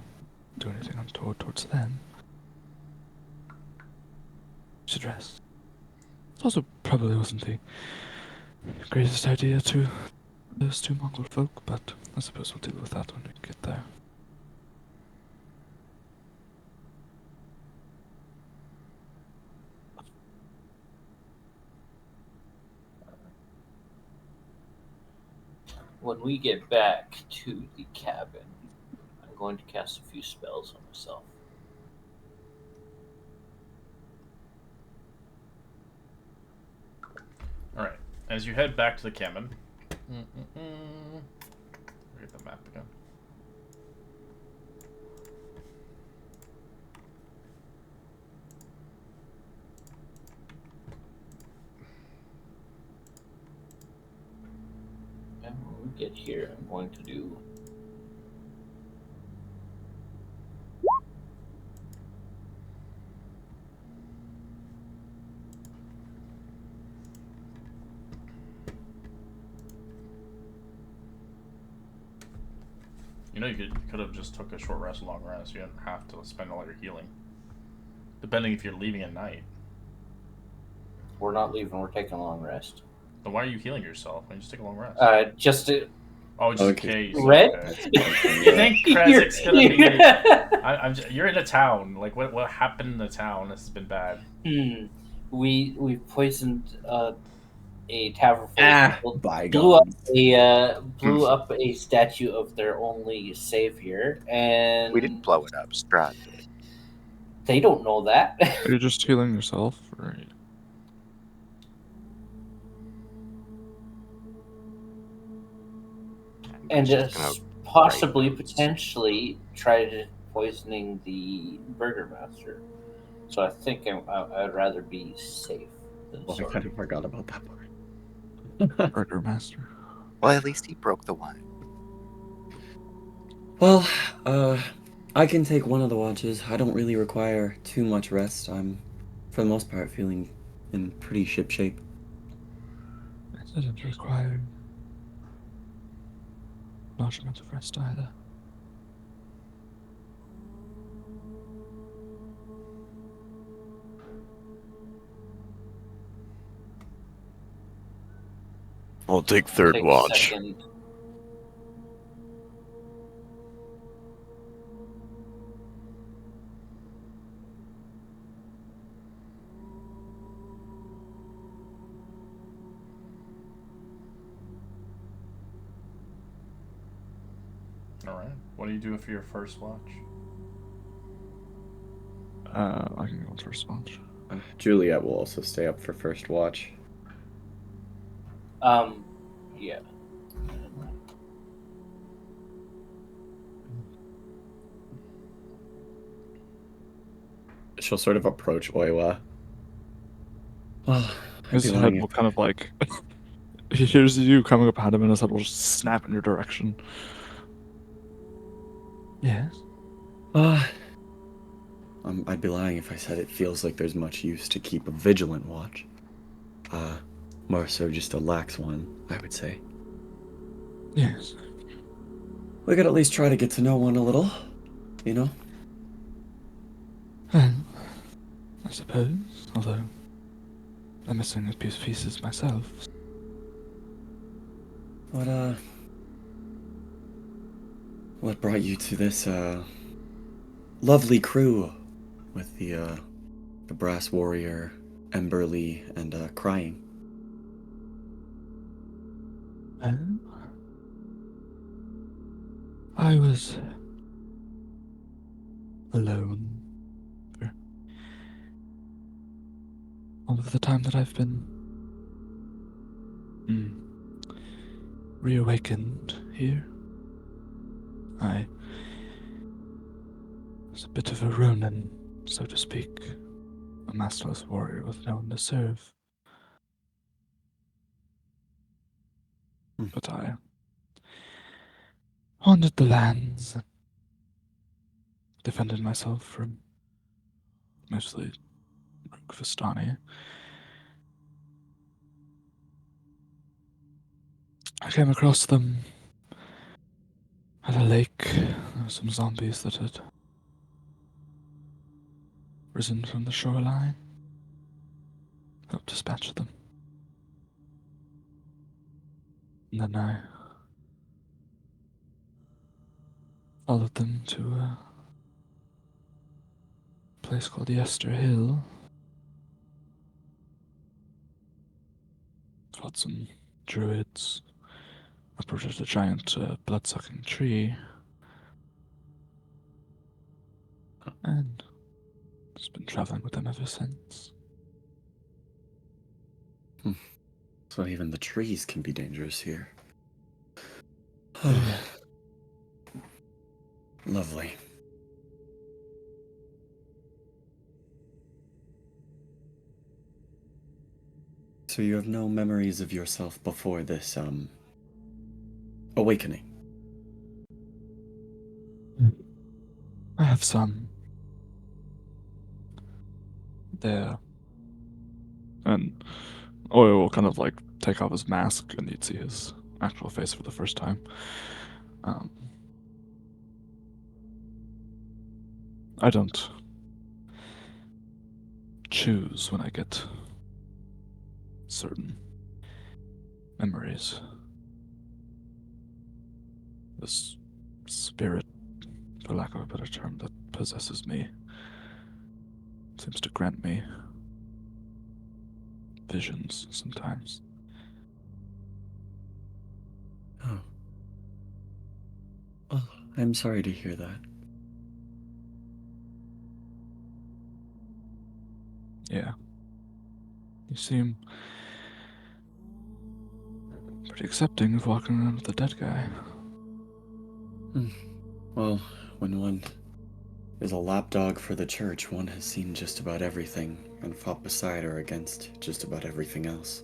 do anything untoward towards them, we should rest. It also probably wasn't the greatest idea to those 2 Mongol folk, but I suppose we'll deal with that when we get there. When we get back to the cabin, I'm going to cast a few spells on myself. Alright. As you head back to the cabin. Get the map again. And when we get here, I'm going to do. You know, you could have just took a short rest, long rest. You didn't have to spend all your healing. Depending if you're leaving at night. We're not leaving. We're taking a long rest. Then why are you healing yourself? Why don't you just take a long rest? Just to Oh, just in Okay. case. Red. Okay. You think Krezk's gonna be? You're in a town. Like, what happened in the town? This has been bad. We poisoned a tavern full of people. Bygones. Blew up a statue of their only savior, and We didn't blow it up. Strahd did. they don't know that. Are you just healing yourself? Or... and She's gonna possibly, write notes. potentially, tried poisoning the Burger Master. So I think I'd rather be safe than Well, I sorry. kind of forgot about that part. Burger Master. Well, at least he broke the wine. Well, I can take one of the watches. I don't really require too much rest. I'm, for the most part, feeling in pretty ship shape. It didn't require large amounts of rest either. I'll take third Take watch. second. All right. What do you do for your first watch? I can go on first watch. Juliet will also stay up for first watch. Yeah. She'll sort of approach Oiwa. Well, His head will kind of like... he hears you coming up behind him and his head will just snap in your direction. Yes? I'd be lying if I said it feels like there's much use to keep a vigilant watch. More so just a lax one, I would say. Yes. We could at least try to get to know one a little, you know? Well, I suppose, although I'm missing a few pieces myself. What brought you to this, lovely crew with the brass warrior, Emberly, and, crying? I was alone for all of the time that I've been reawakened here. I was a bit of a Ronin, so to speak, a masterless warrior with no one to serve. But I wandered the lands, defended myself from mostly Rook Vistani. I came across them at a lake. There were some zombies that had risen from the shoreline. Helped dispatch them. And then I followed them to a place called Yester Hill. Fought some druids, uprooted a giant blood-sucking tree, and just been traveling with them ever since. So even the trees can be dangerous here. Lovely. So you have no memories of yourself before this, awakening? I have some. There. And Oil will kind of like take off his mask and you'd see his actual face for the first time. I don't choose when I get certain memories. This spirit, for lack of a better term, that possesses me seems to grant me visions sometimes. Oh. Oh, I'm sorry to hear that. Yeah. You seem pretty accepting of walking around with a dead guy. Well, when one is a lapdog for the church, one has seen just about everything and fought beside or against just about everything else.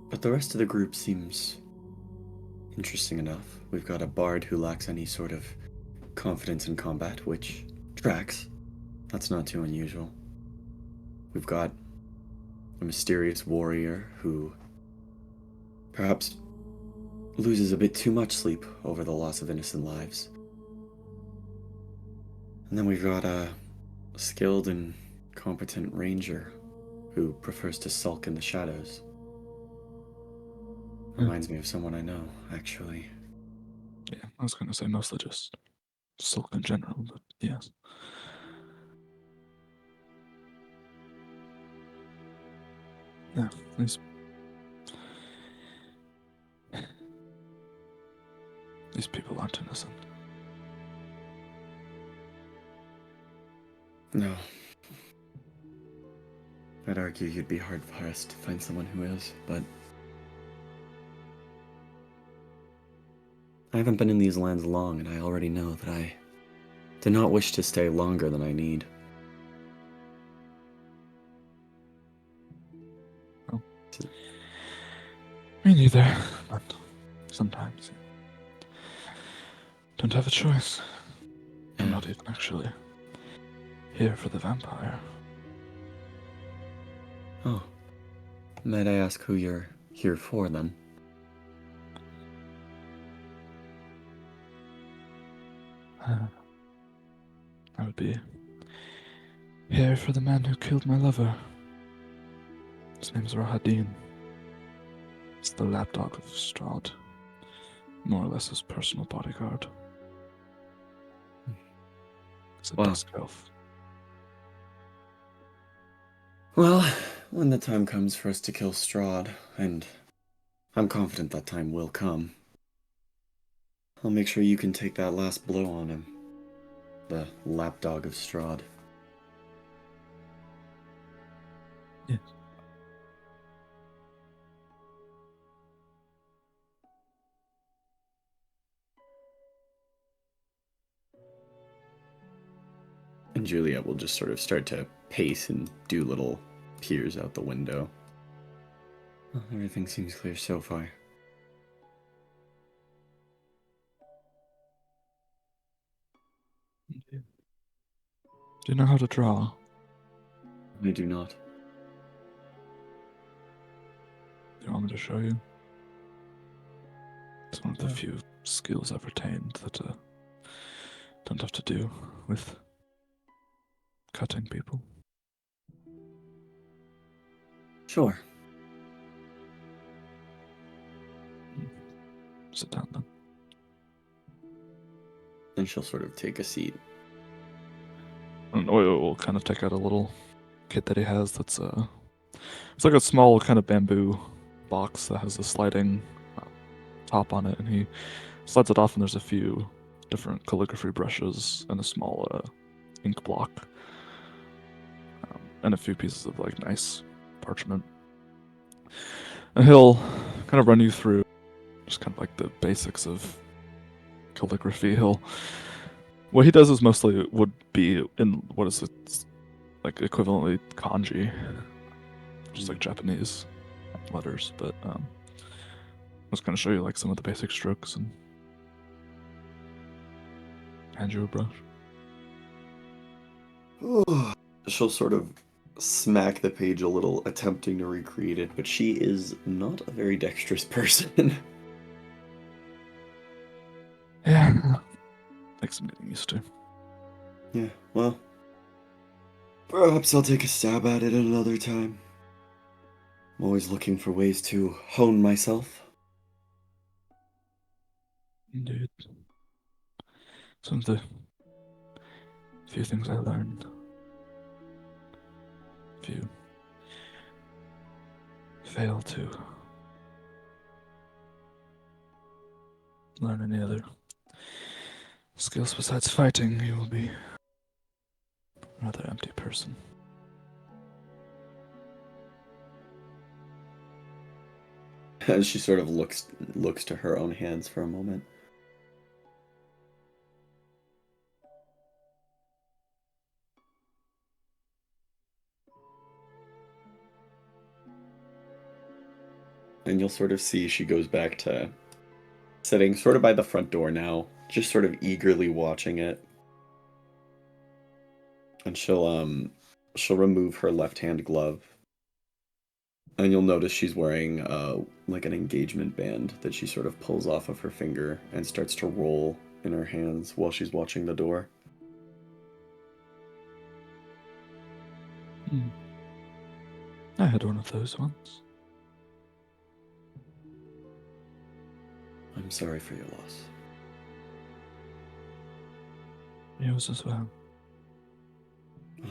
But the rest of the group seems interesting enough. We've got a bard who lacks any sort of confidence in combat, which tracks. That's not too unusual. We've got a mysterious warrior who perhaps loses a bit too much sleep over the loss of innocent lives. And then we've got a skilled and competent ranger who prefers to sulk in the shadows. Reminds me of someone I know, actually. Yeah, I was going to say mostly just sulk in general, but yes. Yeah, these people aren't innocent. No. I'd argue you'd be hard-pressed to find someone who is, but I haven't been in these lands long, and I already know that I do not wish to stay longer than I need. Oh. Me neither, but sometimes you don't have a choice. I'm not even actually here for the vampire. Oh. Might I ask who you're here for, then? I would be here for the man who killed my lover. His name's Rahadin. It's the lapdog of Strahd. More or less his personal bodyguard. He's a dusk elf. Well, when the time comes for us to kill Strahd, and I'm confident that time will come, I'll make sure you can take that last blow on him. The lapdog of Strahd. Yes. And Juliet will just sort of start to pace and do little peers out the window. Well, everything seems clear so far. Do you know how to draw? I do not. Do you want me to show you? It's one of the few skills I've retained that don't have to do with cutting people. Sure. Sit down then. And she'll sort of take a seat. And we'll kind of take out a little kit that he has that's it's like a small kind of bamboo box that has a sliding top on it, and he slides it off, and there's a few different calligraphy brushes and a small ink block, and a few pieces of like nice parchment. And he'll kind of run you through just kind of like the basics of calligraphy. What he does is mostly would be in what is it, like equivalently kanji, just like Japanese letters, but I was going to show you like some of the basic strokes and hand you a brush. She'll sort of smack the page a little, attempting to recreate it, but she is not a very dexterous person. Yeah, takes some getting used to. Yeah, well, perhaps I'll take a stab at it another time. I'm always looking for ways to hone myself. Indeed. Some of the few things I learned. If you fail to learn any other skills besides fighting, you will be a rather empty person. As she sort of looks to her own hands for a moment. And you'll sort of see she goes back to sitting sort of by the front door now, just sort of eagerly watching it. And she'll remove her left-hand glove. And you'll notice she's wearing like an engagement band that she sort of pulls off of her finger and starts to roll in her hands while she's watching the door. I had one of those once. I'm sorry for your loss. Yours as well. Oh,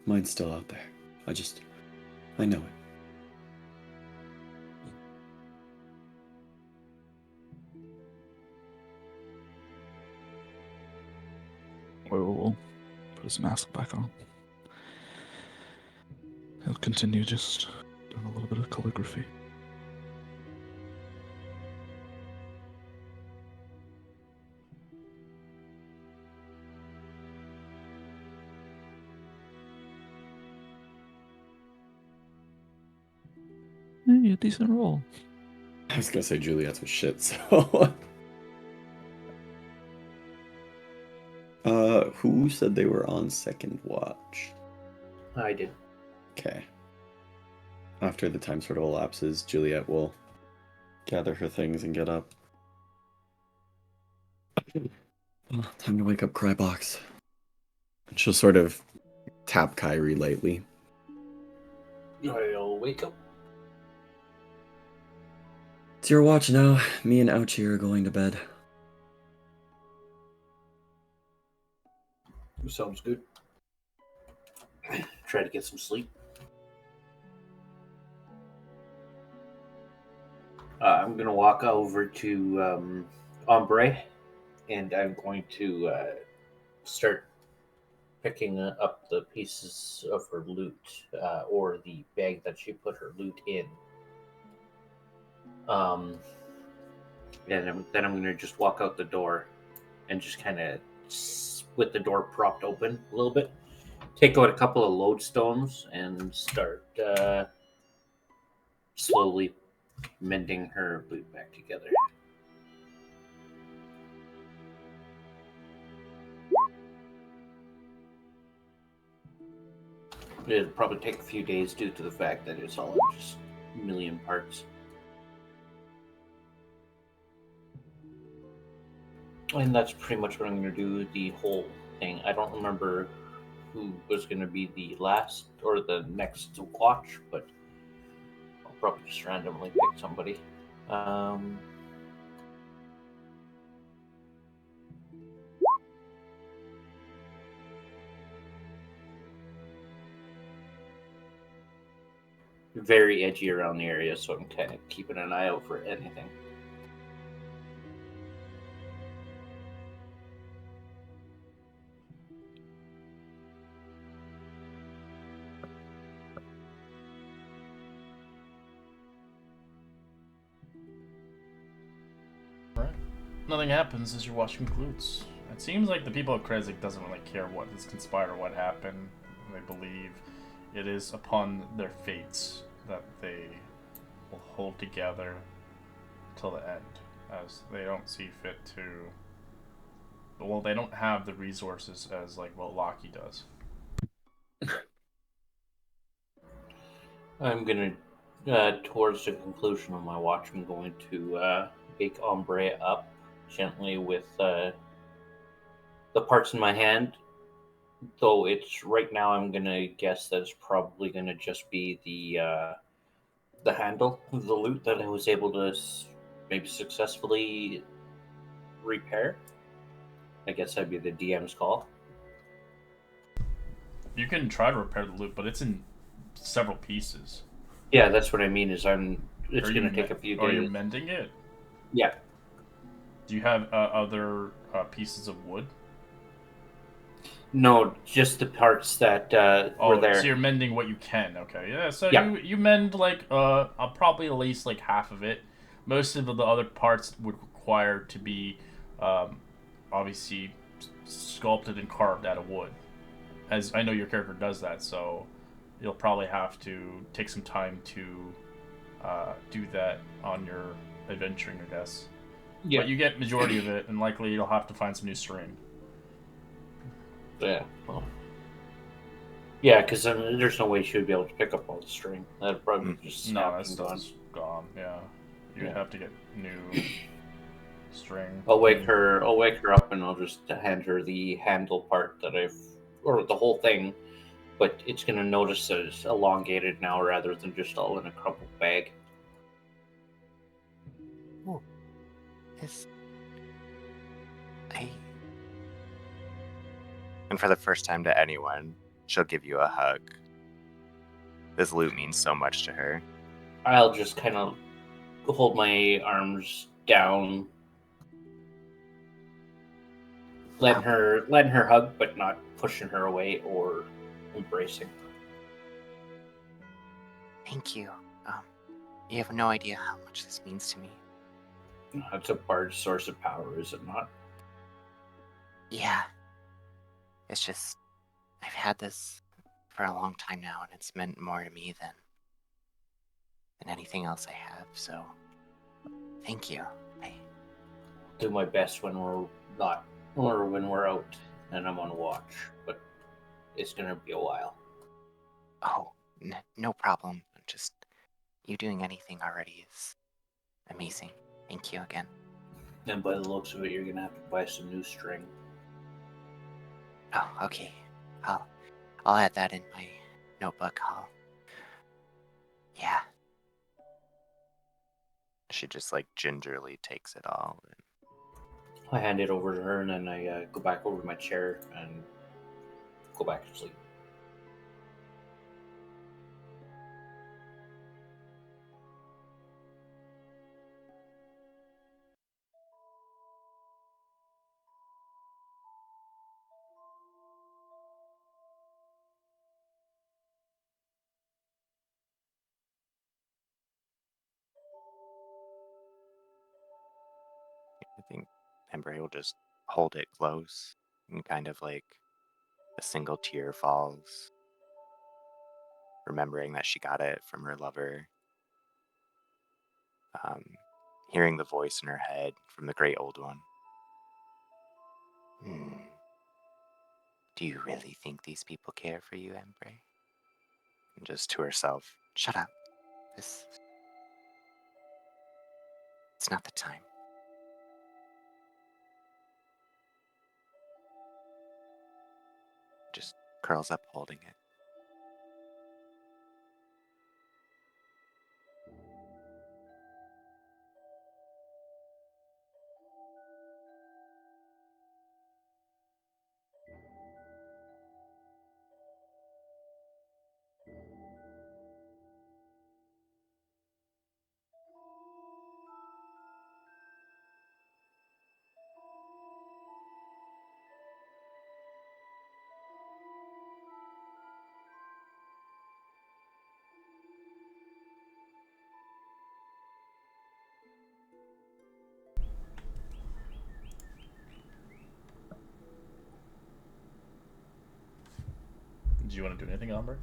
mine's still out there. I know it. We'll put his mask back on. He'll continue just doing a little bit of calligraphy. Hey, a decent roll. I was gonna say Juliet's was shit, so... Who said they were on second watch? I did. Okay. After the time sort of elapses, Juliet will gather her things and get up. Oh, time to wake up Crybox. And she'll sort of tap Kyrie lightly. I'll wake up. It's your watch now. Me and Ouchie are going to bed. Sounds good. Try to get some sleep. I'm going to walk over to Ombre, and I'm going to start picking up the pieces of her loot, or the bag that she put her loot in. And then I'm going to just walk out the door and just kind of, with the door propped open a little bit, take out a couple of lodestones and start slowly mending her loot back together. It'll probably take a few days due to the fact that it's all just a million parts. And that's pretty much what I'm going to do the whole thing. I don't remember who was going to be the last or the next to watch, but I'll probably just randomly pick somebody. Very edgy around the area, so I'm kind of keeping an eye out for anything. Right. Nothing happens as you're watching glutes. It seems like the people of Krezk doesn't really care what has conspired or what happened. They believe it is upon their fates that they will hold together till the end, as they don't see fit to. Well, they don't have the resources as like what Loki does. I'm gonna, towards the conclusion of my watch, I'm going to wake Ombre up gently with the parts in my hand Though it's right now, I'm gonna guess that it's probably gonna just be the handle of the loot that I was able to maybe successfully repair. I guess that'd be the DM's call. You can try to repair the loot, but it's in several pieces. Yeah, that's what I mean. It's Are gonna take a few days. Are you mending it? Yeah. Do you have other pieces of wood? No, just the parts that were there. So you're mending what you can. Okay, yeah. So Yeah. you mend like probably at least like half of it. Most of the other parts would require to be obviously sculpted and carved out of wood. As I know your character does that, so you'll probably have to take some time to do that on your adventuring, I guess. Yeah. But you get majority of it, and likely you'll have to find some new string. Yeah. Well, yeah, because there's no way she would be able to pick up all the string. That'd probably just No, snap that and stuff's gone. Yeah, you'd have to get new string. I'll wake her. I'll wake her up, and I'll just hand her the handle part that or the whole thing. But it's gonna notice that it's elongated now, rather than just all in a crumpled bag. Oh, this. And for the first time to anyone, she'll give you a hug. This loot means so much to her. I'll just kind of hold my arms down, letting her hug, but not pushing her away or embracing. Thank you. You have no idea how much this means to me. It's a large source of power, is it not? Yeah. It's just, I've had this for a long time now, and it's meant more to me than anything else I have, so thank you. I do my best when we're not, or when we're out and I'm on watch, but it's gonna be a while. Oh, no problem. Just you doing anything already is amazing. Thank you again. And by the looks of it, you're gonna have to buy some new string. Oh, okay. I'll add that in my notebook. Yeah. She just like gingerly takes it all. I hand it over to her, and then I go back over to my chair and go back to sleep. I think Embry will just hold it close and kind of like a single tear falls, remembering that she got it from her lover. Hearing the voice in her head from the great old one. Do you really think these people care for you, Embry? And just to herself, Shut up. It's not the time. just curls up holding it. Do you want to do anything, Amber?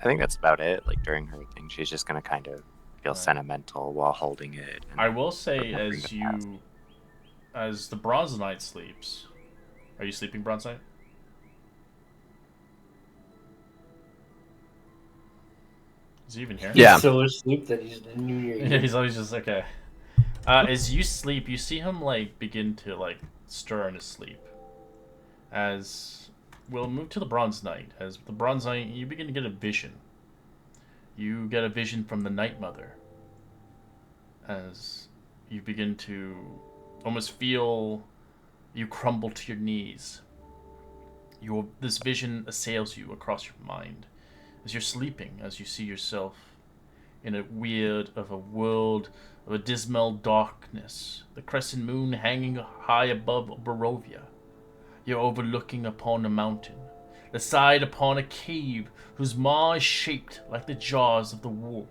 I think that's about it. Like during her thing, she's just gonna kind of feel Right. sentimental while holding it. I will say, remembering the past. as the Bronze Knight sleeps, are you sleeping, Bronze Knight? Is he even here? Yeah. He's so asleep that he's in New Year. Yeah, he's always just okay. As you sleep, you see him like begin to like stir in his sleep, As we'll move to the Bronze Knight. As the Bronze Knight, you begin to get a vision. You get a vision from the Night Mother. As you begin to almost feel you crumble to your knees. This vision assails you across your mind as you're sleeping, as you see yourself in a world of a dismal darkness, the crescent moon hanging high above Barovia. You're overlooking upon a mountain, the side upon a cave whose maw is shaped like the jaws of the wolf.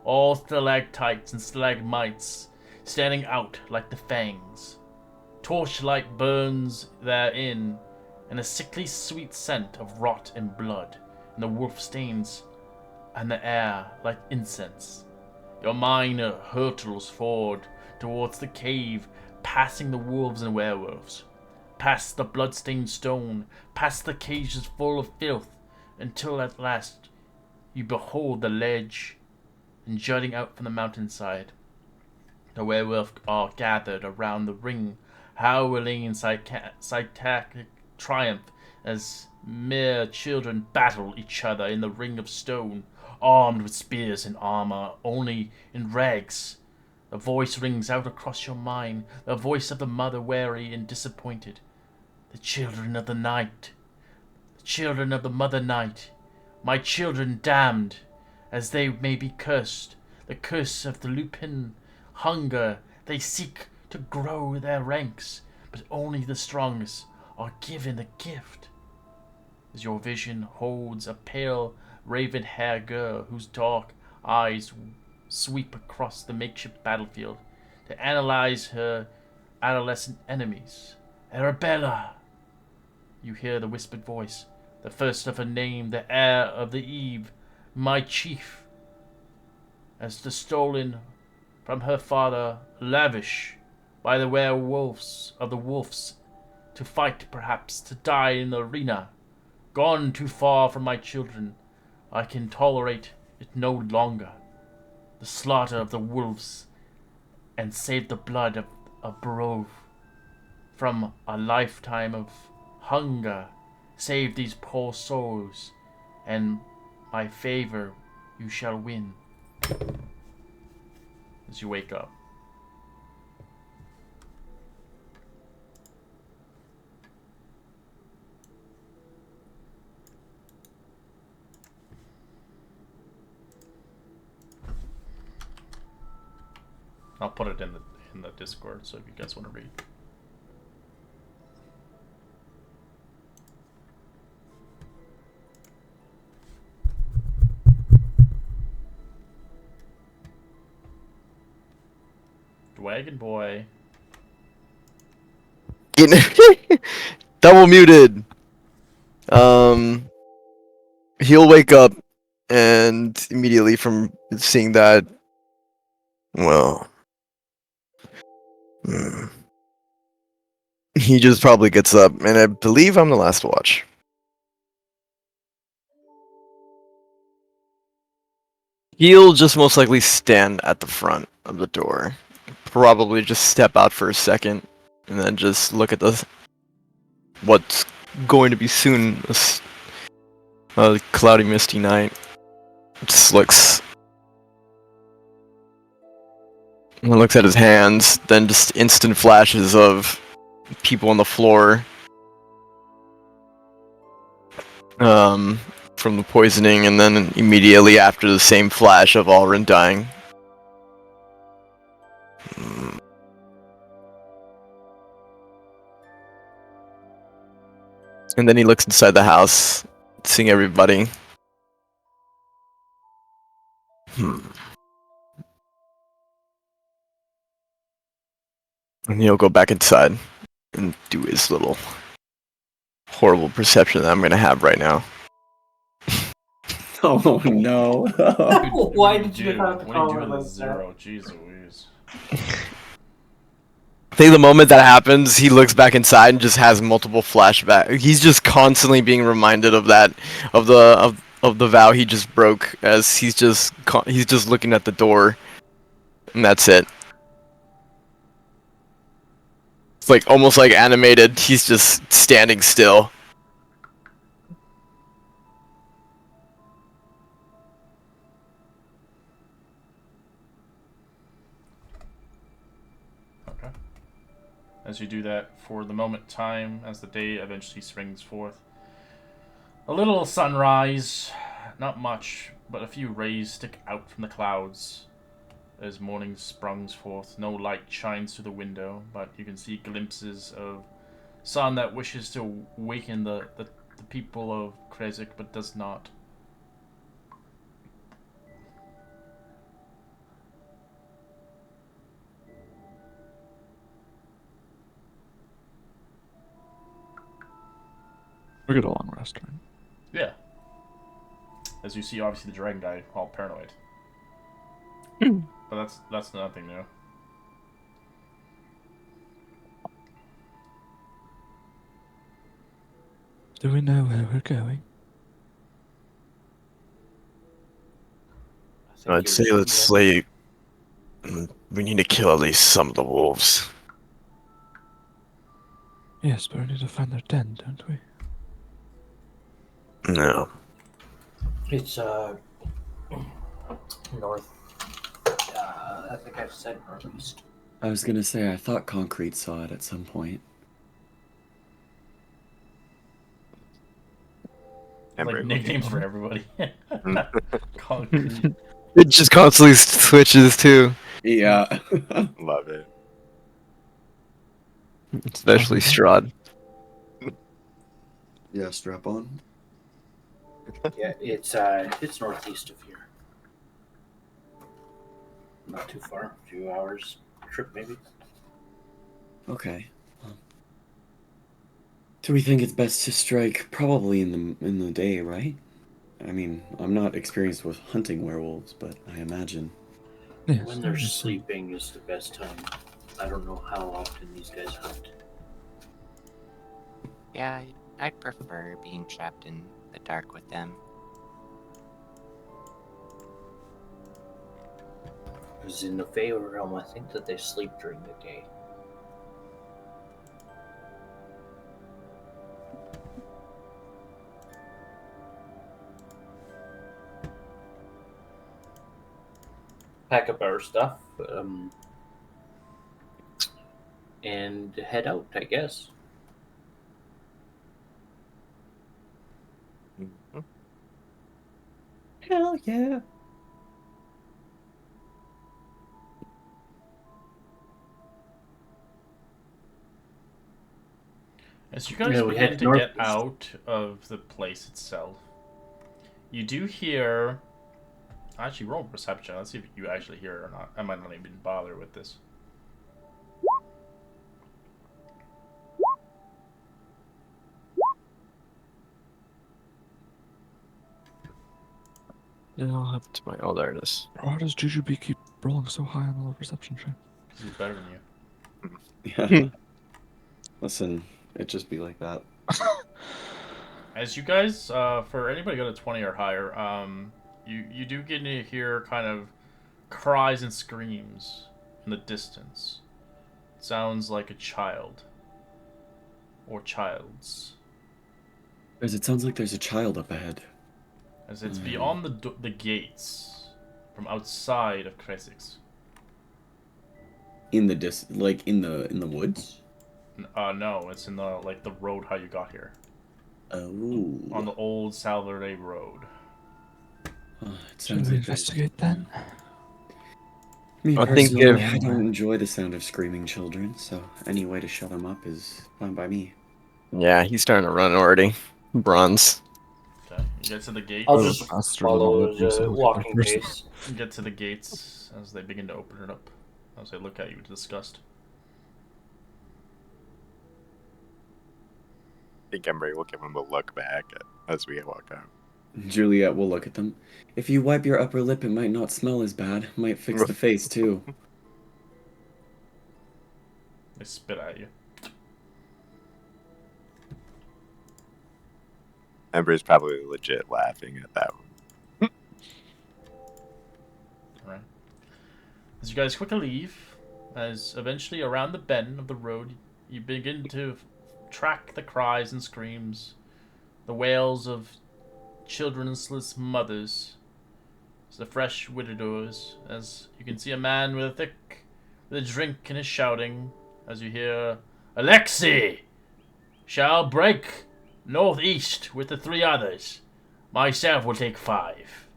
All stalactites and stalagmites standing out like the fangs. Torchlight burns therein, and a sickly sweet scent of rot and blood, and the wolf stains and the air like incense. Your mind hurtles forward towards the cave, passing the wolves and werewolves, past the blood-stained stone, past the cages full of filth, until at last you behold the ledge, and jutting out from the mountainside, the werewolves are gathered around the ring, howling in psychic triumph as mere children battle each other in the ring of stone, armed with spears and armor, only in rags. A voice rings out across your mind, the voice of the mother weary and disappointed. The children of the night, the children of the mother night, my children damned, as they may be cursed, the curse of the lupin, hunger, they seek to grow their ranks, but only the strongest are given the gift. As your vision holds a pale, raven-haired girl whose dark eyes sweep across the makeshift battlefield to analyze her adolescent enemies. Arabella! You hear the whispered voice, the first of her name, the heir of the eve, my chief. As the stolen from her father, lavish by the werewolves of the wolves, to fight perhaps, to die in the arena. Gone too far from my children, I can tolerate it no longer. The slaughter of the wolves, and save the blood of Barov from a lifetime of hunger. Save these poor souls, and my favor you shall win. As you wake up. I'll put it in the Discord, so if you guys want to read. Dwagon boy. Double muted. He'll wake up and immediately from seeing that, Well, he just probably gets up, and I believe I'm the last to watch. He'll just most likely stand at the front of the door. Probably just step out for a second, and then just look at what's going to be soon a cloudy, misty night. Just looks at his hands, then just instant flashes of people on the floor. From the poisoning, and then immediately after the same flash of Alrin dying. And then he looks inside the house, seeing everybody. And he'll go back inside and do his little horrible perception that I'm gonna have right now. Oh no. Why did you have to What call are you it doing like this zero? Jeez Louise. I think the moment that happens, he looks back inside and just has multiple flashbacks. He's just constantly being reminded of that, of the vow he just broke, as he's just looking at the door, and that's it. It's like almost like animated. He's just standing still. Okay. As you do that for the moment time, as the day eventually springs forth. A little sunrise, not much, but a few rays stick out from the clouds as morning sprungs forth. No light shines through the window, but you can see glimpses of sun that wishes to waken the people of Krezk, but does not. We get a long rest, right? Yeah. As you see, obviously, the dragon guy all paranoid. But that's nothing new. Do we know where we're going? I'd say let's slay. We need to kill at least some of the wolves. Yes, but we need to find their den, don't we? No. It's north. I think I've said northeast. I was gonna say, I thought Concrete saw it at some point. Like nicknames for everybody. Concrete. It just constantly switches too. Yeah. Love it. Especially Strahd. Yeah, strap on. Yeah, it's northeast of here. Not too far. A few hours trip maybe. Okay. Do we think it's best to strike probably in the day, right? I mean, I'm not experienced with hunting werewolves, but I imagine. Yes, When they're obviously. sleeping is the best time. I don't know how often these guys hunt. Yeah, I'd prefer being trapped in the dark with them. Because in the Fey realm, I think that they sleep during the day. Pack up our stuff and head out, I guess. Mhm. Hell yeah. As you guys Yeah, we begin head to get northeast. out of the place itself, you do hear. Actually, roll perception. Let's see if you actually hear it or not. I might not even bother with this. Yeah, I'll have to my. Oh, there it is. Why does Jujubee keep rolling so high on all the perception check? Because he's better than you. Yeah. Listen, it just be like that. As you guys, for anybody got a 20 or higher, you do get to hear kind of cries and screams in the distance. It sounds like a child. Or child's. Because it sounds like there's a child up ahead. As it's beyond the gates from outside of Krezk. In the in the woods? No, it's in the road how you got here. Oh. On the old Salverde Road. It Should sounds we like there's- investigate then? Me I think personally, if- I don't enjoy the sound of screaming children, so any way to shut them up is fine by me. Yeah, he's starting to run already. Bronze. Okay, you get to the gates. I'll just Faster than all follow of you, so the we walking can first- pace. You get to the gates as they begin to open it up. As they look at you with disgust. I think Embry will give him a look back as we walk out. Juliet will look at them. If you wipe your upper lip, it might not smell as bad. Might fix the face, too. They spit at you. Embry's probably legit laughing at that one. Alright. As you guys quickly leave, as eventually around the bend of the road, you begin to track the cries and screams, the wails of childrenless mothers, the fresh widows, as you can see a man with a drink and is shouting, as you hear, Alexei shall break northeast with the 3 others. Myself will take 5.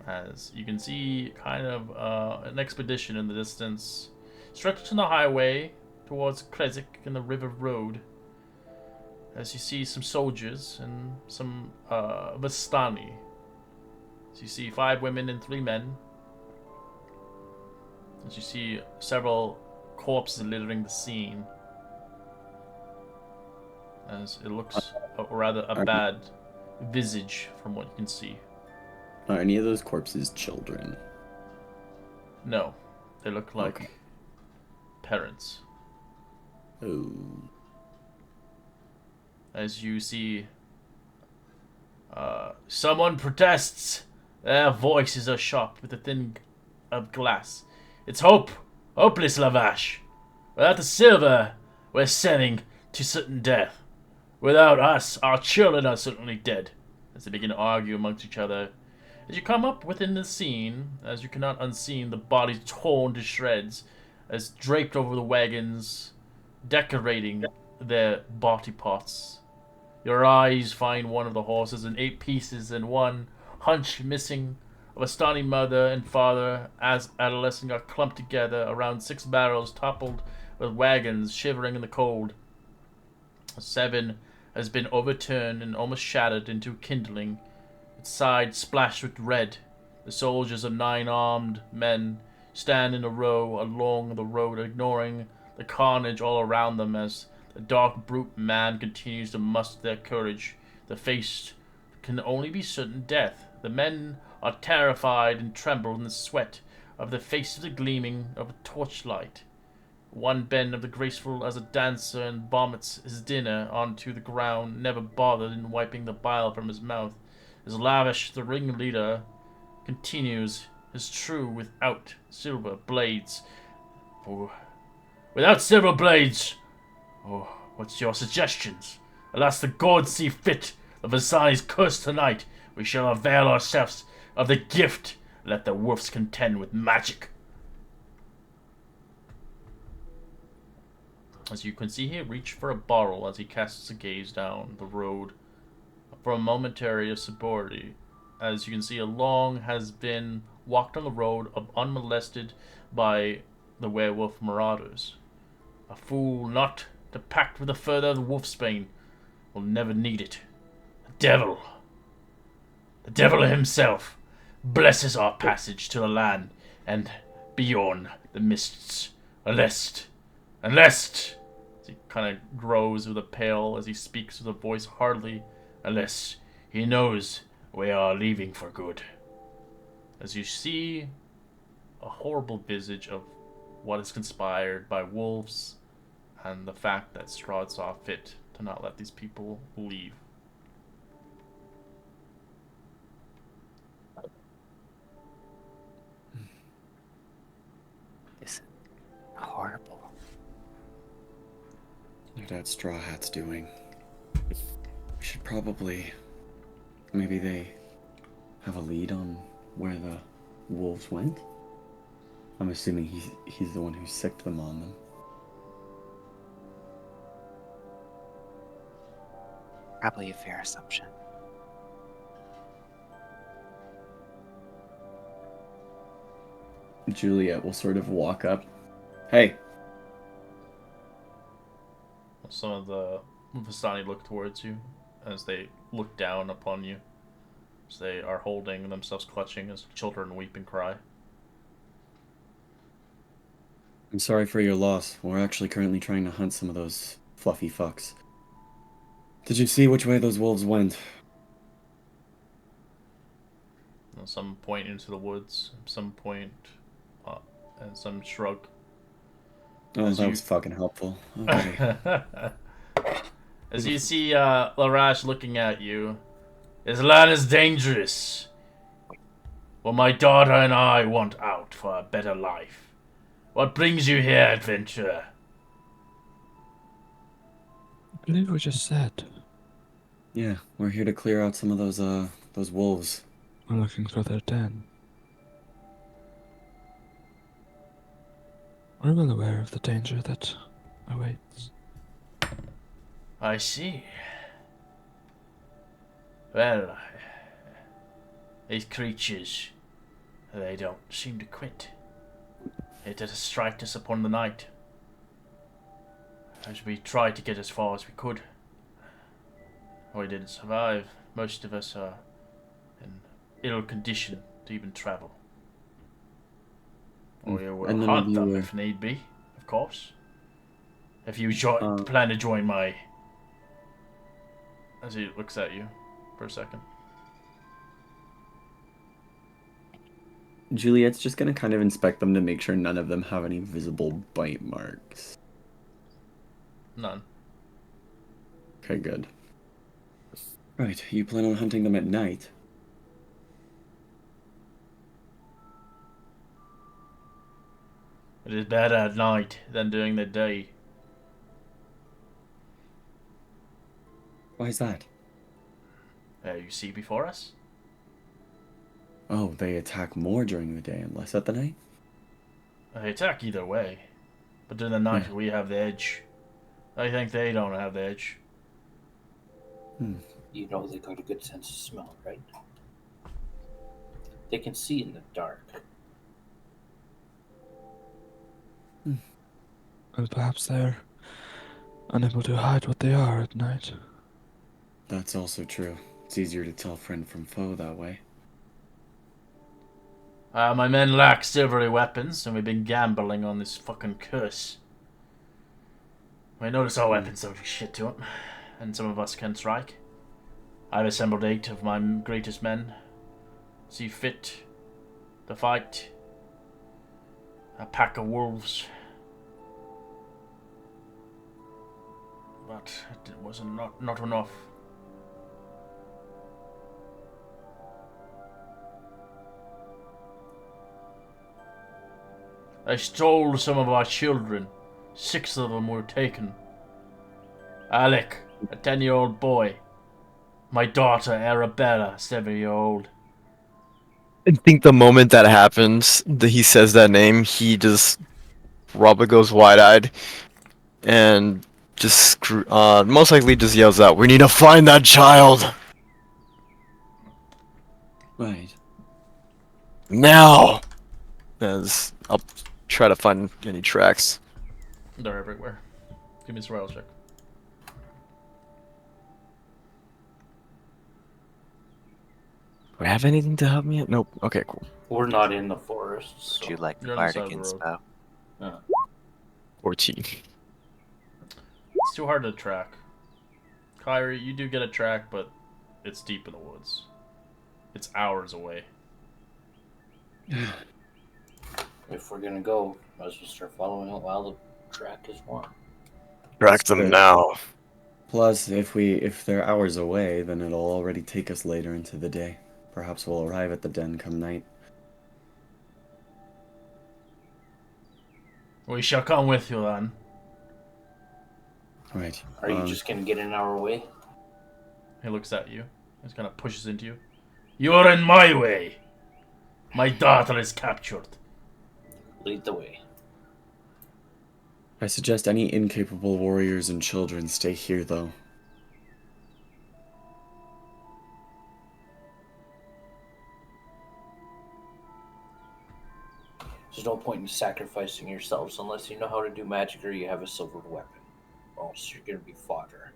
As you can see, kind of an expedition in the distance, stretched on the highway towards Krezk and the river road. As you see some soldiers and some Vistani. As you see 5 women and 3 men. As you see several corpses littering the scene. As it looks rather a bad visage from what you can see. Are any of those corpses children? No, they look like parents. Oh. As you see, someone protests. Their voices are sharp with a thin of glass. It's hope, hopeless Lavash. Without the silver, we're sending to certain death. Without us, our children are certainly dead. As they begin to argue amongst each other. As you come up within the scene, as you cannot unseen the bodies torn to shreds, as draped over the wagons, decorating their body parts. Your eyes find one of the horses in 8 pieces and one hunch missing of a stunning mother and father as adolescents are clumped together around 6 barrels toppled with wagons shivering in the cold. 7 has been overturned and almost shattered into kindling, its side splashed with red. The soldiers of 9 armed men stand in a row along the road, ignoring the carnage all around them as the dark brute man continues to muster their courage. The face can only be certain death. The men are terrified and tremble in the sweat of the faces gleaming of a torchlight. One bend of the graceful as a dancer and vomits his dinner onto the ground, never bothered in wiping the bile from his mouth. As Lavish, the ringleader, continues his true without silver blades. Oh, without silver blades! Oh, what's your suggestions? Alas, the gods see fit. The Versailles curse tonight. We shall avail ourselves of the gift. Let the wolves contend with magic. As you can see, he reach for a bottle as he casts a gaze down the road for a momentary sobriety. As you can see, a long has been walked on the road unmolested by the werewolf marauders. A fool not to pact with a further wolfsbane will never need it. The devil himself, blesses our passage to the land and beyond the mists. Unless as he kind of grows with a pale as he speaks with a voice hardly, unless he knows we are leaving for good. As you see a horrible visage of what is conspired by wolves and the fact that Strahd saw fit to not let these people leave. This is horrible. Look at Straw Hat's doing. We should probably... Maybe they have a lead on where the wolves went? I'm assuming he's the one who sicked them on them. Probably a fair assumption. Juliet will sort of walk up. Hey! Some of the Vistani look towards you as they look down upon you. As they are holding themselves, clutching as children weep and cry. I'm sorry for your loss. We're actually currently trying to hunt some of those fluffy fucks. Did you see which way those wolves went? Some point into the woods, some point, and some shrug. Oh, that was fucking helpful. Okay. As you see Larash looking at you, this land is dangerous. Well, my daughter and I want out for a better life. What brings you here, adventurer? I believe we just said Yeah, we're here to clear out some of those wolves. we're looking for their den. We're well aware of the danger that awaits. I see. Well, these creatures, they don't seem to quit. It has striked us upon the night, as we tried to get as far as we could. We didn't survive. Most of us are in ill condition to even travel. We will And none of hunt you them were- if need be, of course. If you Uh, plan to join my... As he looks at you for a second. Juliet's just gonna kind of inspect them to make sure none of them have any visible bite marks. None. Okay, good. Right, you plan on hunting them at night? It is better at night than during the day. Why is that? You see before us? Oh, they attack more during the day and less at the night? They attack either way. But during the night, we have the edge. I think they don't have the edge. You know they got a good sense of smell, right? They can see in the dark. Well, perhaps they're unable to hide what they are at night. That's also true. It's easier to tell friend from foe that way. My men lack silvery weapons, and we've been gambling on this fucking curse. I notice our weapons don't do shit to them, and some of us can strike. I've assembled 8 of my greatest men. See fit to fight a pack of wolves. But it wasn't not enough. They stole some of our children. 6 of them were taken. Alec, a 10-year-old boy. My daughter, Arabella, 7-year-old. I think the moment that happens, he says that name, he just Robert goes wide-eyed and just most likely just yells out, "We need to find that child Right. now!" As I'll try to find any tracks. They're everywhere. Give me a survival check. Do I have anything to help me? Nope. Okay, cool. We're not in the forest. So. Would you like the You're on the side bardic of the road. inspo? 14. It's too hard to track. Kyrie, you do get a track, but it's deep in the woods. It's hours away. If we're gonna go, might as well start following it while the track is warm. Track them now. Plus, if they're hours away, then it'll already take us later into the day. Perhaps we'll arrive at the den come night. We shall come with you then. Right. Are you just gonna get in our way? He looks at you. He kind of pushes into you. You are in my way. My daughter is captured. Lead the way. I suggest any incapable warriors and children stay here, though. There's no point in sacrificing yourselves unless you know how to do magic or you have a silver weapon. Or else you're gonna be fodder.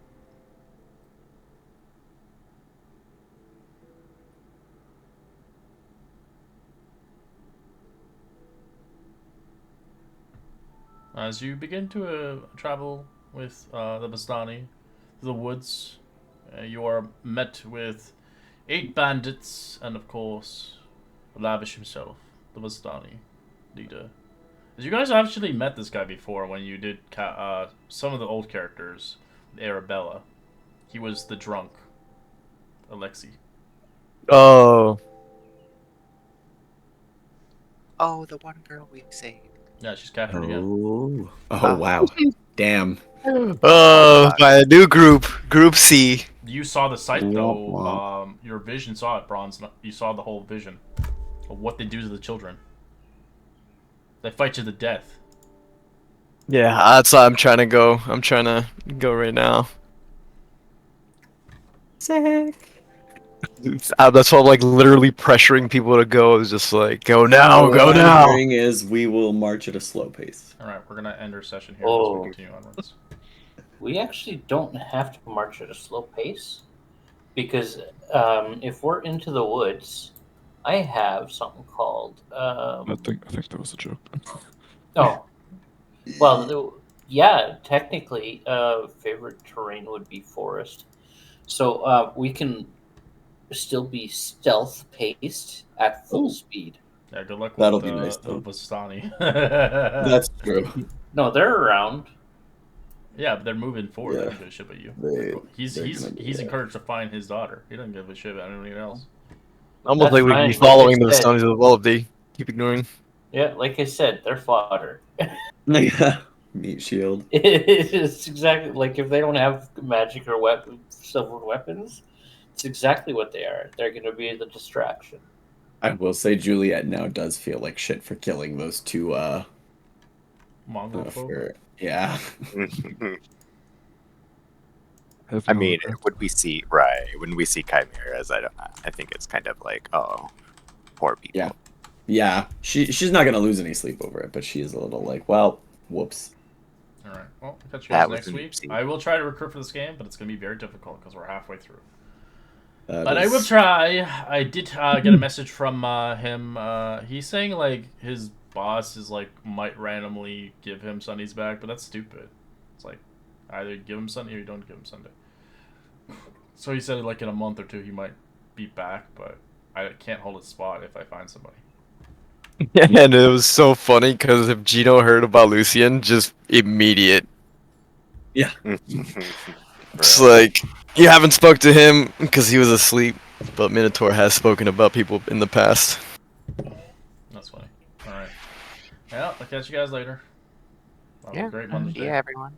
As you begin to travel with the Bastani through the woods, you are met with 8 bandits and, of course, Lavish himself, the Bastani leader. As you guys actually met this guy before when you did some of the old characters, Arabella. He was the drunk, Alexi. Oh. Oh, the one girl we saved. Yeah, she's captured again. Oh wow. Damn. By a new group, Group C. You saw the sight Womp though. womp. Your vision saw it, Bronze. You saw the whole vision of what they do to the children. They fight to the death. Yeah, that's why I'm trying to go. I'm trying to go right now. Sick. That's why I'm like literally pressuring people to go. It's just like, go now, What go I'm now. hearing is we will march at a slow pace. All right, we're gonna end our session here as Oh. we continue onwards. We actually don't have to march at a slow pace because if we're into the woods, I have something called. I think that was a joke. Oh, well, yeah. Technically, favorite terrain would be forest, so we can still be stealth paced at full Ooh. speed. Yeah, good luck That'll with be nice, though. Bastani. That's true. No, they're around. Yeah, but they're moving forward. They Yeah. don't give a shit about you. They're He's gonna do that. encouraged to find his daughter. He doesn't give a shit about anyone else. Almost That's like we could be fine, like I following the said. Sons of well, they keep ignoring. Yeah, like I said, they're fodder. Yeah. Meat shield. It's exactly like if they don't have magic or silver weapons, it's exactly what they are. They're going to be the distraction. I will say Juliet now does feel like shit for killing those two Mongol folk. yeah. I mean, when we see chimeras, I think it's kind of like, oh, poor people. Yeah. Yeah. She's not gonna lose any sleep over it, but she is a little like, well, whoops. All right. Well, I'll catch you That guys was next an week. oopsie. I will try to recruit for this game, but it's going to be very difficult because we're halfway through. That But I is- will try. I did get a message from him. He's saying like his boss is like might randomly give him Sundays back, but that's stupid. It's like either give him Sunday or you don't give him Sunday. So he said like in a month or two he might be back, but I can't hold his spot if I find somebody. And it was so funny because if Gino heard about Lucian, just immediate. Yeah. It's like you haven't spoke to him because he was asleep, but Minotaur has spoken about people in the past. That's funny. All right. Yeah, I'll catch you guys later. Have a great Mother's See Day. ya, everyone.